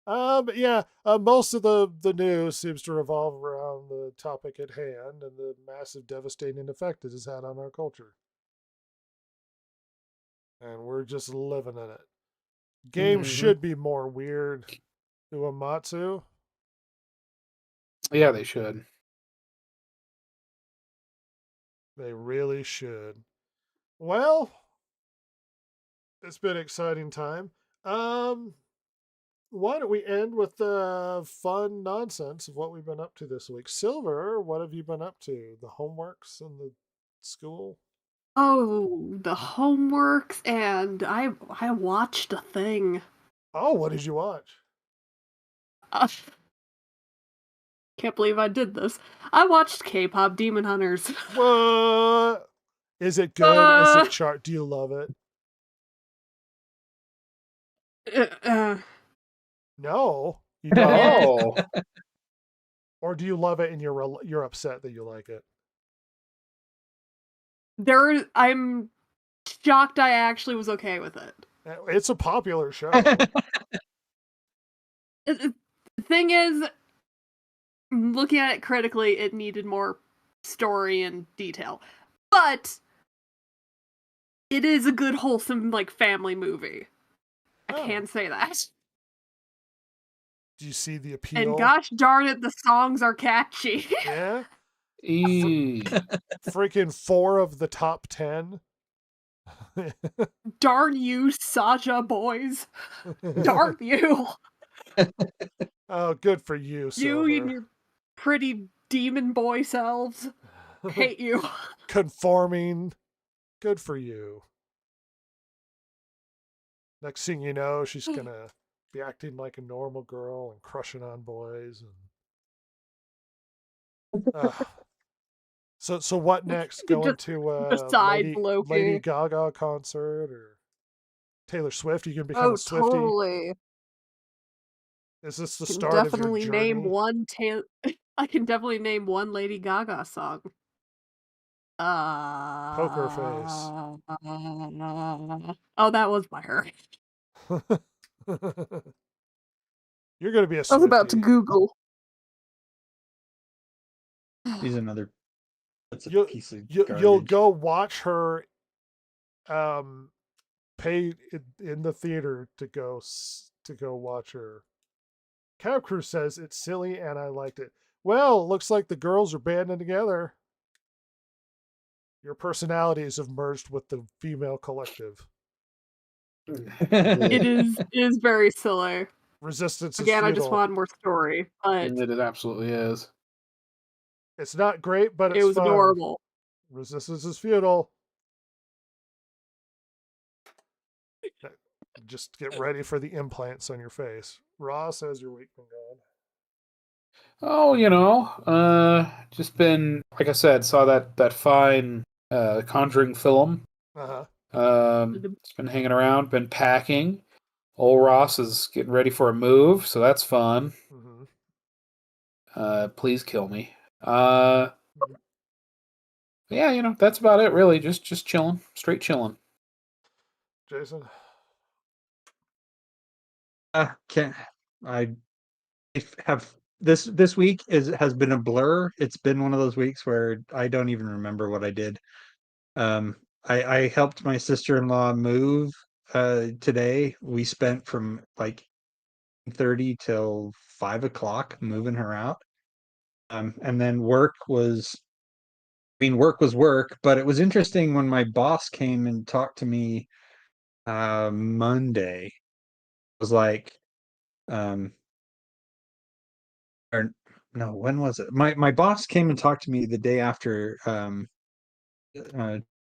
But yeah, most of the news seems to revolve around the topic at hand and the massive devastating effect it has had on our culture. And we're just living in it. Games should be more weird. Uematsu. Yeah, they should. They really should. Well, it's been an exciting time. Why don't we end with the fun nonsense of what we've been up to this week? Silver, what have you been up to? The homeworks and the school? Oh, the homeworks, and I watched a thing. Oh, what did you watch? Can't believe I did this. I watched K-pop Demon Hunters. What? Is it good? Is it chart? Do you love it? No, you don't. Oh. Or do you love it and you're upset that you like it? I'm shocked I actually was okay with it. It's a popular show. The thing is, looking at it critically, it needed more story and detail. But it is a good, wholesome, like, family movie. I can say that. Do you see the appeal? And gosh darn it, the songs are catchy. Yeah? Freaking 4 of the top 10. Darn you, Saja boys. Darn you. Oh, good for you, Silver. You and your pretty demon boy selves. Hate you. Conforming. Good for you. Next thing you know, she's gonna be acting like a normal girl and crushing on boys. And so what next? Going Just to besides Lady Loki. Gaga concert or Taylor Swift? You can become Oh, a Swiftie. totally. Is this the Can start of your definitely name journey? one I can definitely name one Lady Gaga song. Poker Face. Oh, that was by her. You're gonna be a I was about to Swiftie. Google. He's another. That's a You'll piece of you'll garbage. go watch her pay in the theater to go watch her. Cab Crew says it's silly and I liked it. Well, looks like the girls are banding together. Your personalities have merged with the female collective. It is very silly. Resistance is Again, I just futile. want more story, but It absolutely is. It's not great, but it's it was fun. adorable. Resistance is futile. Just get ready for the implants on your face. Ross, how's your week been going? Oh, just been, like I said, saw that fine Conjuring film. Uh-huh. It's been hanging around, been packing. Old Ross is getting ready for a move, so that's fun. Mm-hmm. Please kill me. Yeah, that's about it, really. Just chilling, straight chilling. Jason? Can't I have this week has been a blur. It's been one of those weeks where I don't even remember what I did. I helped my sister-in-law move today. We spent from like 30 till 5 o'clock moving her out. And then work was work, but it was interesting when my boss came and talked to me Monday. It was like or no, when was it? My boss came and talked to me the day after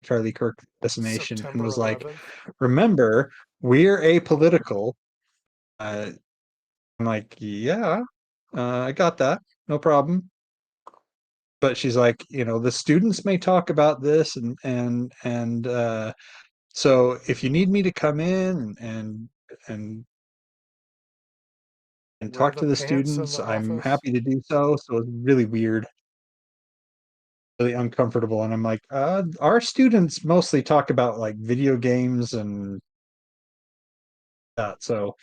Charlie Kirk assassination and September was like, 11th. remember, we're apolitical. I'm like, yeah, I got that, no problem. But she's like, the students may talk about this and so if you need me to come in and Wear talk to the pants in students, the I'm office. happy to do so. So it's really weird, really uncomfortable. And I'm like, our students mostly talk about like video games and that. So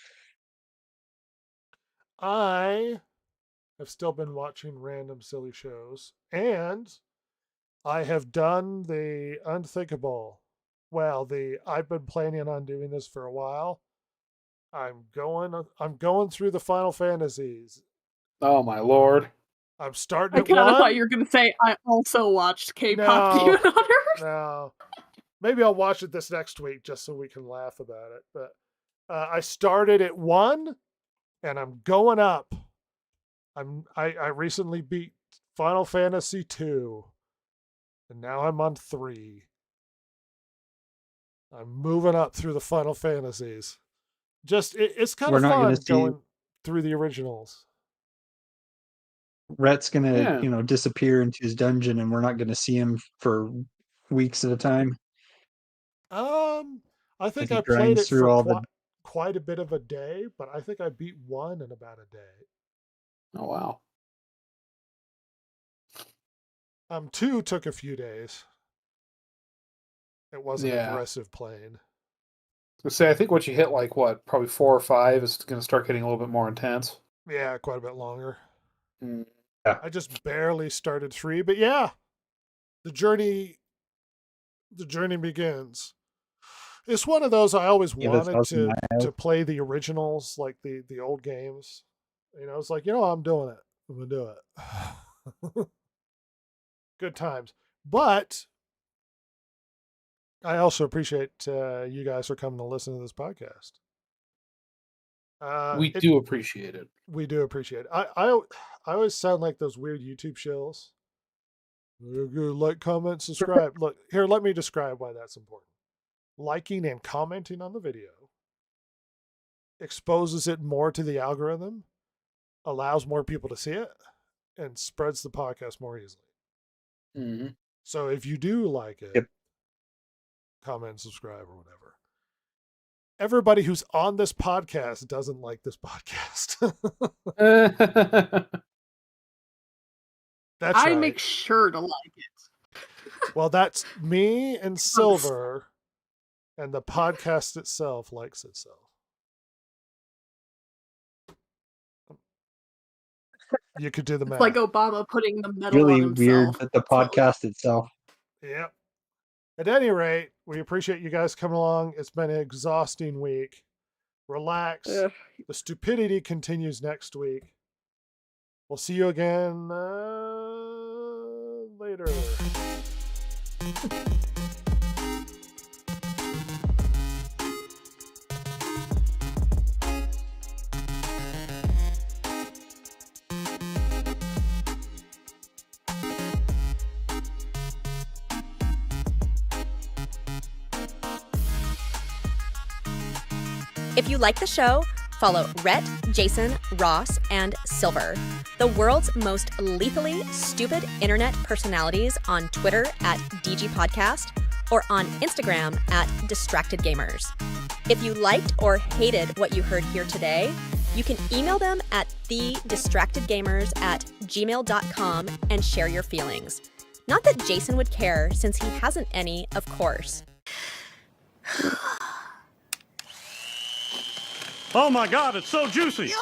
I have still been watching random silly shows, and I have done the unthinkable. Well, I've been planning on doing this for a while. I'm going through the Final Fantasies. Oh my lord! I'm starting I at kind of thought one. you were going to say I also watched K-pop No. Demon Hunters. No, maybe I'll watch it this next week just so we can laugh about it. But I started at one, and I'm going up. I recently beat Final Fantasy 2, and now I'm on 3. I'm moving up through the Final Fantasies. Just it's kind we're of not going fun to see going through the originals. Rhett's going to, Yeah. Disappear into his dungeon, and we're not going to see him for weeks at a time. I As think he I played grinds it through for all the. quite a bit of a day, but I think I beat 1 in about a day. Oh wow! 2 took a few days. It wasn't Yeah. aggressive playing. I think once you hit like probably 4 or 5, it's going to start getting a little bit more intense. Yeah, quite a bit longer. Mm. Yeah. I just barely started 3, but yeah, the journey begins. It's one of those I always wanted to play the originals, like the old games. It's like, I'm doing it. I'm gonna do it. Good times. But I also appreciate you guys for coming to listen to this podcast. We do appreciate it. We do appreciate it. I always sound like those weird YouTube shows. Like, comment, subscribe. Look, here, let me describe why that's important. Liking and commenting on the video exposes it more to the algorithm, allows more people to see it, and spreads the podcast more easily. Mm-hmm. So if you do like it, Yep. comment, subscribe, or whatever. Everybody who's on this podcast doesn't like this podcast. That's I right. make sure to like it. Well, that's me and Silver, and the podcast itself likes itself. You could do the It's math. like Obama putting the medal on Really himself. weird that the It's like- podcast itself. Yep. At any rate, we appreciate you guys coming along. It's been an exhausting week. Relax. Ugh. The stupidity continues next week. We'll see you again later. If you like the show, follow Rhett, Jason, Ross, and Silver, the world's most lethally stupid internet personalities, on Twitter at DG Podcast or on Instagram at Distracted Gamers. If you liked or hated what you heard here today, you can email them at thedistractedgamers@gmail.com and share your feelings. Not that Jason would care, since he hasn't any, of course. Oh my God, it's so juicy.